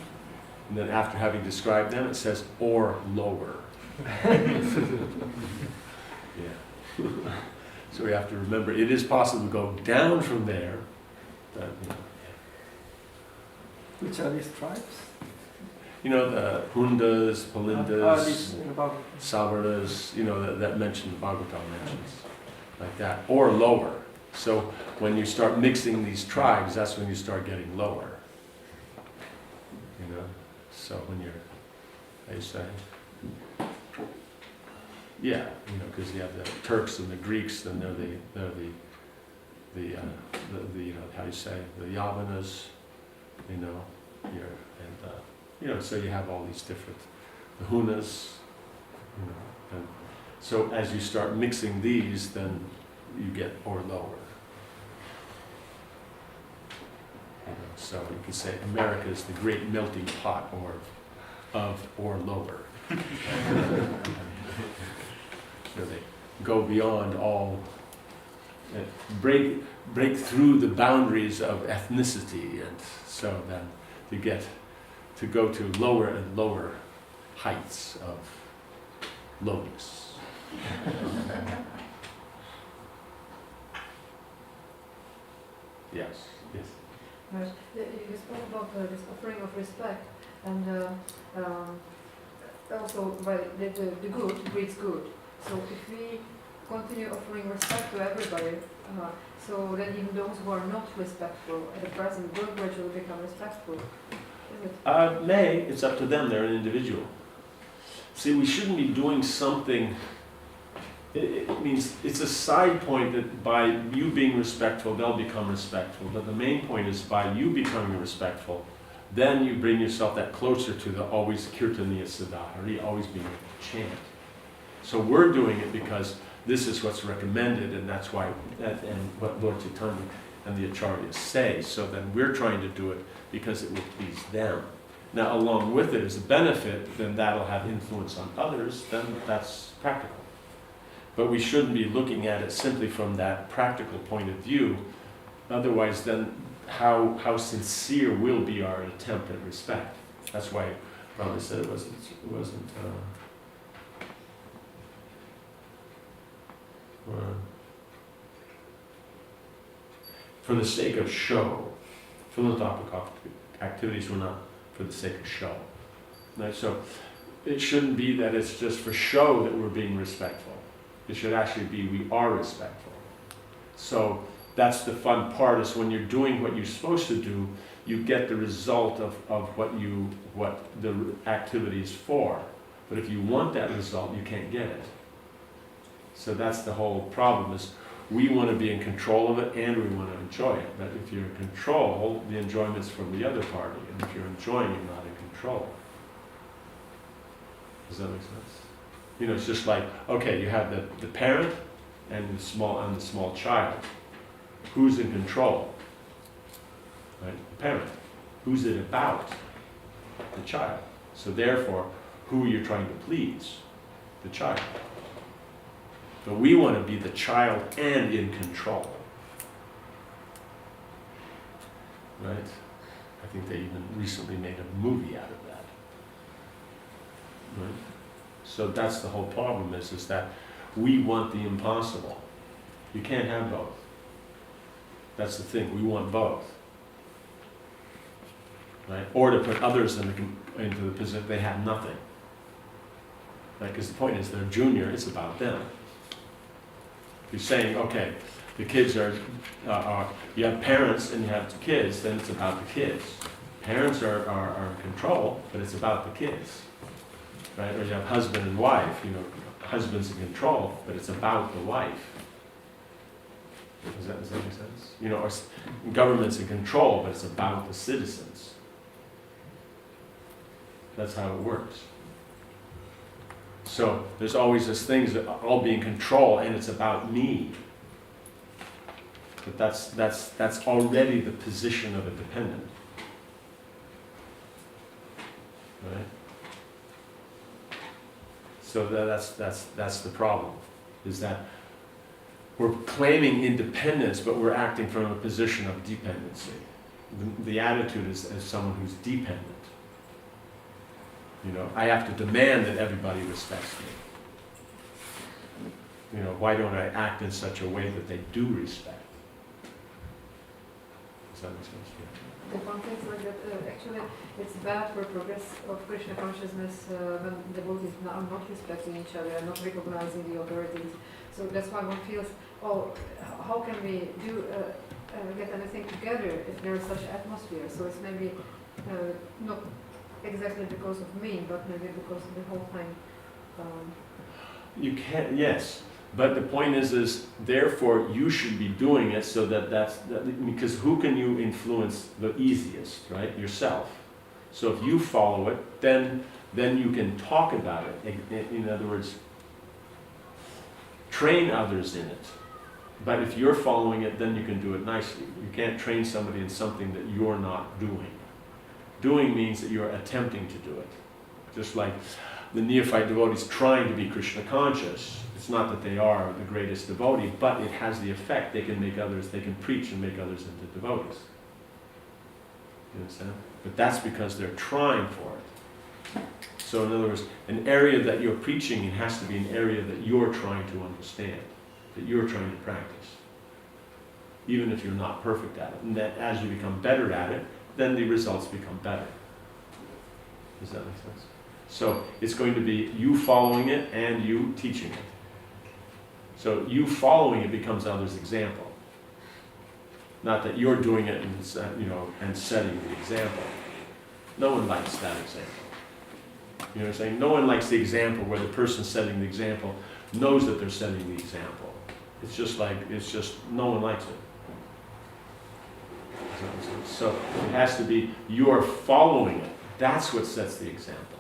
and then after having described them, it says, or lower. Yeah. So we have to remember, it is possible to go down from there, but, Which are these tribes? the Hundas, Palindas, These in Bhagavad. Savarnas, that mentioned, the Bhagavatam mentions, like that, or lower. So when you start mixing these tribes, that's when you start getting lower. So when you're, how do you say? Yeah, because you have the Turks and the Greeks, then they're the how do you say, the Yavanas, so you have all these different, the Hunas, and so as you start mixing these, then you get or lower. So you can say America is the great melting pot or lower. They go beyond all, break through the boundaries of ethnicity, and so then to go to lower and lower heights of lowness. Yes. Right. You spoke about this offering of respect, and also by the good breeds good. So if we continue offering respect to everybody, so then even those who are not respectful at the present will gradually become respectful. Is it? It's up to them. They're an individual. See, we shouldn't be doing something. It means it's a side point that by you being respectful, they'll become respectful. But the main point is by you becoming respectful, then you bring yourself that closer to the always Kirtaniya Siddhari, always being able to chant. So we're doing it because this is what's recommended, and that's why, and what Lord Chaitanya and the Acharyas say. So then we're trying to do it because it will please them. Now, along with it as a benefit, then that'll have influence on others, then that's practical. But we shouldn't be looking at it simply from that practical point of view. Otherwise, then how sincere will be our attempt at respect? That's why Brahma said it wasn't for the sake of show. Philanthropic activities were not for the sake of show. Right? So it shouldn't be that it's just for show that we're being respectful. It should actually be we are respectful. So that's the fun part, is when you're doing what you're supposed to do, you get the result of what the activity is for. But if you want that result, you can't get it. So that's the whole problem, is we want to be in control of it and we want to enjoy it. But if you're in control, the enjoyment's from the other party. And if you're enjoying, you're not in control. Does that make sense? You know, it's just like, okay, you have the parent and the small child. Who's in control? Right? The parent. Who's it about? The child. So therefore, who are you trying to please? The child. But we want to be the child and in control. Right? I think they even recently made a movie out of that. Right? So that's the whole problem, is that we want the impossible. You can't have both. That's the thing, we want both. Right? Or to put others into the position they have nothing. Right? Because the point is, they're junior, it's about them. If you're saying, okay, the kids are you have parents and you have kids, then it's about the kids. Parents are in control, but it's about the kids. Right? Or you have husband and wife, you know, husband's in control, but it's about the wife. Does that make sense? You know, or government's in control, but it's about the citizens. That's how it works. So there's always these things that I'll be in control, and it's about me. But that's already the position of a dependent. Right? So that's the problem, is that we're claiming independence, but we're acting from a position of dependency. The attitude is as someone who's dependent. You know, I have to demand that everybody respects me. You know, why don't I act in such a way that they do respect? Does that make sense? The one thing is like that actually it's bad for progress of Krishna consciousness when devotees are not respecting each other and not recognizing the authorities. So that's why one feels, oh, how can we do get anything together if there is such atmosphere? So it's maybe not exactly because of me, but maybe because of the whole thing. You can't, yes. But the point is therefore you should be doing it so because who can you influence the easiest, right? Yourself. So if you follow it, then you can talk about it. In other words, train others in it. But if you're following it, then you can do it nicely. You can't train somebody in something that you're not doing. Doing means that you're attempting to do it. Just like the neophyte devotees trying to be Krishna conscious. It's not that they are the greatest devotee, but it has the effect. They can preach and make others into devotees. You understand? But that's because they're trying for it. So in other words, an area that you're preaching, it has to be an area that you're trying to understand, that you're trying to practice. Even if you're not perfect at it. And that as you become better at it, then the results become better. Does that make sense? So it's going to be you following it and you teaching it. So you following it becomes others' example. Not that you're doing it and setting the example. No one likes that example. You know what I'm saying? No one likes the example where the person setting the example knows that they're setting the example. It's just no one likes it. So it has to be you're following it. That's what sets the example.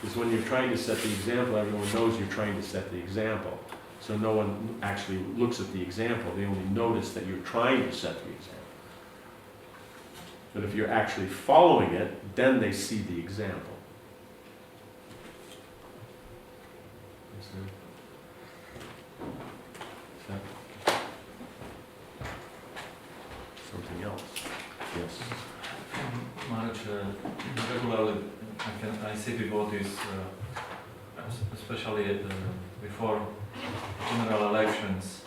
Because when you're trying to set the example, everyone knows you're trying to set the example. So no one actually looks at the example. They only notice that you're trying to set the example. But if you're actually following it, then they see the example. Something else. Yes. Mahārāja, regularly I see devotees, especially before general elections,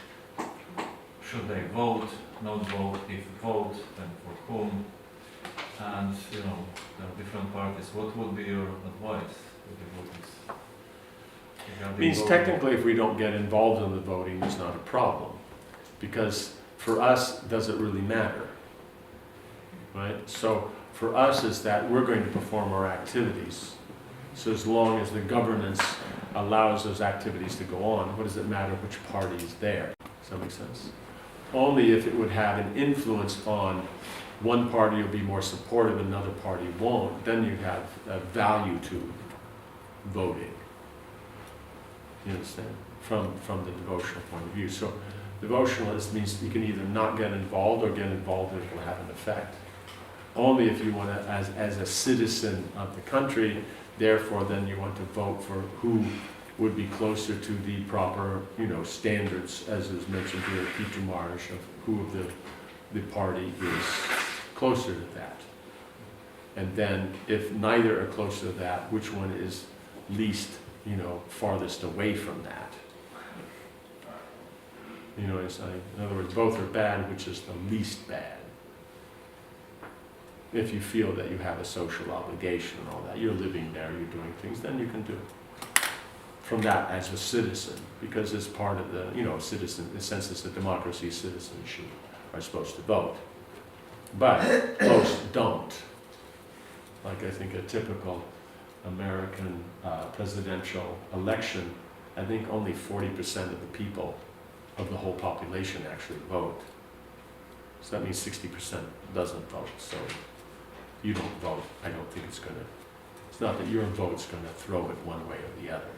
should they vote, not vote, if vote, then for whom. and there are different parties. What would be your advice to devotees? Means technically if we don't get involved in the voting, it's not a problem. Because for us, does it really matter? Right? So for us is that we're going to perform our activities. So as long as the governance allows those activities to go on, what does it matter which party is there? Does that make sense? Only if it would have an influence on one party will be more supportive, another party won't, then you have a value to voting. You understand? From the devotional point of view. So devotionalist means you can either not get involved or get involved and it will have an effect. Only if you want to, as a citizen of the country, therefore then you want to vote for who would be closer to the proper, standards, as is mentioned here, Pṛthu Mahārāja, of who of the party is closer to that. And then if neither are close to that, which one is least, farthest away from that? You know what I'm saying? In other words, both are bad, which is the least bad. If you feel that you have a social obligation and all that, you're living there, you're doing things, then you can do it. From that as a citizen, because it's part of the, citizen, the sense it's a democracy, citizens are supposed to vote. But most don't. Like I think a typical American presidential election, I think only 40% of the people of the whole population actually vote. So that means 60% doesn't vote. So you don't vote, I don't think it's not that your vote's gonna throw it one way or the other.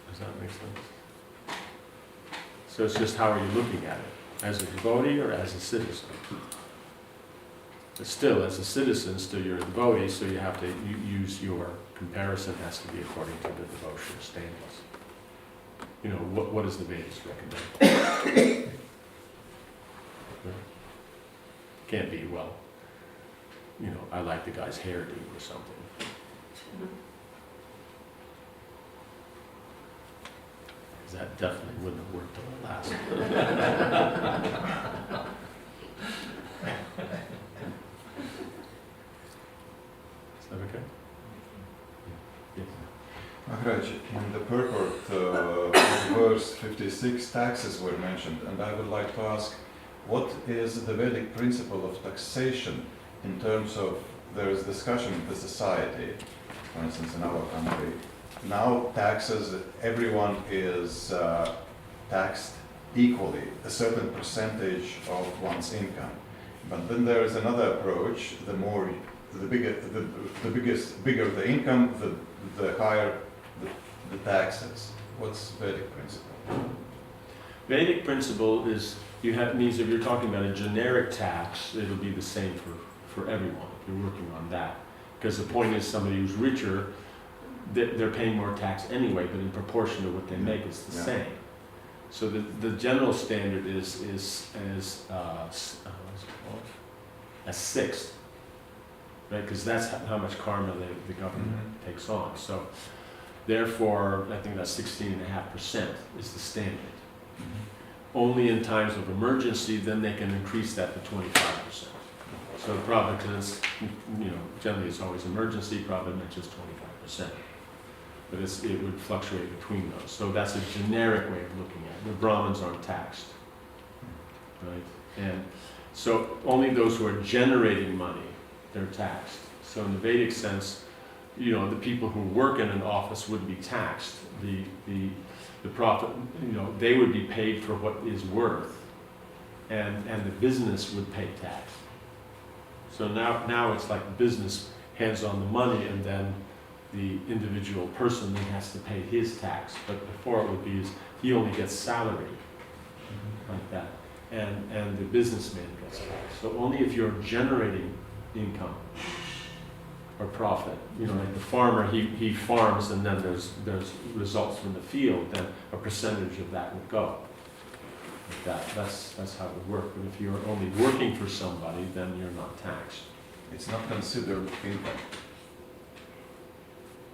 Does that make sense? So it's just how are you looking at it? As a devotee or as a citizen? But still, as a citizen, still you're a devotee, so you have to use your comparison has to be according to the devotional standards. What does the Vedas recommend? Can't be, I like the guy's hairdo or something. Because that definitely wouldn't have worked on the last one. Is that okay? Yes. Mahārāja, in the purport of verse 56, taxes were mentioned, and I would like to ask, what is the Vedic principle of taxation in terms of, there is discussion in the society, for instance in our country, now taxes, everyone is taxed equally, a certain percentage of one's income. But then there is another approach, the bigger the income, the higher the taxes. What's Vedic principle? Vedic principle is, means if you're talking about a generic tax, it'll be the same for everyone, if you're working on that. Because the point is somebody who's richer, they're paying more tax anyway, but in proportion to what they make, it's the same. So the general standard is what's it called? A sixth, right? Because that's how much karma the government takes on. So therefore, I think that's 16.5% is the standard. Only in times of emergency, then they can increase that to 25%. So Prabhupada, generally it's always emergency, Prabhupada mentions 25%. But it would fluctuate between those. So that's a generic way of looking at it. The Brahmins aren't taxed, right? And so only those who are generating money, they're taxed. So in the Vedic sense, the people who work in an office would be taxed. The profit, they would be paid for what is worth, and the business would pay tax. So now it's like the business hands on the money, and then the individual person then has to pay his tax. But before it would be he only gets salary, like that, and the businessman gets taxed. So only if you're generating income or profit, like the farmer, he farms, and then there's results from the field, then a percentage of that would go. Like that's how it would work. But if you're only working for somebody, then you're not taxed. It's not considered income.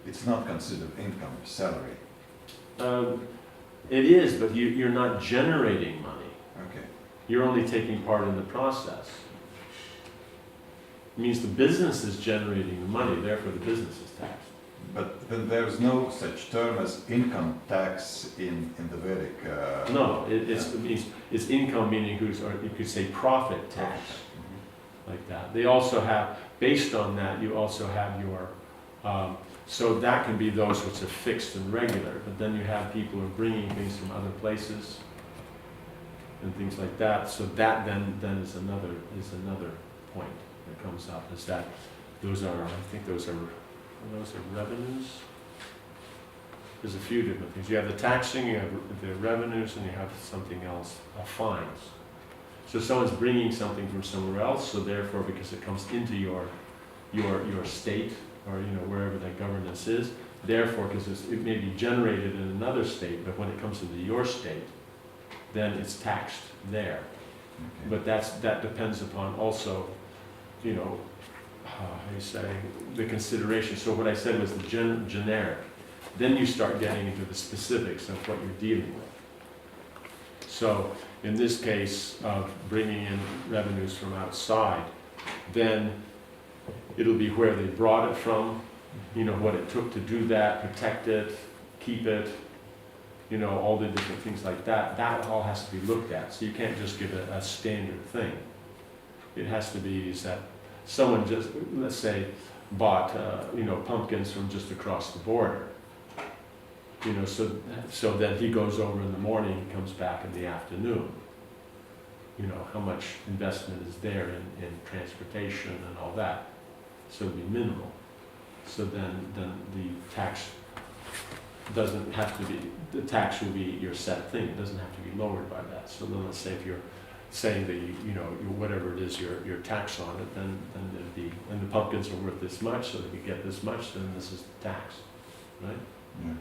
It's not considered income, salary. It is, but you're not generating money. Okay. You're only taking part in the process. It means the business is generating the money, therefore the business is taxed. But then there's no such term as income tax in the Vedic. No, it's income meaning or you could say profit tax, like that. They also have, based on that, you also have your, so that can be those which are fixed and regular, but then you have people who are bringing things from other places and things like that. So that then is another point that comes up, is that those are, I think those are revenues. There's a few different things. You have the taxing, you have the revenues, and you have something else, fines. So someone's bringing something from somewhere else, so therefore, because it comes into your state, or wherever that governance is, therefore, because it may be generated in another state, but when it comes into your state, then it's taxed there. Okay. But that depends upon also, how you say, the consideration. So what I said was the generic. Then you start getting into the specifics of what you're dealing with. So in this case of bringing in revenues from outside, then it'll be where they brought it from, what it took to do that, protect it, keep it, all the different things like that. That all has to be looked at. So you can't just give it a standard thing. It has to be is that someone just, let's say, bought, pumpkins from just across the border. So then he goes over in the morning, he comes back in the afternoon. How much investment is there in transportation and all that. So it'd be minimal. So then the tax doesn't have to be, the tax will be your set thing. It doesn't have to be lowered by that. So then let's say if you're saying that whatever it is your tax on it, then it'd be, and the pumpkins are worth this much, so that you get this much, then this is the tax, right? Yeah.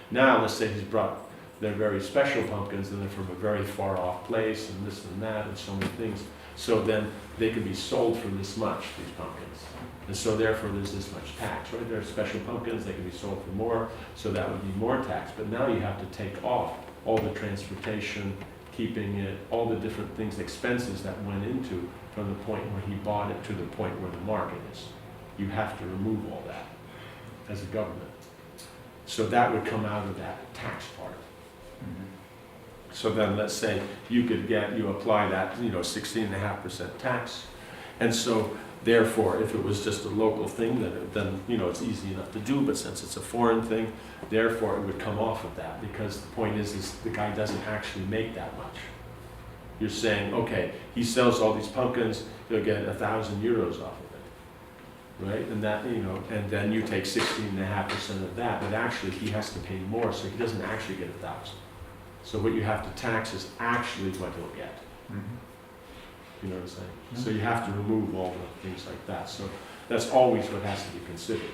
Now let's say he's brought their very special pumpkins and they're from a very far off place and this and that and so many things. So then they can be sold for this much, these pumpkins. And so therefore there's this much tax, right? They're special pumpkins, they can be sold for more, so that would be more tax. But now you have to take off all the transportation, keeping it, all the different things, expenses that went into from the point where he bought it to the point where the market is. You have to remove all that as a government. So that would come out of that tax part. So then let's say you apply that, 16.5% tax. And so therefore, if it was just a local thing, then it's easy enough to do, but since it's a foreign thing, therefore it would come off of that, because the point is the guy doesn't actually make that much. You're saying, okay, he sells all these pumpkins, he'll get 1,000 euros off of it, right? And that, and then you take 16.5% of that, but actually he has to pay more, so he doesn't actually get 1,000. So what you have to tax is actually what he'll get. You know what I'm saying? So you have to remove all the things like that. So that's always what has to be considered.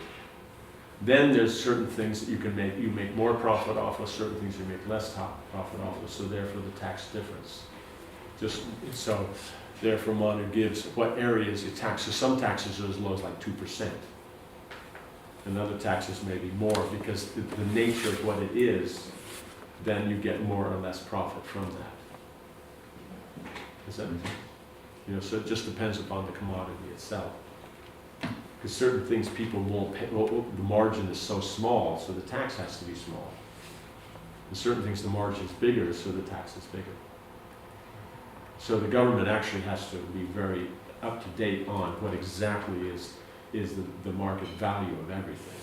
Then there's certain things that you make more profit off of, certain things you make less profit off of, so therefore the tax difference. So therefore Manu gives what areas you tax. So some taxes are as low as like 2%. And other taxes may be more, because the nature of what it is, then you get more or less profit from that. Does that make sense? So it just depends upon the commodity itself. Because certain things people won't pay, the margin is so small, so the tax has to be small. And certain things the margin is bigger, so the tax is bigger. So the government actually has to be very up to date on what exactly is the market value of everything.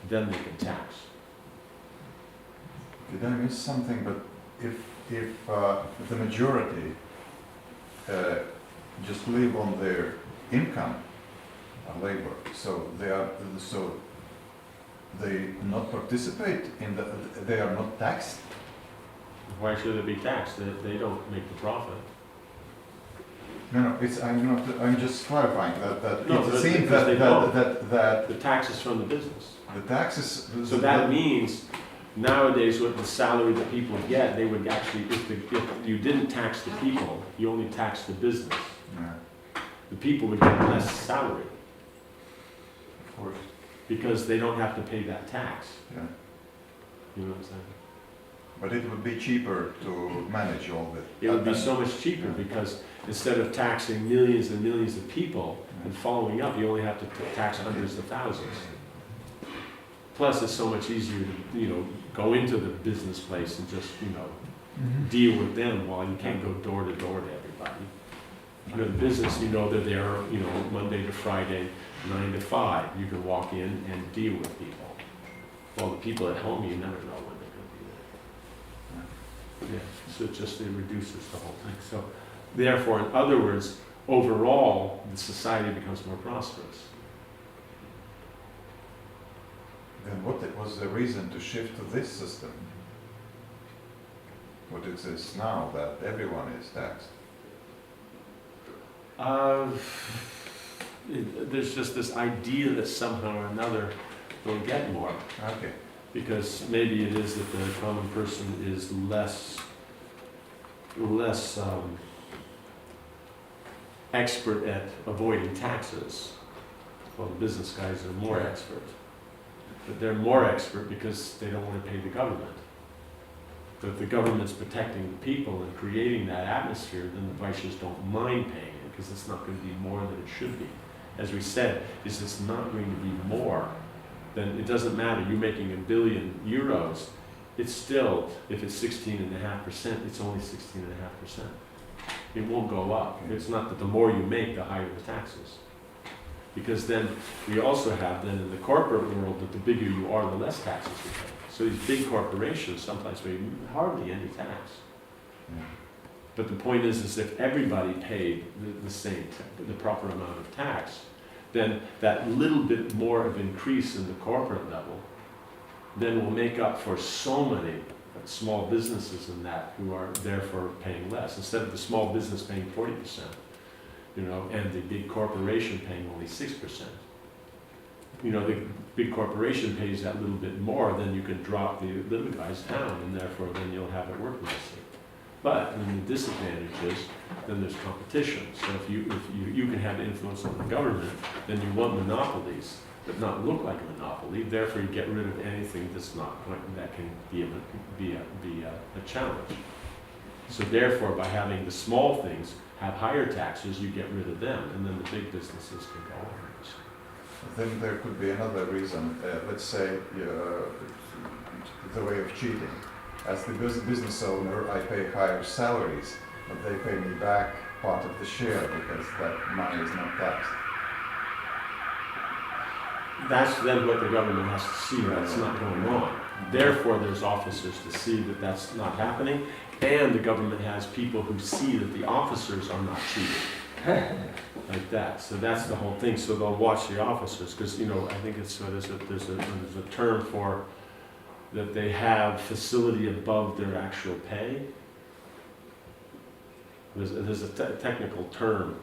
Then they can tax. Did I miss something? But if the majority just live on their income, labor, so they not participate in they are not taxed. Why should they be taxed? They don't make the profit. No, I'm just clarifying that No, it seems because they don't. that The tax is from the business. the taxes. So that means nowadays with the salary that people get, they would actually, if you didn't tax the people, you only taxed the business. Yeah, The people would get less salary of course. because they don't have to pay that tax. Yeah. You know what I'm saying? But it would be cheaper to manage all the. It would be so much cheaper because instead of taxing millions and millions of people and following up, you only have to tax hundreds of thousands. Plus, it's so much easier to, go into the business place and just, deal with them while you can't go door to door to everybody. The business, they're there, Monday to Friday, 9 to 5. You can walk in and deal with people. Well, the people at home, you never know when they're going to be there. Yeah, so it reduces the whole thing. So, therefore, in other words, overall, the society becomes more prosperous. Then what was the reason to shift to this system? What exists now that everyone is taxed? There's just this idea that somehow or another we'll get more. Okay. Because maybe it is that the common person is less expert at avoiding taxes. Well, the business guys are more expert. But they're more expert because they don't want to pay the government. But if the government's protecting the people and creating that atmosphere, then the Vaishyas don't mind paying it because it's not going to be more than it should be. As we said, is it's not going to be more, then it doesn't matter. You're making €1 billion. It's still, if it's 16.5%, it's only 16.5%. It won't go up. It's not that the more you make, the higher the taxes. Because then we also have then in the corporate world that the bigger you are, the less taxes you pay. So these big corporations sometimes pay hardly any tax. Yeah. But the point is if everybody paid the same, the proper amount of tax, then that little bit more of increase in the corporate level then will make up for so many small businesses in that who are therefore paying less. Instead of the small business paying 40%, and the big corporation paying only 6%. The big corporation pays that little bit more, then you can drop the little guys down, and therefore then you'll have it work nicely. But the disadvantage is, then there's competition. So if you can have influence on the government, then you want monopolies, but not look like a monopoly. Therefore, you get rid of anything that can be a challenge. So therefore, by having the small things have higher taxes, you get rid of them, and then the big businesses can go on. Then there could be another reason. Let's say the way of cheating. As the business owner, I pay higher salaries, but they pay me back part of the share because that money is not taxed. That's then what the government has to see that's not going on. Therefore, there's officers to see that that's not happening, and the government has people who see that the officers are not cheating. Like that. So that's the whole thing. So they'll watch the officers because, I think it's there's a term for that they have facility above their actual pay. There's a technical term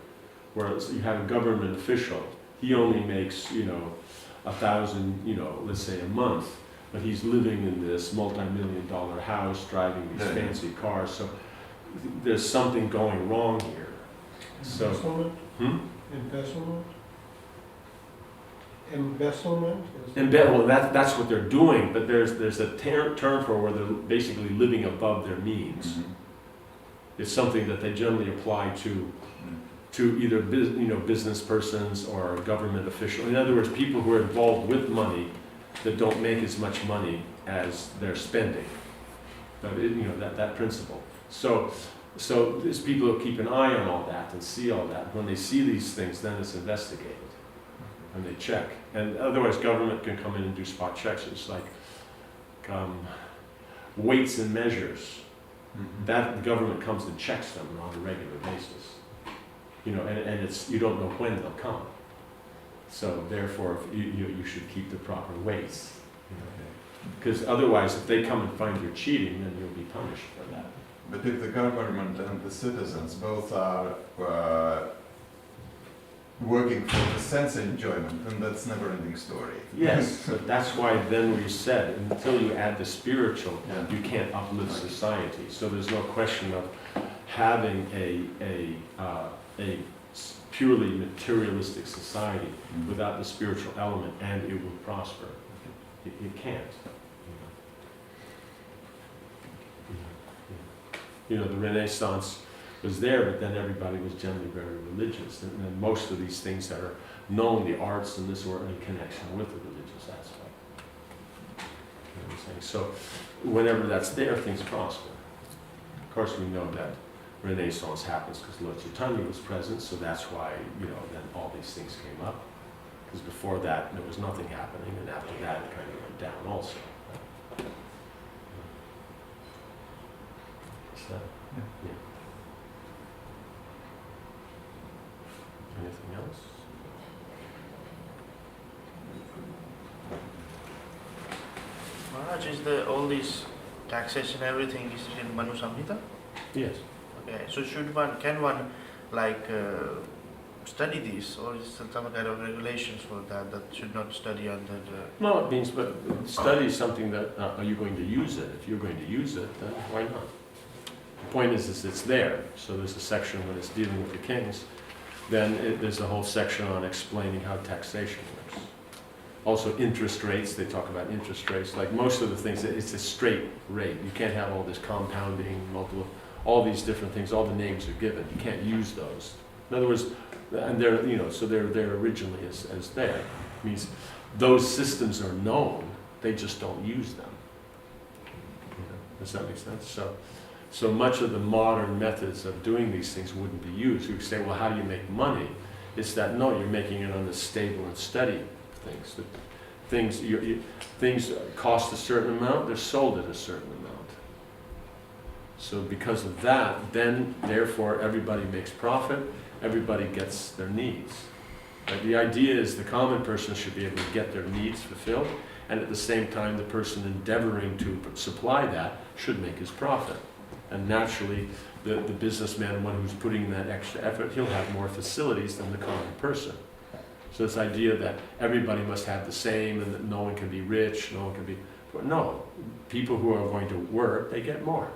where you have a government official. He only makes, 1,000, let's say a month, but he's living in this multi-million-dollar house, driving these fancy cars. So there's something going wrong here. So, Embezzlement? Embezzlement? well, that's what they're doing, but there's a term for where they're basically living above their means. Mm-hmm. It's something that they generally apply to either business persons or government officials. In other words, people who are involved with money that don't make as much money as they're spending. That principle. So there's people who keep an eye on all that and see all that. When they see these things, then it's investigated and they check. And otherwise, government can come in and do spot checks. It's like weights and measures. Mm-hmm. That the government comes and checks them on a regular basis. And it's you don't know when they'll come. So therefore, you should keep the proper weights. Because otherwise, if they come and find you're cheating, then you'll be punished for that. But if the government and the citizens both are working for the sense enjoyment, then that's never-ending story. Yes, but that's why then we said, until you add the spiritual, Yeah. you can't uplift society. So there's no question of having a purely materialistic society Mm-hmm. without the spiritual element, and it will prosper. It can't. You know, the Renaissance was there, but then everybody was generally very religious. And then most of these things that are known, the arts and this, were in connection with the religious aspect. You know what I'm saying? So whenever that's there, things prosper. Of course, we know that Renaissance happens because Lord Chaitanya was present, so that's why, you know, then all these things came up. Because before that, there was nothing happening, and after that, it kind of went down also. So, yeah. Anything else? Maharaj, is all this taxation, everything is in Manu Samhita? Yes. Okay, so can one study this, or is there some kind of regulations for that should not study under the... No, it means, but study is something that, are you going to use it? If you're going to use it, then why not? The point is it's there. So there's a section when it's dealing with the kings, then there's a whole section on explaining how taxation works. Also interest rates, they talk about interest rates. Like most of the things, it's a straight rate. You can't have all this compounding, multiple, all these different things, all the names are given. You can't use those. In other words, and they're, you know, so they're there originally as there. It means those systems are known, they just don't use them. You know, does that make sense? So much of the modern methods of doing these things wouldn't be used. You say, well, how do you make money? It's that, no, you're making it on the stable and steady things. Things cost a certain amount, they're sold at a certain amount. So because of that, then, therefore, everybody makes profit, everybody gets their needs. But the idea is the common person should be able to get their needs fulfilled, and at the same time, the person endeavoring to supply that should make his profit. And naturally, the businessman, one who's putting in that extra effort, he'll have more facilities than the common person. So this idea that everybody must have the same and that no one can be rich, no one can be... No, people who are going to work, they get more.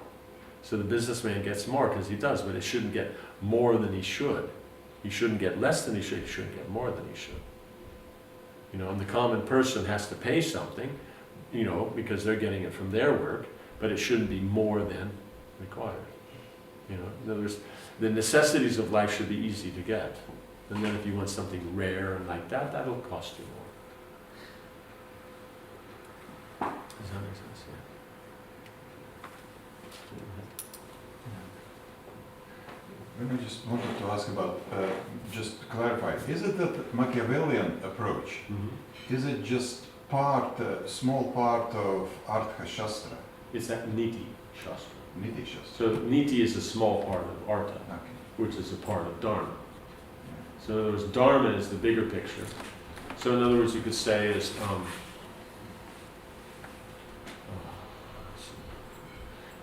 So the businessman gets more because he does, but he shouldn't get more than he should. He shouldn't get less than he should get more than he should. You know, and the common person has to pay something, you know, because they're getting it from their work, but it shouldn't be more than required. You know, in other words, the necessities of life should be easy to get. And then if you want something rare and like that, that'll cost you more. Does that make sense? Yeah. I just wanted to ask about, just to clarify, is it that Machiavellian approach, is it just small part of Artha Shastra? It's that Niti Shastra. Niti Shastra. So Niti is a small part of Artha, Okay. which is a part of Dharma. So in other words, Dharma is the bigger picture. So in other words, you could say is,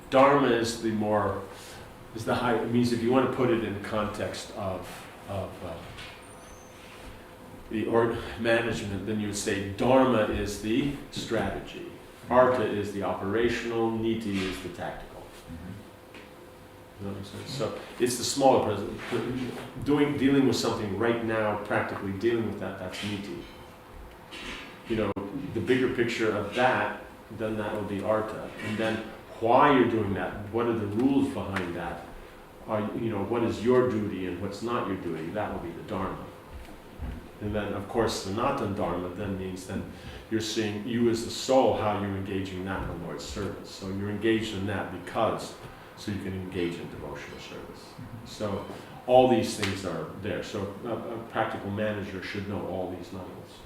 Dharma is the more, is the high, it means if you want to put it in the context of the management, then you would say Dharma is the strategy, Artha is the operational, Niti is the tactical. Does that make sense? So it's the smaller present. Dealing with something right now, practically dealing with that, that's Niti. You know, the bigger picture of that, then that will be Artha. And then why you're doing that, what are the rules behind that? You know, what is your duty and what's not your duty? That will be the Dharma. And then, of course, Sanatana Dharma then means then you're seeing you as the soul, how you're engaging that in the Lord's service. So you're engaged in that because, so you can engage in devotional service. So all these things are there. So a practical manager should know all these levels.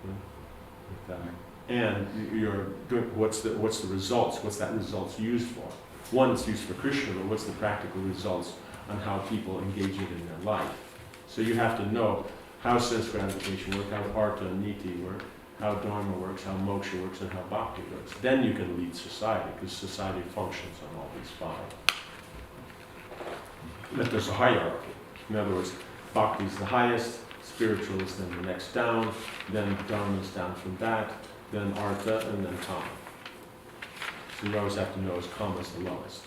Like that. And you're doing, what's the results? What's that results used for? One, it's used for Krishna, but what's the practical results on how people engage it in their life? So you have to know how sense gratification works, how Artha and Niti work, how Dharma works, how Moksha works, and how Bhakti works. Then you can lead society, because society functions on all these five. But there's a hierarchy. In other words, Bhakti is the highest, spiritual is then the next down, then Dharma is down from that, then Artha, and then Kama. So you always have to know is Kama is the lowest.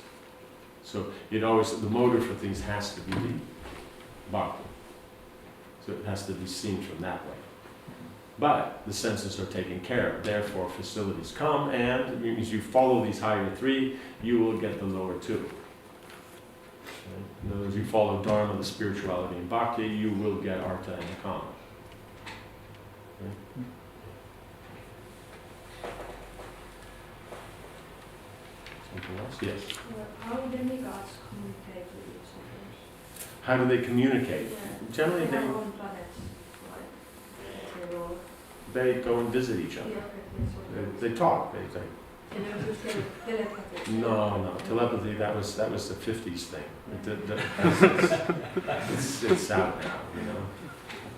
So it always, the motive for things has to be Bhakti. So it has to be seen from that way. But the senses are taken care of, therefore facilities come, and it means you follow these higher three, you will get the lower two. In other words, you follow Dharma, the spirituality, and Bhakti, you will get Artha and Kama. Something else? Yes. How do demigods communicate with each other? How do they communicate? Yeah. Generally, They have own planets, like they all. they go and visit each other. Yeah, okay, that's what They talk. They And there was this telepathy. no, telepathy. That was the '50s thing. It's out now, you know,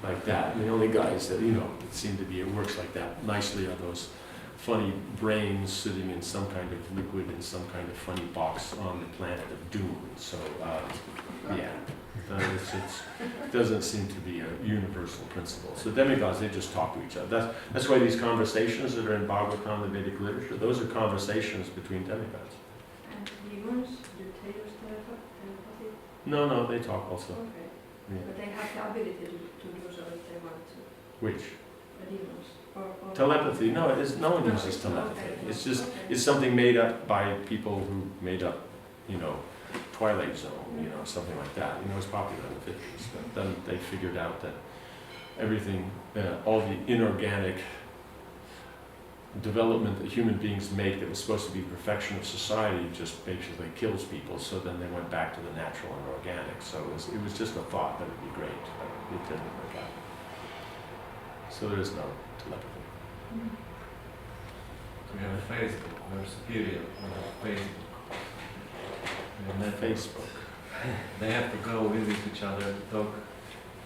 like that. And the only guys that it seem to be it works like that nicely are those funny brains sitting in some kind of liquid in some kind of funny box on the planet of doom. So it doesn't seem to be a universal principle. So demigods, they just talk to each other. That's why these conversations that are in Bhagavatam, the Vedic literature, those are conversations between demigods. And demons, do they use telepathy? No, they talk also. Okay. Yeah. But they have the ability to do so if they want to. Which? The demons. Or Telepathy, no one uses telepathy. It's just, it's something made up by people who made up, Twilight Zone, something like that. It was popular in the 50s. But then they figured out that everything, all the inorganic development that human beings make that was supposed to be the perfection of society just basically kills people. So then they went back to the natural and organic. So it was just a thought that would be great, but it didn't work out. So there is no telepathy. We have a Facebook, we're superior, we have Facebook. And then Facebook. they have to go visit each other to talk.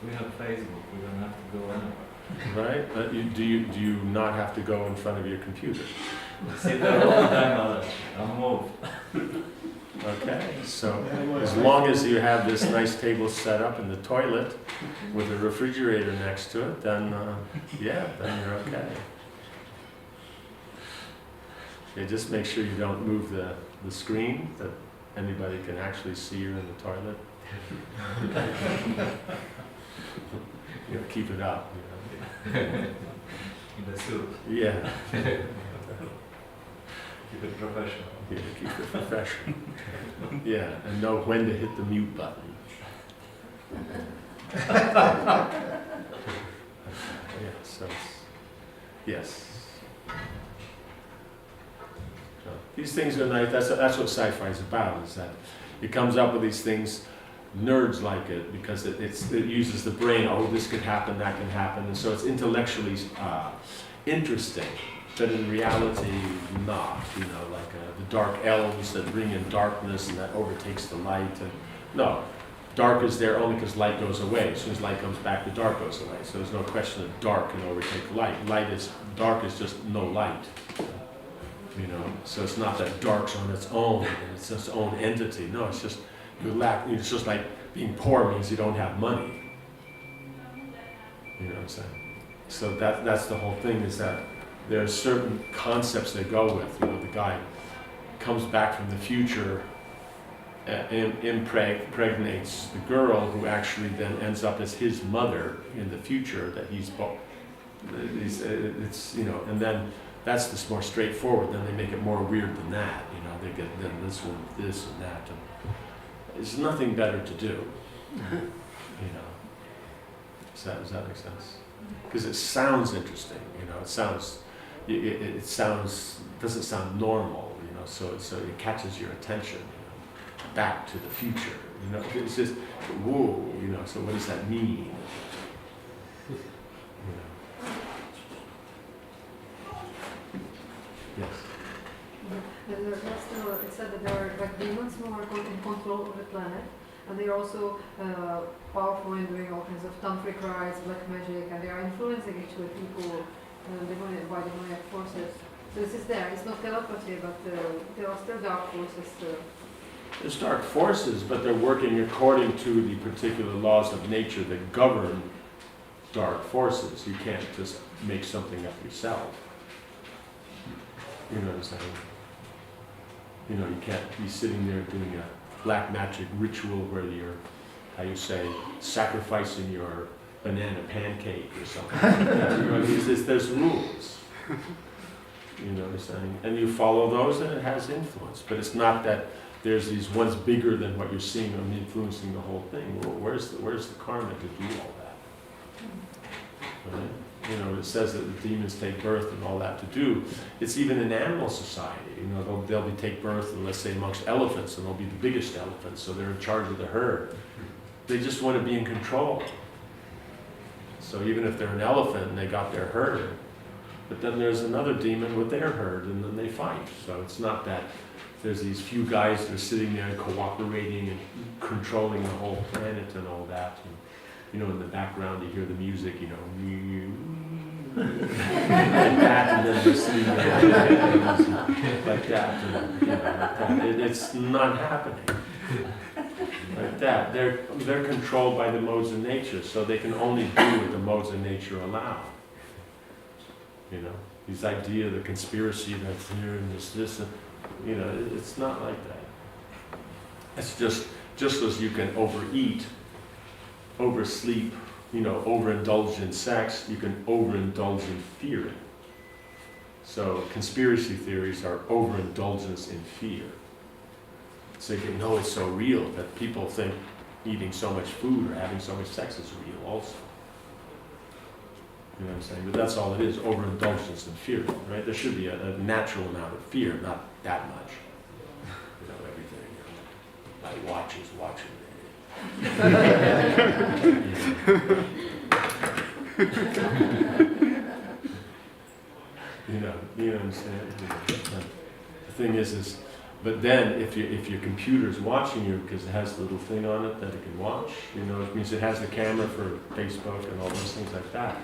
We have Facebook, we don't have to go anywhere. Right? But do you not have to go in front of your computer? I sit there all the time, Mahārāja. I'm moved. Okay, so as long as you have this nice table set up in the toilet with a refrigerator next to it, then then you're okay. Okay, just make sure you don't move the screen, that anybody can actually see you in the toilet. Keep it up. In the suit, Yeah. keep it professional. Yeah, keep it professional. Yeah, and know when to hit the mute button. Yes. So, these things are nice. That's what sci-fi is about. Is that it comes up with these things. Nerds like it because it uses the brain. Oh, this could happen, that can happen, and so it's intellectually interesting. But in reality, not. Like the dark elves that bring in darkness and that overtakes the light. And no, dark is there only because light goes away. As soon as light comes back, the dark goes away. So there's no question that dark can overtake light. Dark is just no light. So it's not that dark's on its own and it's its own entity. No, it's just you lack. It's just like being poor means you don't have money. You know what I'm saying? So that's the whole thing. Is that there are certain concepts they go with. The guy comes back from the future, impregnates the girl who actually then ends up as his mother in the future. That and then that's just more straightforward. Then they make it more weird than that. They get then this one, this and that. And there's nothing better to do. Does that make sense? Because it sounds interesting. It doesn't sound normal. So it catches your attention. Back to the future. It's just whoa. So what does that mean? Yes. It said that there are like demons who are in control of the planet, and they are also powerful in doing all kinds of tantric rites, black magic, and they are influencing actually people by demonic forces. So this is there. It's not telepathy, but there are still dark forces. There's dark forces, but they're working according to the particular laws of nature that govern dark forces. You can't just make something up yourself. You know what I'm saying? You can't be sitting there doing a black magic ritual where you're, sacrificing your banana pancake or something. There's rules. You know what I'm saying? And you follow those and it has influence. But it's not that there's these ones bigger than what you're seeing and influencing the whole thing. Well, where's the karma to do all that? Right? You know, it says that the demons take birth and all that to do. It's even in animal society. You know, they'll take birth, and let's say amongst elephants, and they'll be the biggest elephants, so they're in charge of the herd. They just want to be in control. So even if they're an elephant and they got their herd, but then there's another demon with their herd, and then they fight. So it's not that there's these few guys that are sitting there cooperating and controlling the whole planet and all that. And, you know, in the background you hear the music, you know, like that, and then they're sitting there like that, and, you know, like that. It's not happening. Like that. They're controlled by the modes of nature, so they can only do what the modes of nature allow. You know, this idea, the conspiracy that's here and this, and, you know, it's not like that. It's just as you can overeat, oversleep, you know, overindulge in sex, you can overindulge in fear. So conspiracy theories are overindulgence in fear. So you know it's so real that people think eating so much food or having so much sex is real also. You know what I'm saying? But that's all it is, overindulgence in fear, right? There should be a natural amount of fear, not that much. You know, everything. You know, my watch is watching me. You know what I'm saying? The thing is, but then if your computer's watching you because it has the little thing on it that it can watch, you know, it means it has the camera for Facebook and all those things like that,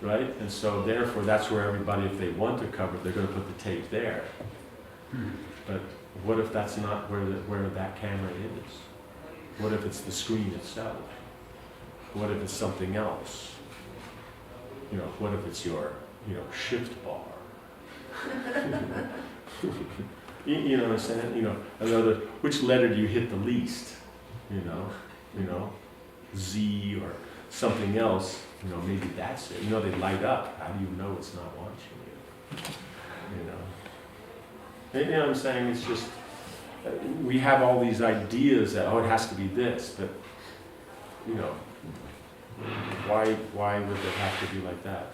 right? And so therefore, that's where everybody, if they want to cover, they're going to put the tape there. But what if that's not where that camera is? What if it's the screen itself? What if it's something else? You know, what if it's your, you know, shift bar? You know what I'm saying? You know, another, which letter do you hit the least? You know, Z or something else. You know, maybe that's it. You know, they light up. How do you know it's not watching you? You know, what I'm saying? It's just, we have all these ideas that, oh, it has to be this, but, you know, why would it have to be like that?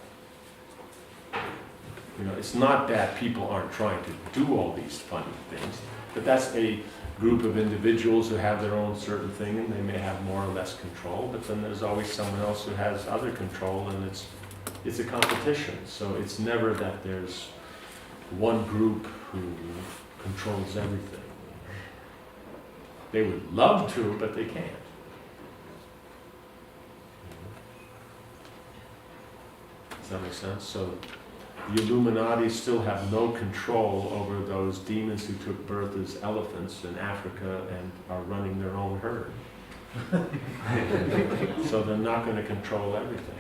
You know, it's not that people aren't trying to do all these funny things, but that's a group of individuals who have their own certain thing, and they may have more or less control, but then there's always someone else who has other control, and it's a competition. So it's never that there's one group who controls everything. They would love to, but they can't. Does that make sense? So the Illuminati still have no control over those demons who took birth as elephants in Africa and are running their own herd. So they're not going to control everything.